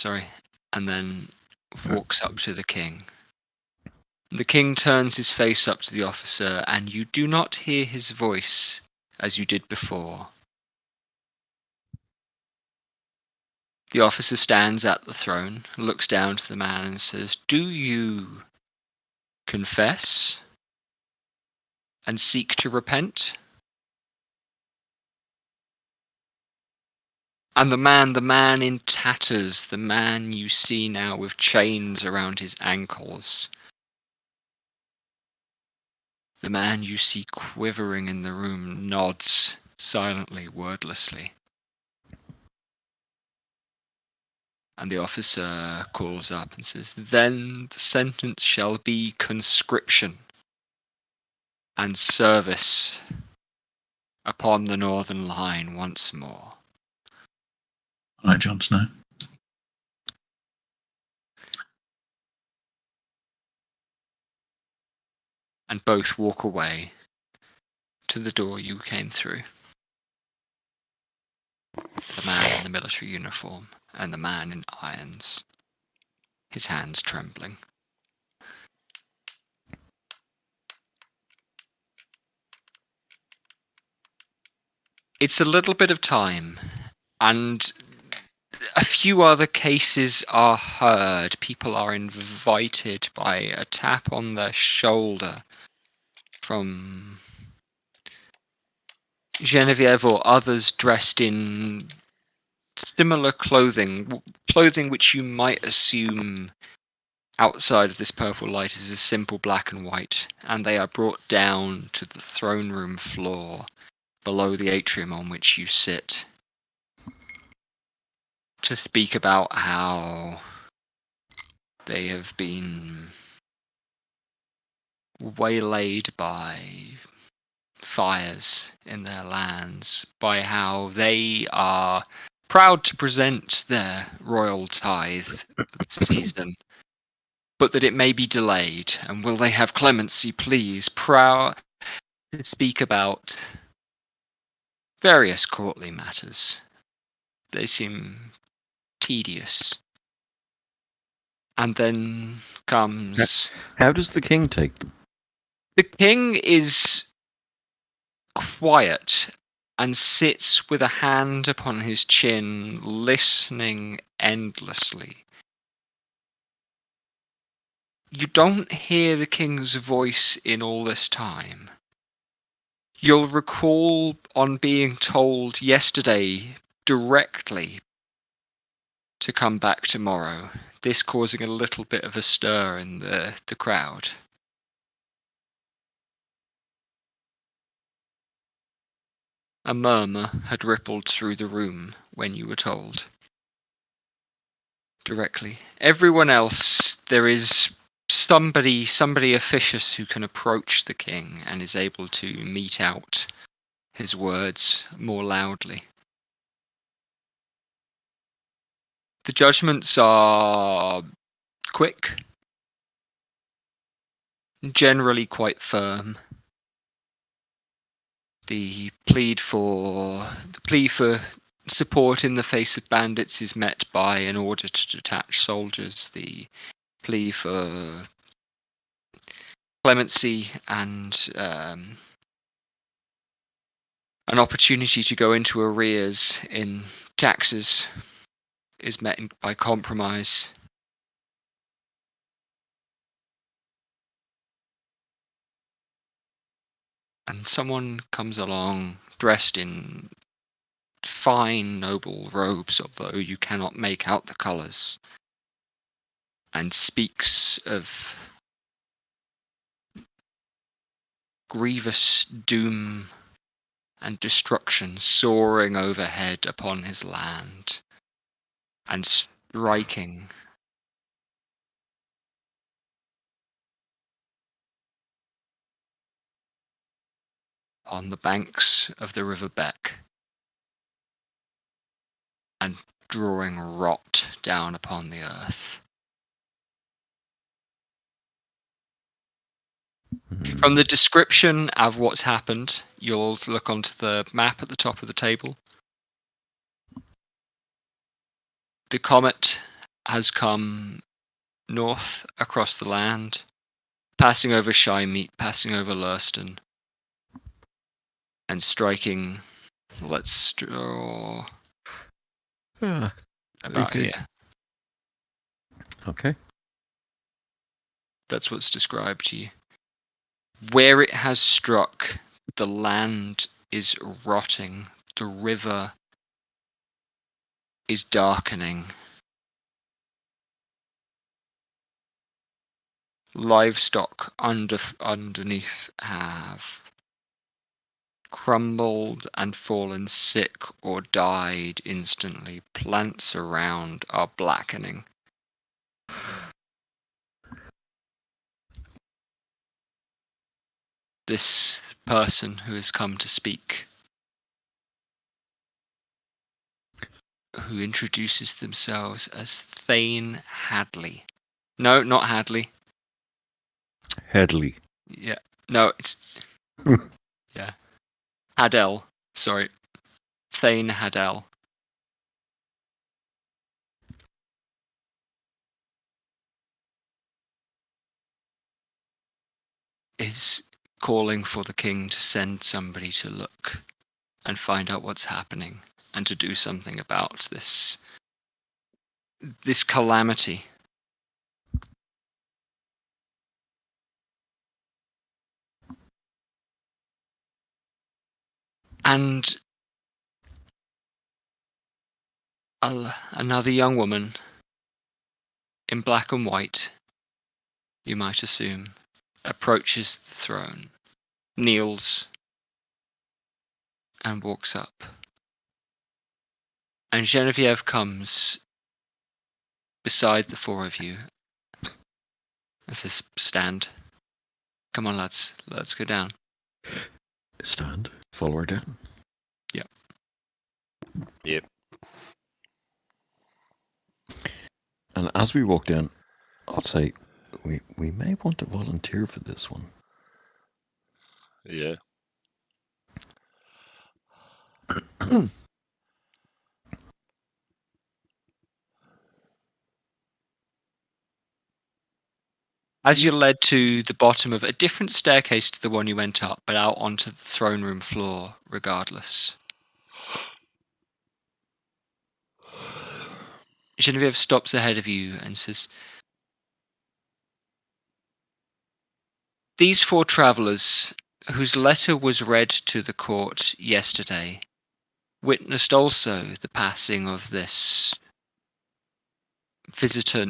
and then walks up to the king. The king turns his face up to the officer, and you do not hear his voice as you did before. The officer stands at the throne, looks down to the man and says, "Do you confess and seek to repent?" And the man in tatters, the man you see now with chains around his ankles, the man you see quivering in the room, nods silently, wordlessly. And the officer calls up and says, "Then the sentence shall be conscription and service upon the northern line once more." All right, Jon Snow. And both walk away to the door you came through. The man in the military uniform and the man in irons, his hands trembling. It's a little bit of time, and a few other cases are heard. People are invited by a tap on their shoulder from Genevieve or others dressed in similar clothing which you might assume outside of this purple light is a simple black and white, and they are brought down to the throne room floor below the atrium on which you sit to speak about how they have been waylaid by fires in their lands, by how they are proud to present their royal tithe season, but that it may be delayed, and will they have clemency, please? Proud to speak about various courtly matters. They seem tedious. And then comes... How does the king take them? The king is quiet and sits with a hand upon his chin, listening endlessly. You don't hear the king's voice in all this time. You'll recall on being told yesterday directly to come back tomorrow, this causing a little bit of a stir in the crowd. A murmur had rippled through the room when you were told. Directly. Everyone else, there is somebody officious who can approach the king and is able to mete out his words more loudly. The judgments are quick, generally quite firm. The plea for support in the face of bandits is met by an order to detach soldiers. The plea for clemency and an opportunity to go into arrears in taxes is met by compromise. And someone comes along dressed in fine, noble robes, although you cannot make out the colours, and speaks of grievous doom and destruction soaring overhead upon his land, and striking on the banks of the River Beck, and drawing rot down upon the earth. From the description of what's happened, you'll look onto the map at the top of the table. The comet has come north across the land, passing over Shymeet, passing over Lurston, and striking, let's draw, about okay. here. Okay. That's what's described to you. Where it has struck, the land is rotting, the river is darkening. Livestock underneath have crumbled and fallen sick or died instantly. Plants around are blackening. This person who has come to speak, who introduces themselves as Thane Hadley. No, not Hadley. Headley. Yeah. No, it's... yeah. Hadel. Sorry. Thane Hadel. Is calling for the king to send somebody to look and find out what's happening and to do something about this calamity. And another young woman in black and white, you might assume, approaches the throne, kneels, and walks up. And Genevieve comes beside the four of you and says, "Stand. Come on, lads. Let's go down." Stand. Follow her down. Yep. Yep. And as we walk down, I'll say, we may want to volunteer for this one. Yeah. As you're led to the bottom of a different staircase to the one you went up, but out onto the throne room floor regardless. Genevieve stops ahead of you and says, "These four travellers, whose letter was read to the court yesterday, witnessed also the passing of this visitor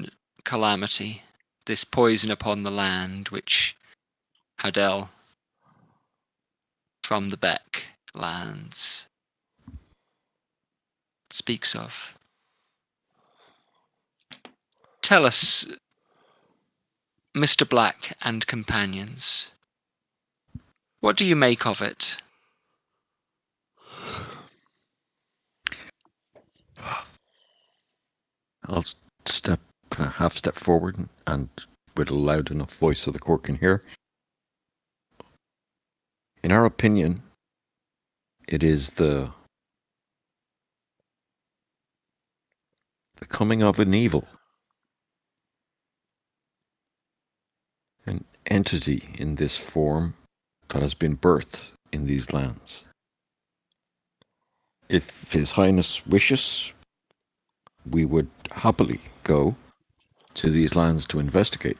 calamity, this poison upon the land which Hadel from the Beck lands speaks of. Tell us, Mr. Black and companions, what do you make of it? I'll half step forward and with a loud enough voice so the court can hear. In our opinion, it is the coming of an evil. An entity in this form that has been birthed in these lands. If His Highness wishes, we would happily go to these lands to investigate.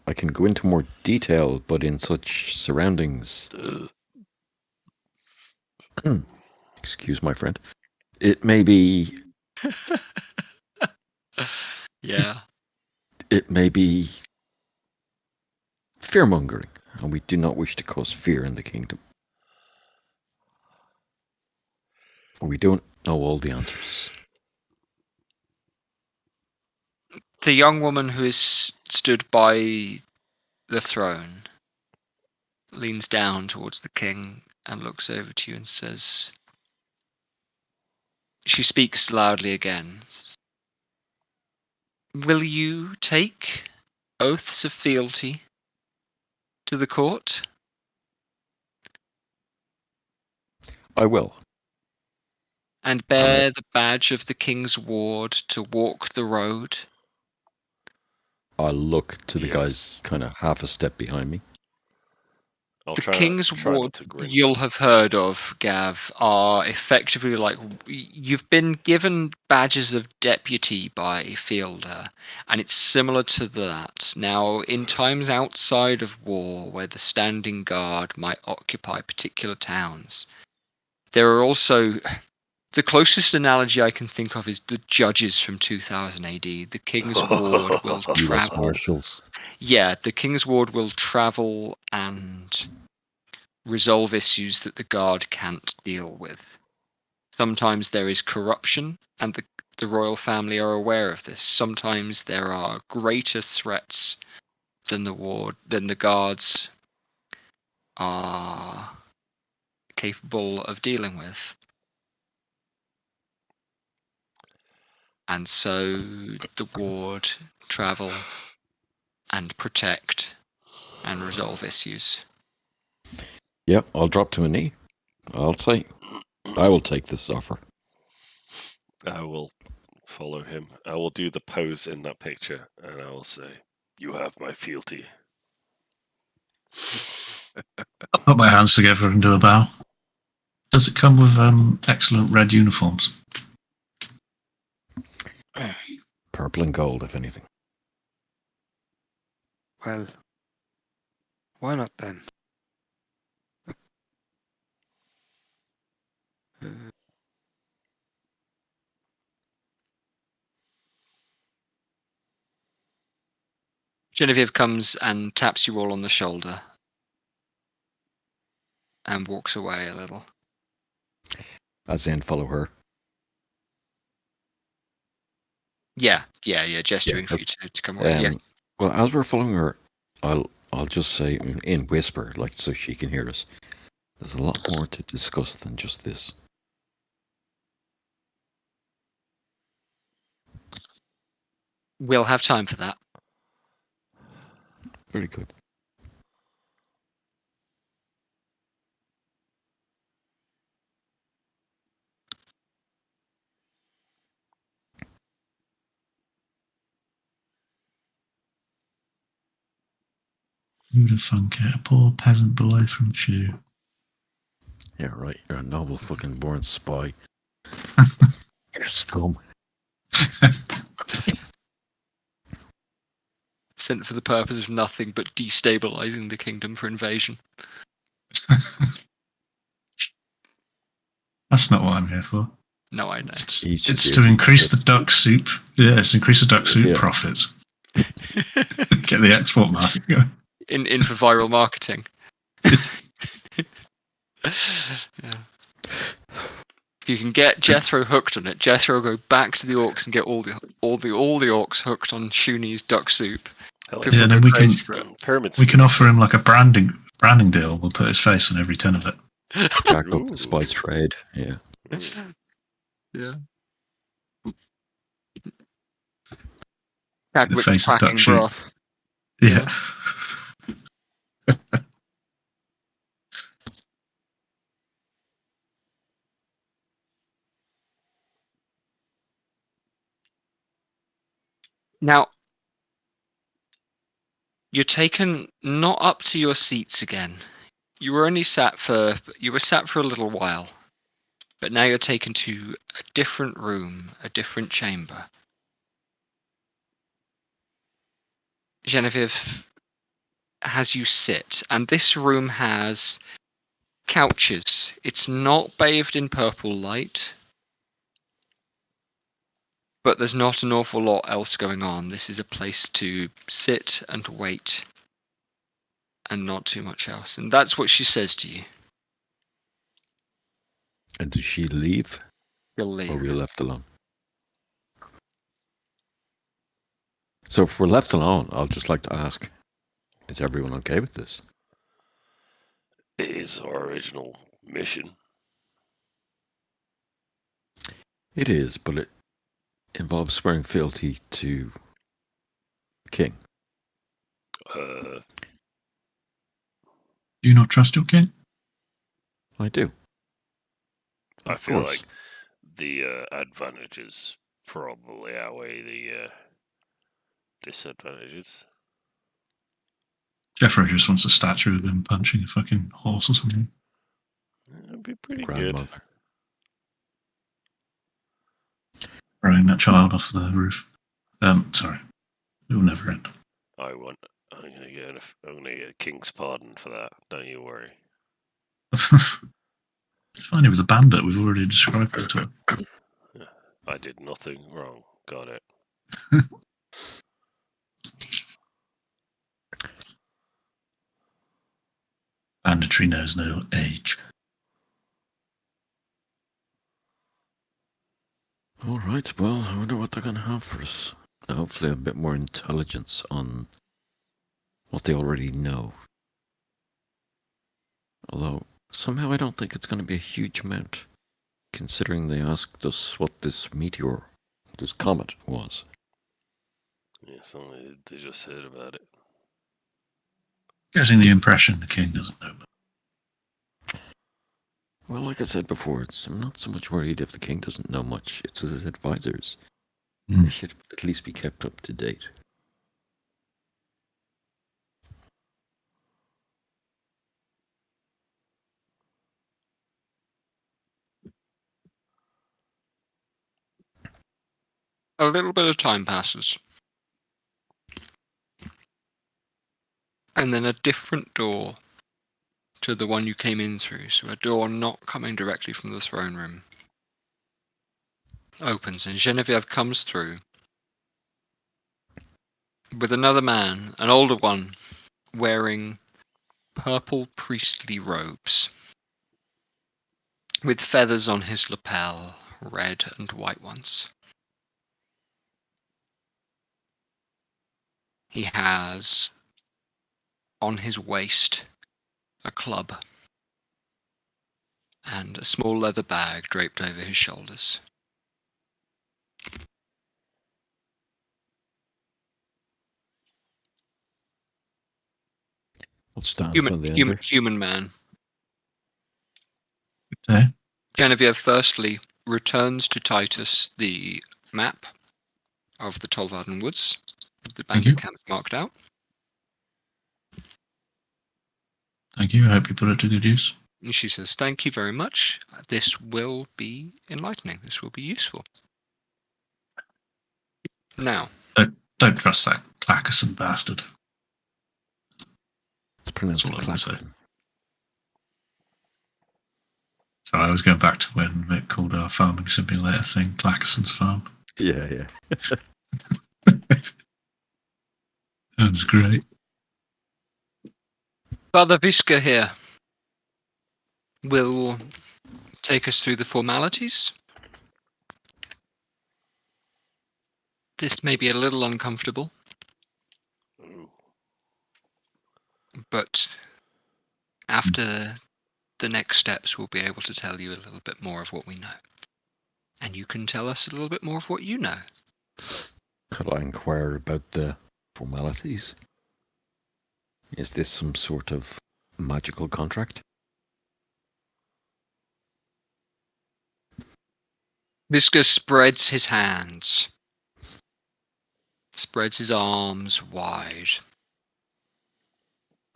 I can go into more detail, but in such surroundings... Excuse my friend. It may be... Yeah. It may be fear-mongering, and we do not wish to cause fear in the kingdom. We don't know all the answers. The young woman who is stood by the throne leans down towards the king and looks over to you and says, she speaks loudly again. Will you take oaths of fealty to the court? I will. And bear the badge of the king's ward to walk the road? I'll look to the Yes. guys kind of half a step behind me. I'll The try king's try not ward to grin. you'll have heard of, Gav, are effectively like you've been given badges of deputy by Fielder, and it's similar to that. Now, in times outside of war, where the standing guard might occupy particular towns, there are also the closest analogy I can think of is the judges from 2000 AD. The king's ward will U.S. travel. Marshals. Yeah, the King's Ward will travel and resolve issues that the guard can't deal with. Sometimes there is corruption, and the royal family are aware of this. Sometimes there are greater threats than the guards are capable of dealing with. And so the ward travel and protect and resolve issues. Yep, I'll drop to a knee. I'll say, I will take this offer. I will follow him. I will do the pose in that picture, and I will say, "You have my fealty." I'll put my hands together and do a bow. Does it come with excellent red uniforms? Purple and gold, if anything. Well, why not then? Genevieve comes and taps you all on the shoulder and walks away a little. As in, follow her. Yeah, gesturing for you to come away. Yes. Well, as we're following her, I'll just say in whisper, like so she can hear us. There's a lot more to discuss than just this. We'll have time for that. Very good. Who'd have thunk it? A poor peasant boy from Chew. Yeah, right. You're a noble fucking born spy. You're a scum. Sent for the purpose of nothing but destabilizing the kingdom for invasion. That's not what I'm here for. No, I know. Each It's of to you increase the gets- duck soup. Yeah, it's increase the duck soup Yeah. profits. Get the export market going. in for viral marketing. Yeah. If you can get Jethro hooked on it, Jethro will go back to the orcs and get all the orcs hooked on Shuni's duck soup. Hell People Yeah, go then we crazy can for it. Pyramid we can scheme. offer him like a branding deal. We'll put his face on every tin of it. jack up Ooh. the spice trade. Yeah. Yeah. The Chadwick face of cracking duck soup. broth. Yeah. Now, you're taken not up to your seats again. You were sat for a little while, but now you're taken to a different room, a different chamber. Genevieve has you sit, and this room has couches. It's not bathed in purple light, but there's not an awful lot else going on. This is a place to sit and wait, and not too much else. And that's what she says to you. And does she leave, You'll or leave. are we left alone? So if we're left alone, I'll just like to ask: is everyone okay with this? It is our original mission. It is, but it involves swearing fealty to the king. Uh, Do you not trust your king? I do. I Of feel course. like the advantages probably outweigh the disadvantages. Jeffro just wants a statue of him punching a fucking horse or something. That'd be pretty good. Grandmother. Throwing that child off the roof. Sorry. It will never end. I'm gonna get a king's pardon for that. Don't you worry. It's fine, he was a bandit. We've already described it to him. I did nothing wrong. Got it. Banditry knows no age. All right. Well, I wonder what they're going to have for us. Hopefully, a bit more intelligence on what they already know. Although somehow I don't think it's going to be a huge amount, considering they asked us what this meteor, this comet was. Yeah, something they just heard about it. Getting the impression the king doesn't know. Well, like I said before, I'm not so much worried if the king doesn't know much. It's his advisors. Hmm. They should at least be kept up to date. A little bit of time passes. And then a different door to the one you came in through, so a door not coming directly from the throne room, opens, and Genevieve comes through with another man, an older one, wearing purple priestly robes with feathers on his lapel, red and white ones. He has on his waist a club and a small leather bag draped over his shoulders. What stands when they enter? Human man. Okay. Genevieve firstly returns to Titus the map of the Tolvaden Woods, the Thank you. bandit camp marked out. Thank you. I hope you put it to good use. And she says, "Thank you very much. This will be enlightening. This will be useful." Now, Don't trust that Clackerson bastard. It's pronounced That's all I'm gonna say. Claxton. So I was going back to when Mick called our farming simulator thing Clackerson's Farm. Yeah. That was great. Father Visca here will take us through the formalities. This may be a little uncomfortable, Ooh. but after the next steps, we'll be able to tell you a little bit more of what we know. And you can tell us a little bit more of what you know. Could I inquire about the formalities? Is this some sort of magical contract? Visca spreads his hands, spreads his arms wide.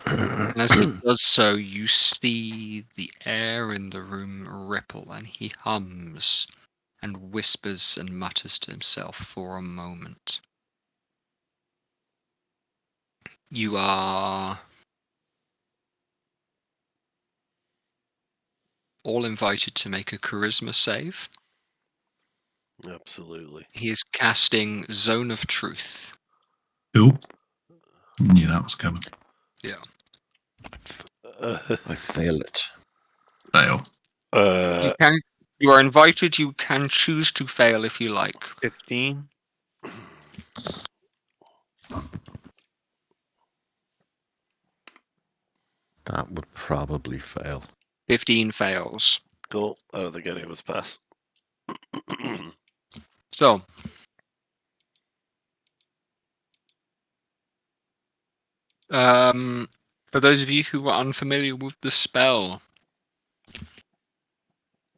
And as he does so, you see the air in the room ripple, and he hums and whispers and mutters to himself for a moment. You are all invited to make a charisma save. Absolutely. He is casting Zone of Truth. Cool. Knew that was coming. Yeah. I fail it. Fail. You are invited. You can choose to fail if you like. 15. That would probably fail. 15 fails. Cool. I don't think any of us pass. So, for those of you who are unfamiliar with the spell,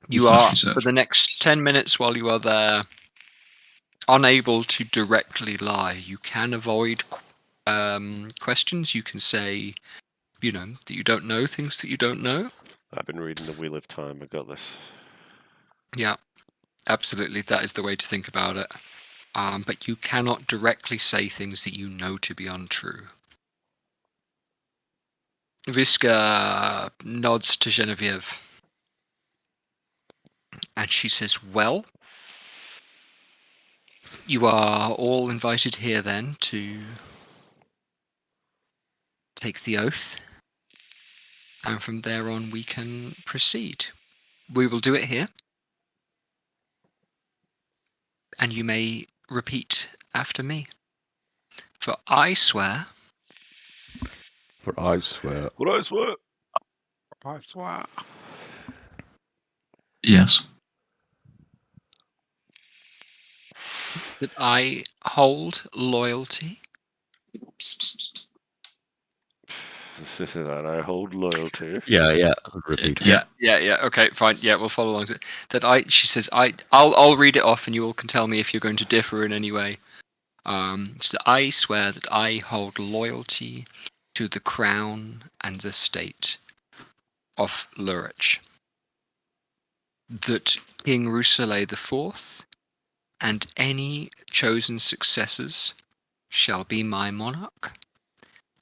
you are, for the next 10 minutes while you are there, unable to directly lie. You can avoid questions. You can say, that you don't know, things that you don't know. I've been reading The Wheel of Time. I got this. Yeah, absolutely. That is the way to think about it. But you cannot directly say things that you know to be untrue. Visca nods to Genevieve. And she says, well, you are all invited here then to take the oath. And from there on, we can proceed. We will do it here. And you may repeat after me. For I swear. For I swear. What I swear. I swear. Yes. That I hold loyalty. That I hold loyalty. Yeah. Repeat. Yeah. Yeah. Okay, fine. Yeah, we'll follow along. She says, I'll read it off, and you all can tell me if you're going to differ in any way. So I swear that I hold loyalty to the crown and the state of Lurich. That King Rousselet IV and any chosen successors shall be my monarch,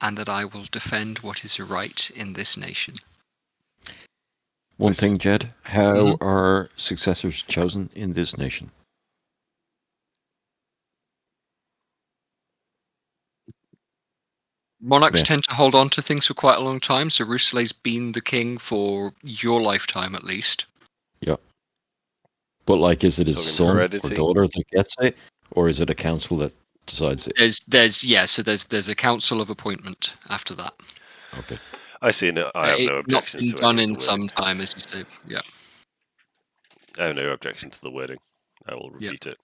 and that I will defend what is right in this nation. One thing, Jed. How are successors chosen in this nation? Monarchs tend to hold on to things for quite a long time, so Rousselet's been the king for your lifetime at least. Yep. But is it his Talking son heredity? or daughter that gets it, or is it a council that decides it? There's a council of appointment after that. Okay. I see. I have no objections It's to not been any done of in the wording. some time, as you say. Yeah. I have no objection to the wording. I will repeat it.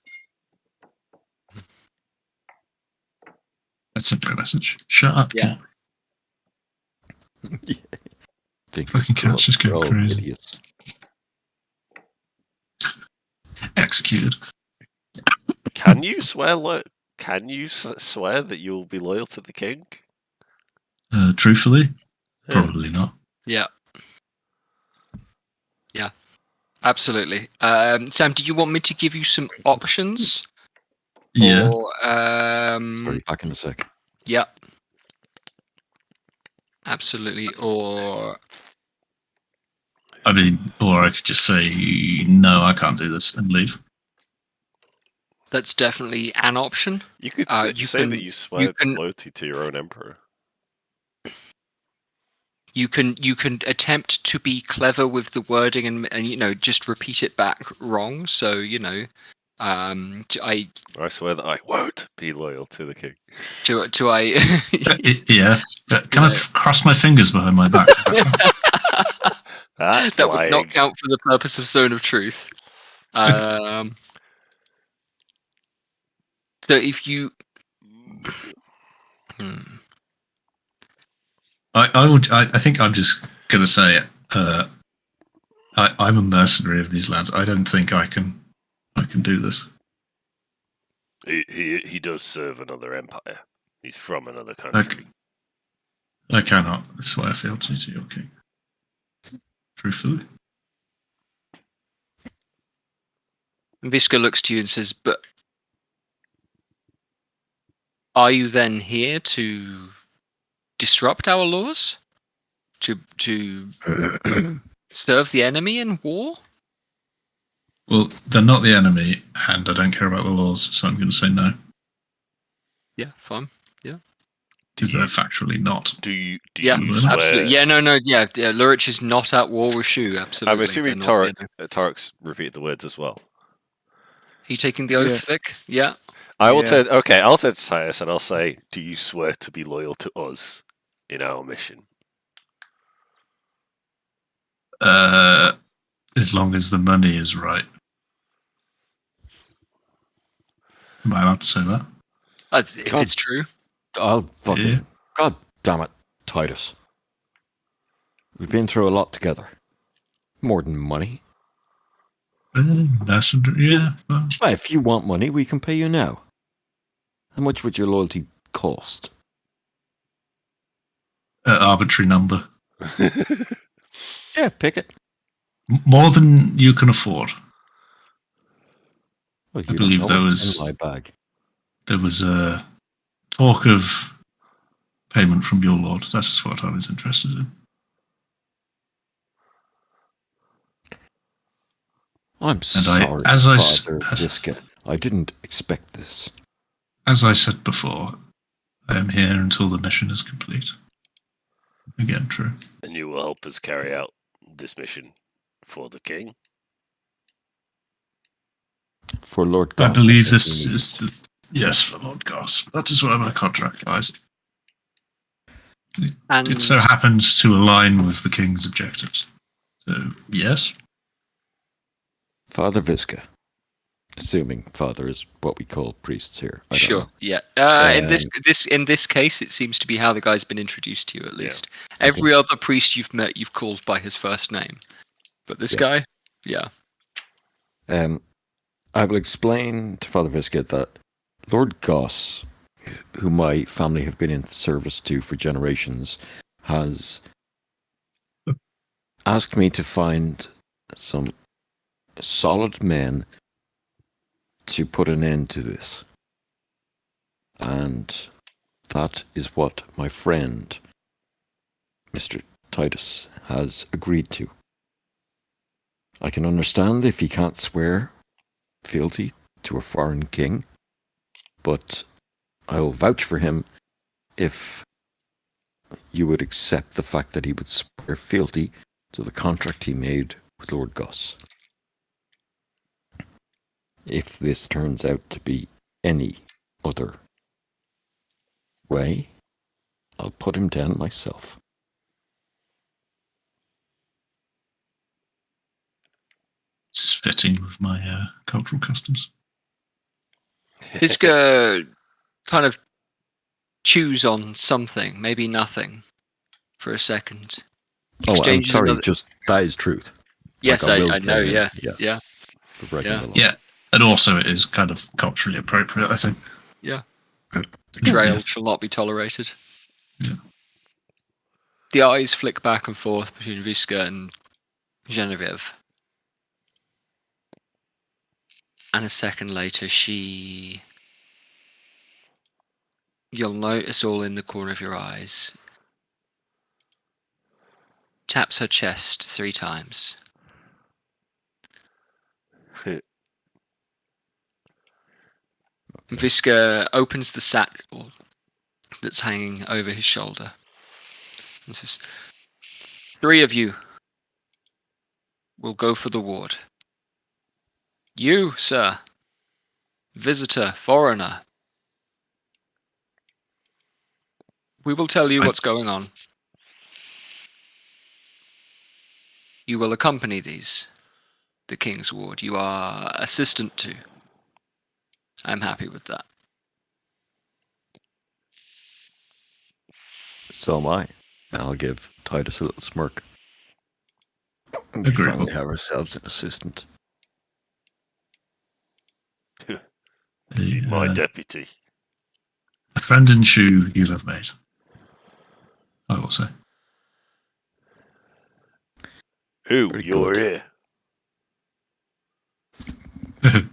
That's simply a message. Shut up, Yeah. kid. Yeah. Fucking cat's just They're going all crazy. idiots. Executed. Can you swear? Can you swear that you will be loyal to the king? Truthfully, Yeah. probably not. Yeah. Yeah. Absolutely. Sam, do you want me to give you some options? Yeah. Or, Sorry, back in a sec. yeah. Absolutely. Or I mean, or I could just say, no, I can't do this and leave. That's definitely an option. You could You say can- that you swear can- loyalty to your own emperor. You can attempt to be clever with the wording and just repeat it back wrong. So I I swear that I won't be loyal to the king. Yeah. Can I cross my fingers behind my back? That's that lying. would not count for the purpose of Zone of Truth. So if you, I think I'm just going to say it. I'm a mercenary of these lands. I don't think I can do this. He does serve another empire. He's from another country. I cannot. That's why I failed to do your king. Truthfully. Visca looks to you and says, "But are you then here to disrupt our laws? To serve the enemy in war?" Well, they're not the enemy, and I don't care about the laws, so I'm going to say no. Yeah, fine. Because they're factually not. Do you Yeah, swear? absolutely. Yeah, no. Yeah, Lurich is not at war with Shu. Absolutely. I'm assuming Tarek's repeated the words as well. Are you taking the oath, Vic? Yeah. I will say, okay, I'll say to Titus and I'll say, do you swear to be loyal to us in our mission? As long as the money is right. Am I allowed to say that? If it's true. I'll fucking... Yeah. God damn it, Titus. We've been through a lot together. More than money. Yeah. Well, If you want money, we can pay you now. How much would your loyalty cost? arbitrary number. Yeah, pick it. More than you can afford. Well, I you believe don't know there what's was- in my bag. There was a talk of payment from your lord. That is what I was interested in. I'm sorry, as I s- Father as- Visca. I didn't expect this. As I said before, I am here until the mission is complete. Again, true. And you will help us carry out this mission for the king? For Lord I Goss, believe if this we is need. the... Yes, for Lord Goss. That is where my contract lies. And It so happens to align with the king's objectives. So, yes. Father Visca. Assuming father is what we call priests here. I don't sure, know. yeah. In this case, it seems to be how the guy's been introduced to you. At least every other priest you've met, you've called by his first name, but this guy, yeah. I will explain to Father Visca that Lord Goss, who my family have been in service to for generations, has asked me to find some solid men to put an end to this. And that is what my friend, Mr. Titus, has agreed to. I can understand if he can't swear fealty to a foreign king, but I will vouch for him if you would accept the fact that he would swear fealty to the contract he made with Lord Goss. If this turns out to be any other way, I'll put him down myself. It's fitting with my cultural customs. Visca kind of chews on something, maybe nothing, for a second. Oh, I'm Exchanges sorry, another- just that is truth. Yes, Like, will I know. pay him, Yeah. for breaking Yeah. the law. Yeah, and also it is kind of culturally appropriate, I think. Betrayal Yeah. shall not be tolerated. Yeah. The eyes flick back and forth between Visca and Genevieve. And a second later, you'll notice all in the corner of your eyes, taps her chest 3 times. Visca opens the satchel that's hanging over his shoulder and says, 3 of you will go for the ward. You, sir, visitor, foreigner. We will tell you what's going on. You will accompany these, the King's Ward. You are assistant to. I'm happy with that. So am I. And I'll give Titus a little smirk. We Agreeable. finally have ourselves an assistant. My deputy. A friend and shoe you have made, I will say. Who? Pretty You're good. here.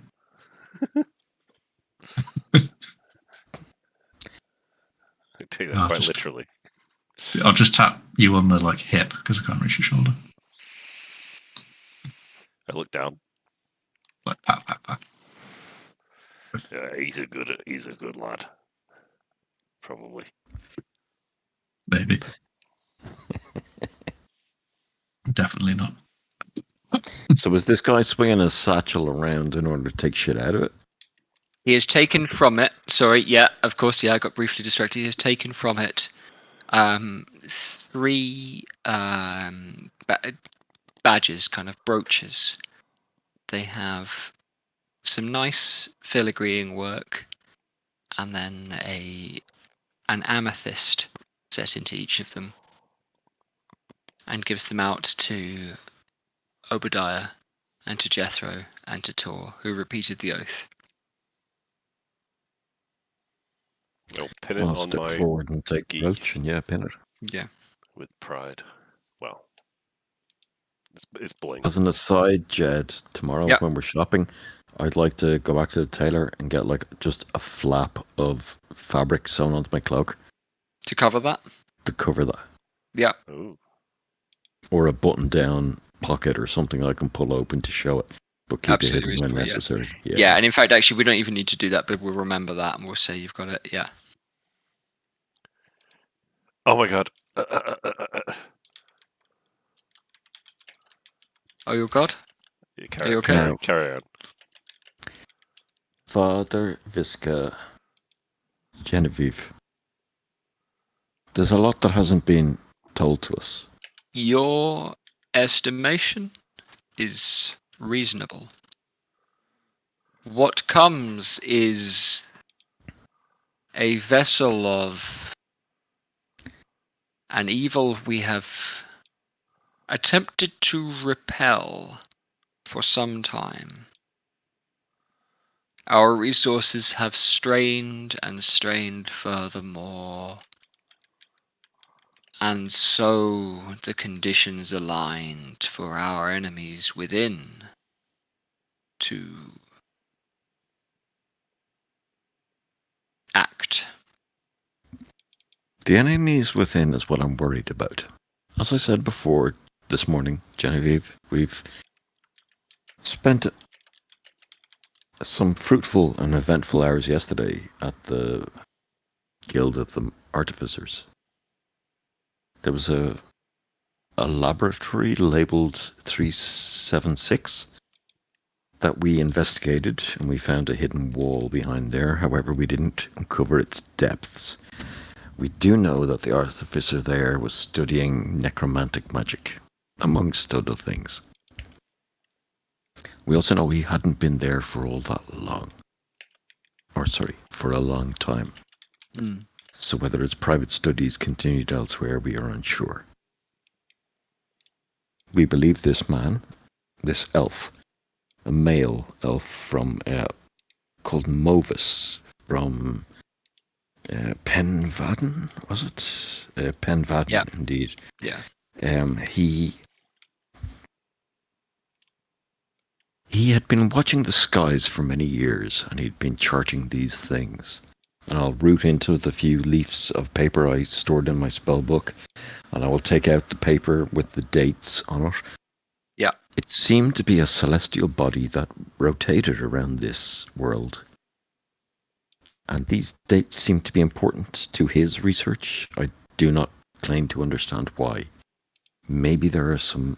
I take that I'll quite just- literally. I'll just tap you on the hip because I can't reach your shoulder. I look down. Like pat, pat, pat. Yeah, he's a good lad. Probably. Maybe. Definitely not. So was this guy swinging a satchel around in order to take shit out of it? He has taken from it. Sorry, yeah, of course, yeah, I got briefly distracted. He has taken from it 3 badges, kind of brooches. They have some nice filigreeing work, and then an amethyst set into each of them, and gives them out to Obadiah and to Jethro and to Tor, who repeated the oath. I'll pin it I'll on step my forward and take the geek. brooch and yeah, pin it. Yeah. with pride. Well, it's bling. As an aside, Jed, tomorrow Yep. when we're shopping, I'd like to go back to the tailor and get just a flap of fabric sewn onto my cloak To cover that? to cover that. Yeah. Ooh. Or a button down pocket or something I can pull open to show it. But keep Absolutely it hidden when reasonable, yeah. necessary. Yeah, and in fact, actually, we don't even need to do that, but we'll remember that and we'll say you've got it. Yeah. Oh my god. Oh, your God? Yeah, Are you okay? Now, carry on. Father Visca, Genevieve, there's a lot that hasn't been told to us. Your estimation is reasonable. What comes is a vessel of an evil we have attempted to repel for some time. Our resources have strained and strained furthermore, and so the conditions aligned for our enemies within to act. The enemies within is what I'm worried about. As I said before this morning, Genevieve, we've spent some fruitful and eventful hours yesterday at the Guild of the Artificers. There was a laboratory labeled 376 that we investigated, and we found a hidden wall behind there. However, we didn't uncover its depths. We do know that the artificer there was studying necromantic magic, amongst other things. We also know he hadn't been there for all that long. For a long time. So whether his private studies continued elsewhere, we are unsure. We believe this man, this elf, a male elf from called Movis from Penvaden, was it? Penvaden, Yeah. indeed. Yeah. He had been watching the skies for many years, and he'd been charting these things. And I'll root into the few leaves of paper I stored in my spell book. And I will take out the paper with the dates on it. Yeah. It seemed to be a celestial body that rotated around this world. And these dates seem to be important to his research. I do not claim to understand why. Maybe there are some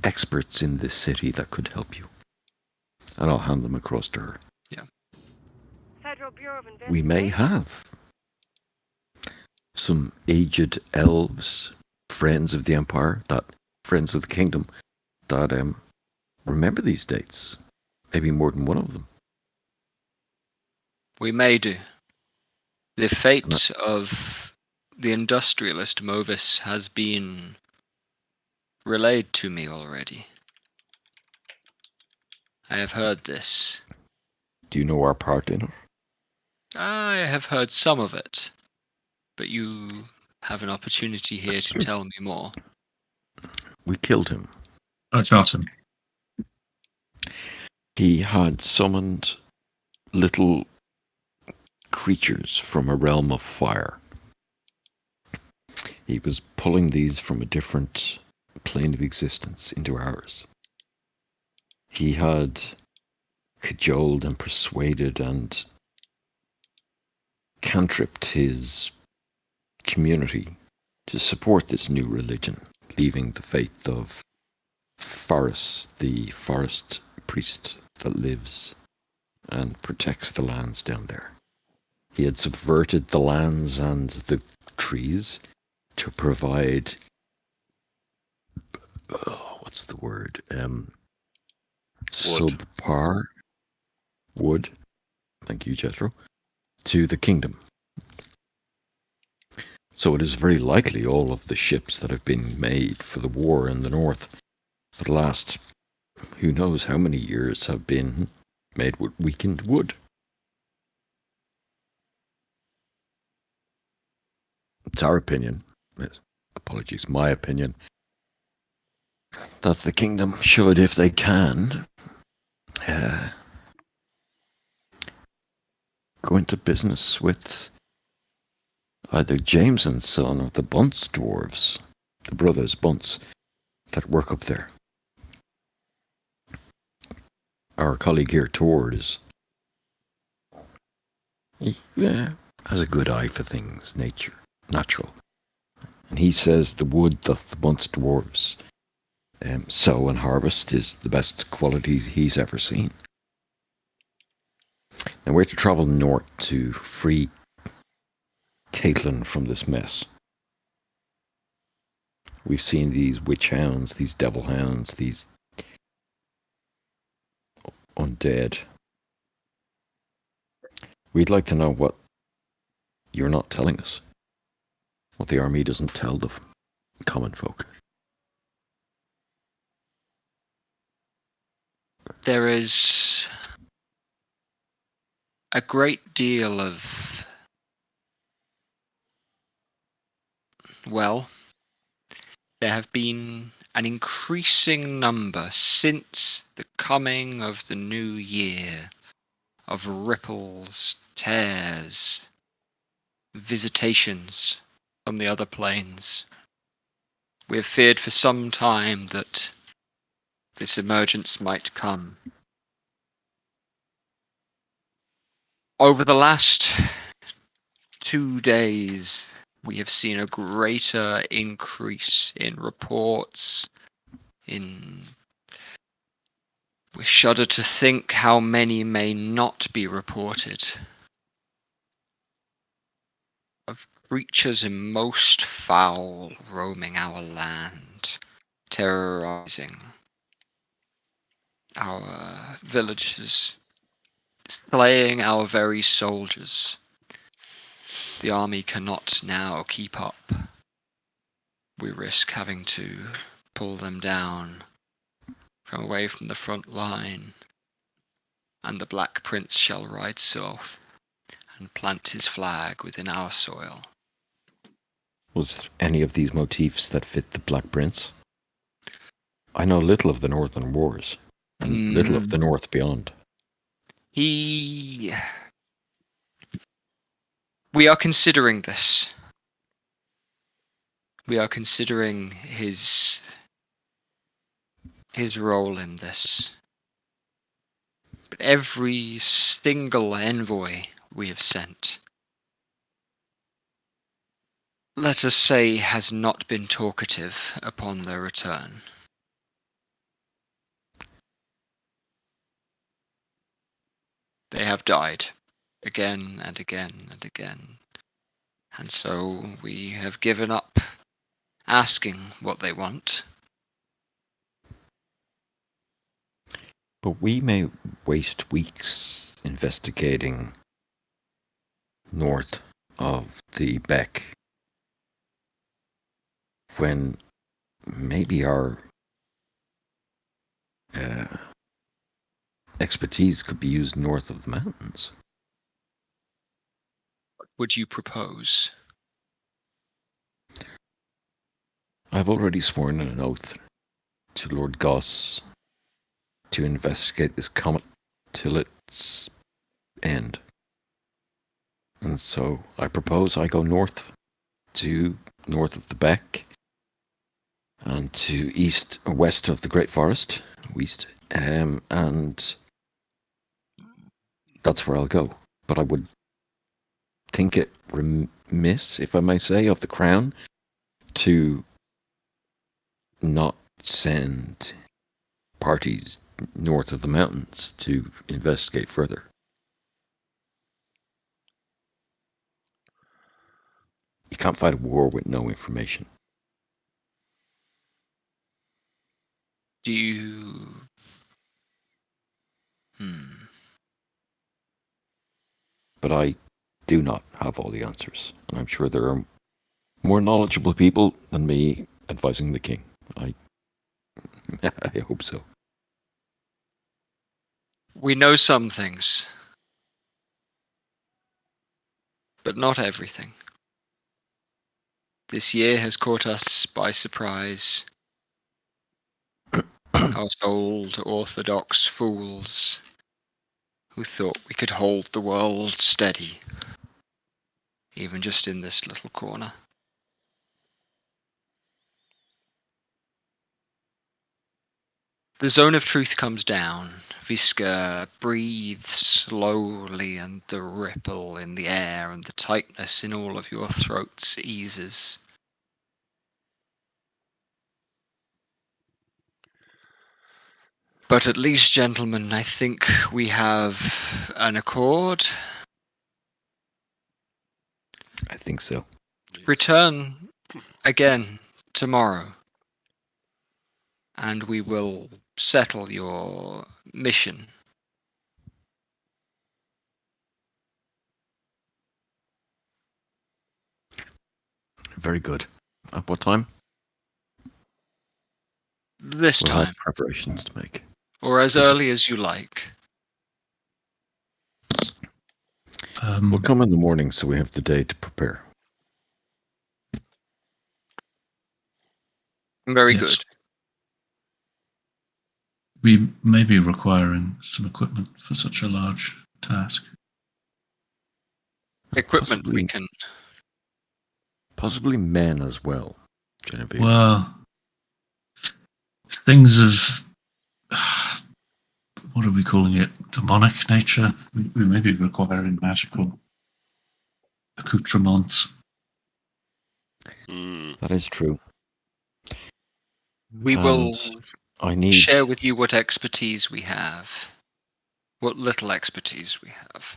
experts in this city that could help you. And I'll hand them across to her. Federal Bureau of We may Investigation. have some aged elves, friends of the Empire, friends of the Kingdom, that remember these dates. Maybe more than one of them. We may do. The fate of the industrialist Movis has been relayed to me already. I have heard this. Do you know our part in it? I have heard some of it, but you have an opportunity here to tell me more. We killed him. I shot him. He had summoned little creatures from a realm of fire. He was pulling these from a different plane of existence into ours. He had cajoled and persuaded and cantripped his community to support this new religion, leaving the faith of Forest, the forest priest that lives and protects the lands down there. He had subverted the lands and the trees to provide, what's the word? Subpar wood, thank you, Jethro, to the kingdom. So it is very likely all of the ships that have been made for the war in the north for the last, who knows how many years, have been made with weakened wood. It's our opinion, apologies, my opinion, that the kingdom should, if they can, go into business with either James and Son or the Bunce dwarves, the brothers Bunce, that work up there. Our colleague here, Tord, has a good eye for things, natural. And he says the wood that the Bunce dwarves sow and harvest is the best quality he's ever seen. Now we're to travel north to free Caitlin from this mess. We've seen these witch hounds, these devil hounds, these undead. We'd like to know what you're not telling us. What the army doesn't tell the common folk. There is a great deal of, well, there have been an increasing number since the coming of the new year of ripples, tears, visitations from the other planes. We have feared for some time that this emergence might come. Over the last 2 days, we have seen a greater increase in reports. We shudder to think how many may not be reported. Of creatures in most foul roaming our land, terrorizing our villages, slaying our very soldiers. The army cannot now keep up. We risk having to pull them down from away from the front line, and the Black Prince shall ride south and plant his flag within our soil. Was any of these motifs that fit the Black Prince? I know little of the Northern Wars, and little of the North beyond. We are considering this. We are considering his role in this. But every single envoy we have sent, let us say, has not been talkative upon their return. They have died again and again and again. And so we have given up asking what they want. But we may waste weeks investigating north of the Beck when maybe our expertise could be used north of the mountains. What would you propose? I've already sworn an oath to Lord Goss to investigate this comet till its end. And so I propose I go north of the Beck and to west of the Great Forest, and that's where I'll go. But I would think it remiss, if I may say, of the Crown to not send parties north of the mountains to investigate further. You can't fight a war with no information. Do you... But I do not have all the answers, and I'm sure there are more knowledgeable people than me advising the king. I hope so. We know some things, but not everything. This year has caught us by surprise. Us old orthodox fools who thought we could hold the world steady, even just in this little corner. The zone of truth comes down. Visca breathes slowly, and the ripple in the air and the tightness in all of your throats eases. But at least, gentlemen, I think we have an accord. I think so. Return again tomorrow, and we will settle your mission. Very good. At what time? This We'll time, have preparations to make. or as early as you like. We'll come in the morning so we have the day to prepare. Very Yes. good. We may be requiring some equipment for such a large task. Equipment we can. Possibly men as well, Genevieve. Well, things of what are we calling it? Demonic nature. We may be requiring magical accoutrements. That is true. We will I need share with you what expertise we have. What little expertise we have.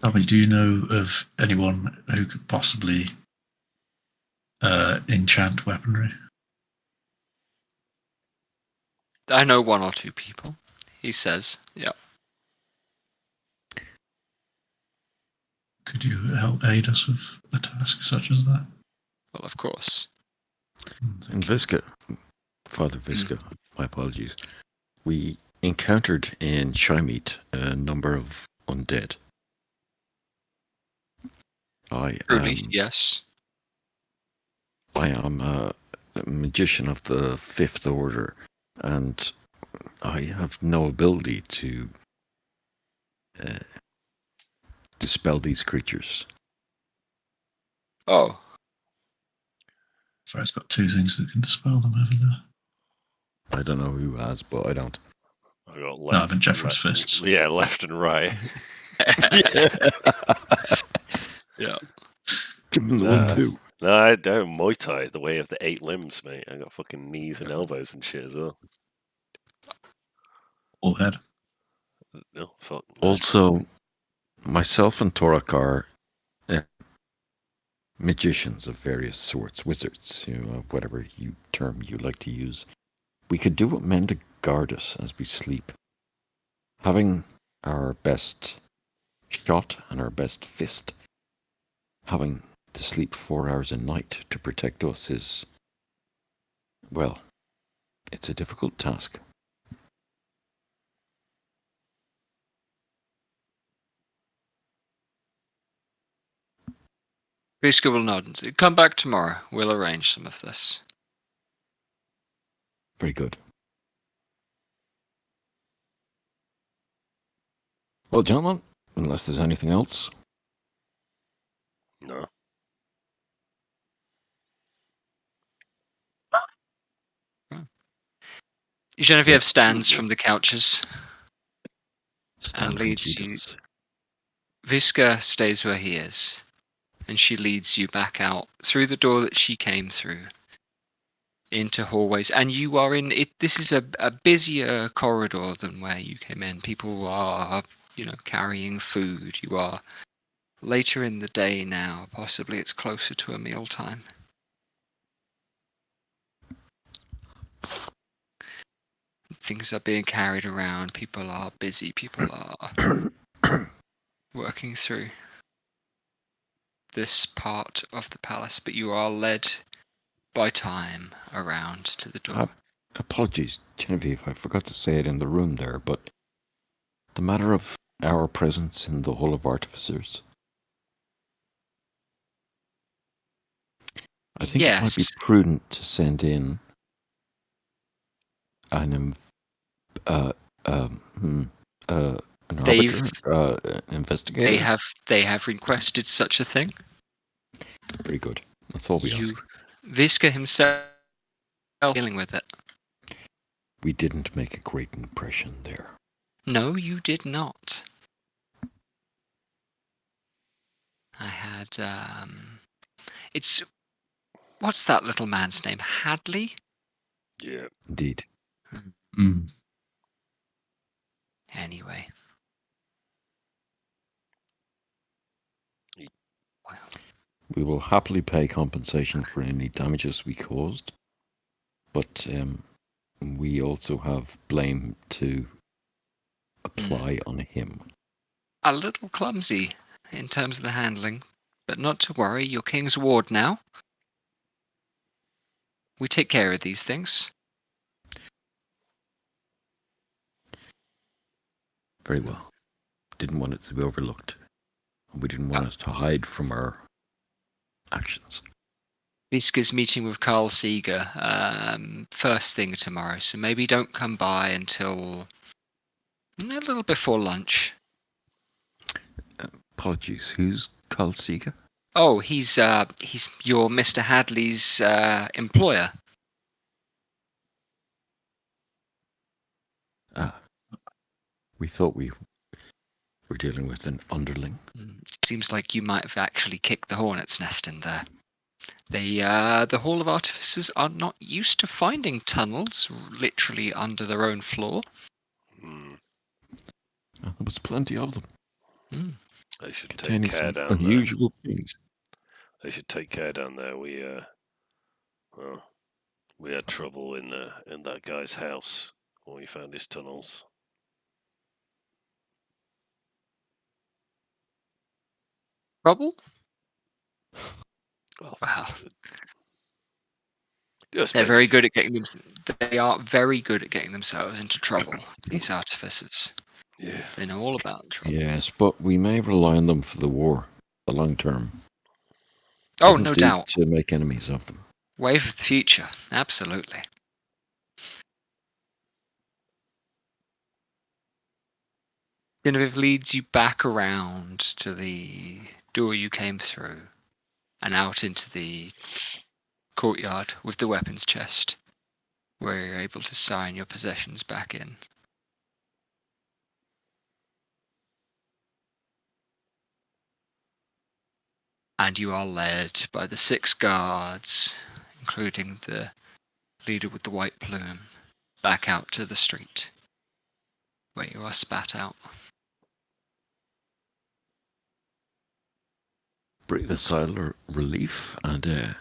Tommy, do you know of anyone who could possibly enchant weaponry? I know one or two people, he says. Yeah. Could you help aid us with a task such as that? Well, of course. And Visca, Father Visca, my apologies. We encountered in Shymeet a number of undead. Yes. I am a magician of the Fifth Order, and I have no ability to dispel these creatures. Oh, Fred's got 2 things that can dispel them over there. I don't know who has, but I don't. I got No, left. I've been Jeffrey's fists. Yeah, left and right. Yeah. Give him the Nah. 1 2. No, I don't Muay Thai, the way of the 8 limbs, mate. I got fucking knees and elbows and shit as well. All head. No, fuck. no. Also, myself and Torok are magicians of various sorts, wizards, whatever term you like to use. We could do what men to guard us as we sleep. Having our best shot and our best fist, having to sleep 4 hours a night to protect us is, well, it's a difficult task. Vriska will nod and say, come back tomorrow. We'll arrange some of this. Very good. Well, gentlemen, unless there's anything else, No. Genevieve stands from the couches. stand when leads she you- does. Vriska stays where he is, and she leads you back out through the door that she came through into hallways. And you are in it. This is a busier corridor than where you came in. People are, carrying food. You are later in the day now. Possibly it's closer to a mealtime. Things are being carried around. People are busy. People are working through this part of the palace, but you are led by time around to the door. Apologies, Genevieve, I forgot to say it in the room there, but the matter of our presence in the Hall of Artificers, I think it might be Yes. prudent to send in an arbiter, an investigator. They have requested such a thing. Very good. That's all we ask. Vriska himself dealing with it. We didn't make a great impression there. No, you did not. I had it's what's that little man's name? Hadley? Yeah. Indeed. Mm. Anyway. We will happily pay compensation for any damages we caused, but we also have blame to apply on him. A little clumsy in terms of the handling, but not to worry, you're King's Ward now. We take care of these things. Very well. Didn't want it to be overlooked. We didn't want it to hide from our actions. Vriska's meeting with Carl Seeger first thing tomorrow, so maybe don't come by until a little before lunch. Apologies, who's Carl Seeger? Oh, he's your Mr. Hadley's employer. We thought we were dealing with an underling. Seems like you might have actually kicked the hornet's nest in there. The Hall of Artificers are not used to finding tunnels literally under their own floor. There was plenty of them. They should take Containing care some down unusual things. They should take care down there. We had trouble in that guy's house when we found his tunnels. Trouble? Well, Wow. Just They're maybe- very good at getting them. They are very good at getting themselves into trouble. These artificers. Yeah. They know all about trouble. Yes, but we may rely on them for the war, the long term. Oh, Wouldn't no do doubt. to make enemies of them. Wave of the future. Absolutely. Genevieve leads you back around to the door you came through and out into the courtyard with the weapons chest, where you're able to sign your possessions back in. And you are led by the 6 guards, including the leader with the white plume, back out to the street, where you are spat out. Breathe a sigh of relief and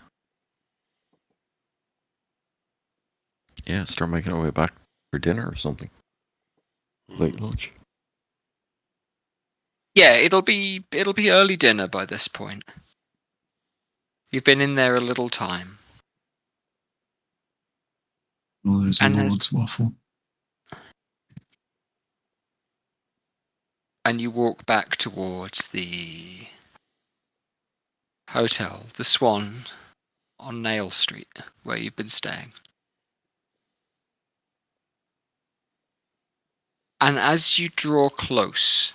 yeah, start making our way back for dinner or something. Late lunch. Yeah, it'll be early dinner by this point. You've been in there a little time. All those And has- Lord's waffle. And you walk back towards the hotel, the Swan, on Nail Street, where you've been staying. And as you draw close,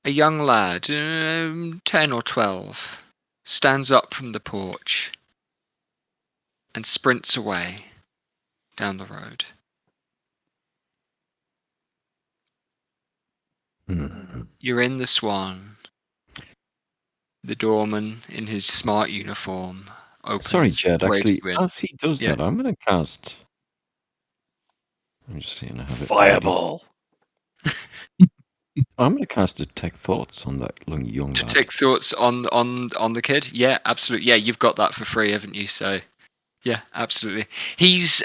a young lad, 10 or 12, stands up from the porch and sprints away down the road. You're in the Swan. The doorman in his smart uniform opens. Sorry, Jed. waves Actually, you in. as he does Yeah. that, I'm going to cast. I'm just seeing how it. Fireball. I'm going to cast Detect Thoughts on that young To lad. take thoughts on the kid? Yeah, absolutely. Yeah, you've got that for free, haven't you? So, yeah, absolutely. He's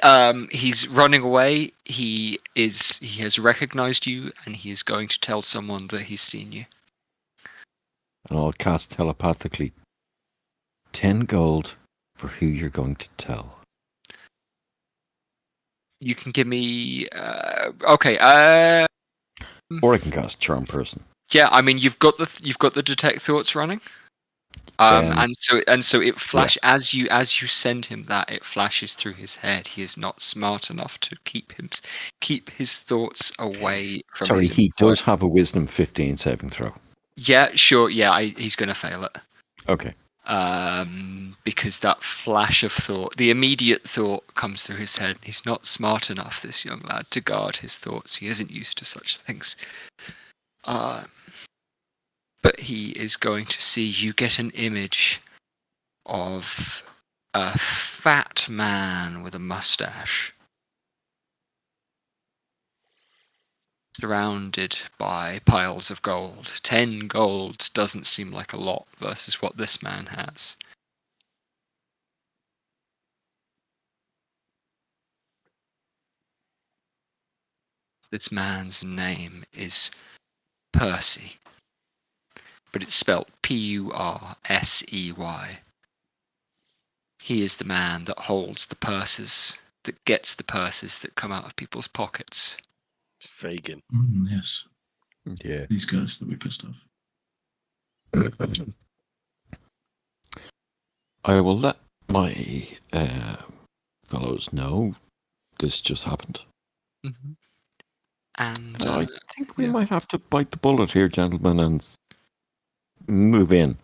running away. He has recognized you, and he is going to tell someone that he's seen you. And I'll cast telepathically 10 gold for who you're going to tell. You can give me. Okay. Or I can cast Charm Person. Yeah, I mean you've got the detect thoughts running. And so it flash as you send him that, it flashes through his head. He is not smart enough to keep his thoughts away from. Sorry, his he employer. does have a Wisdom 15 saving throw. Yeah, sure. Yeah, he's going to fail it. Okay. Because that flash of thought, the immediate thought comes through his head. He's not smart enough, this young lad, to guard his thoughts. He isn't used to such things. But he is going to see you get an image of a fat man with a mustache, surrounded by piles of gold. 10 gold doesn't seem like a lot versus what this man has. This man's name is Percy, but it's spelt Pursey. He is the man that holds the purses, that gets the purses that come out of people's pockets. Fagin. Yes. Yeah. These guys that we pissed off. I will let my fellows know this just happened. Mm-hmm. And I think we might have to bite the bullet here, gentlemen, and move in.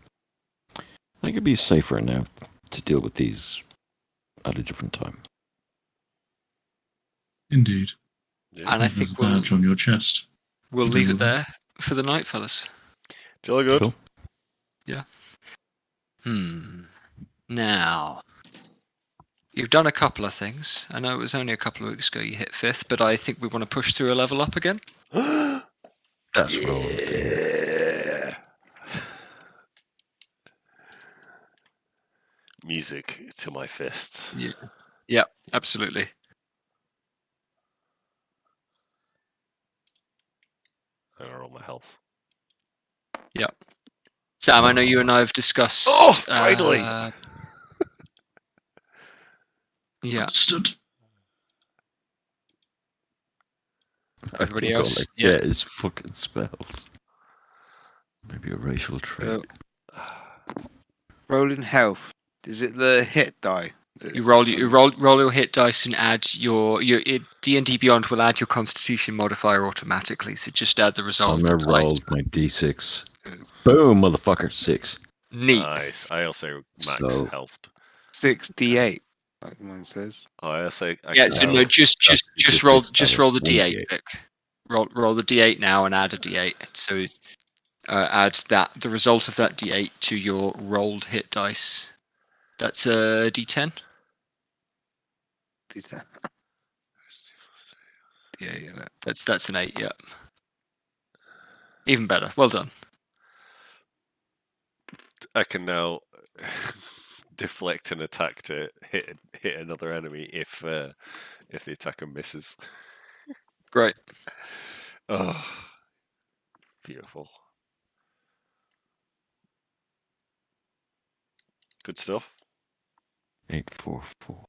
I think it'd be safer now to deal with these at a different time. Indeed. Yeah. and I There's think a badge on your chest. we'll to leave deal it with there for the night, fellas. Jolly good. Cool. Now, you've done a couple of things. I know it was only a couple of weeks ago you hit 5th, but I think we want to push through a level up again. That's Yeah. Music to my fists. Yeah, absolutely. And roll my health. Sam, I know you and I have discussed. Oh, finally! Yeah. Understood. Everybody I think else? all I get is fucking spells. Maybe a racial trait. Rolling health. Is it the hit die? You roll your hit dice and add your D&D Beyond will add your Constitution modifier automatically. So just add the result. I'm gonna roll my d6. Boom, motherfucker, 6. Neat. Nice. I also max So- health. 6d8, like mine says. Oh, I say. Yeah, so no, no, just just roll fixed roll that the at d8. Vic. Roll the d8 now and add a d8. So add the result of that d8 to your rolled hit dice. That's a d10. D10. Yeah. That's an 8. Yeah. Even better. Well done. I can now deflect an attack to hit another enemy if the attacker misses. Great. Oh, beautiful. Good stuff. 844.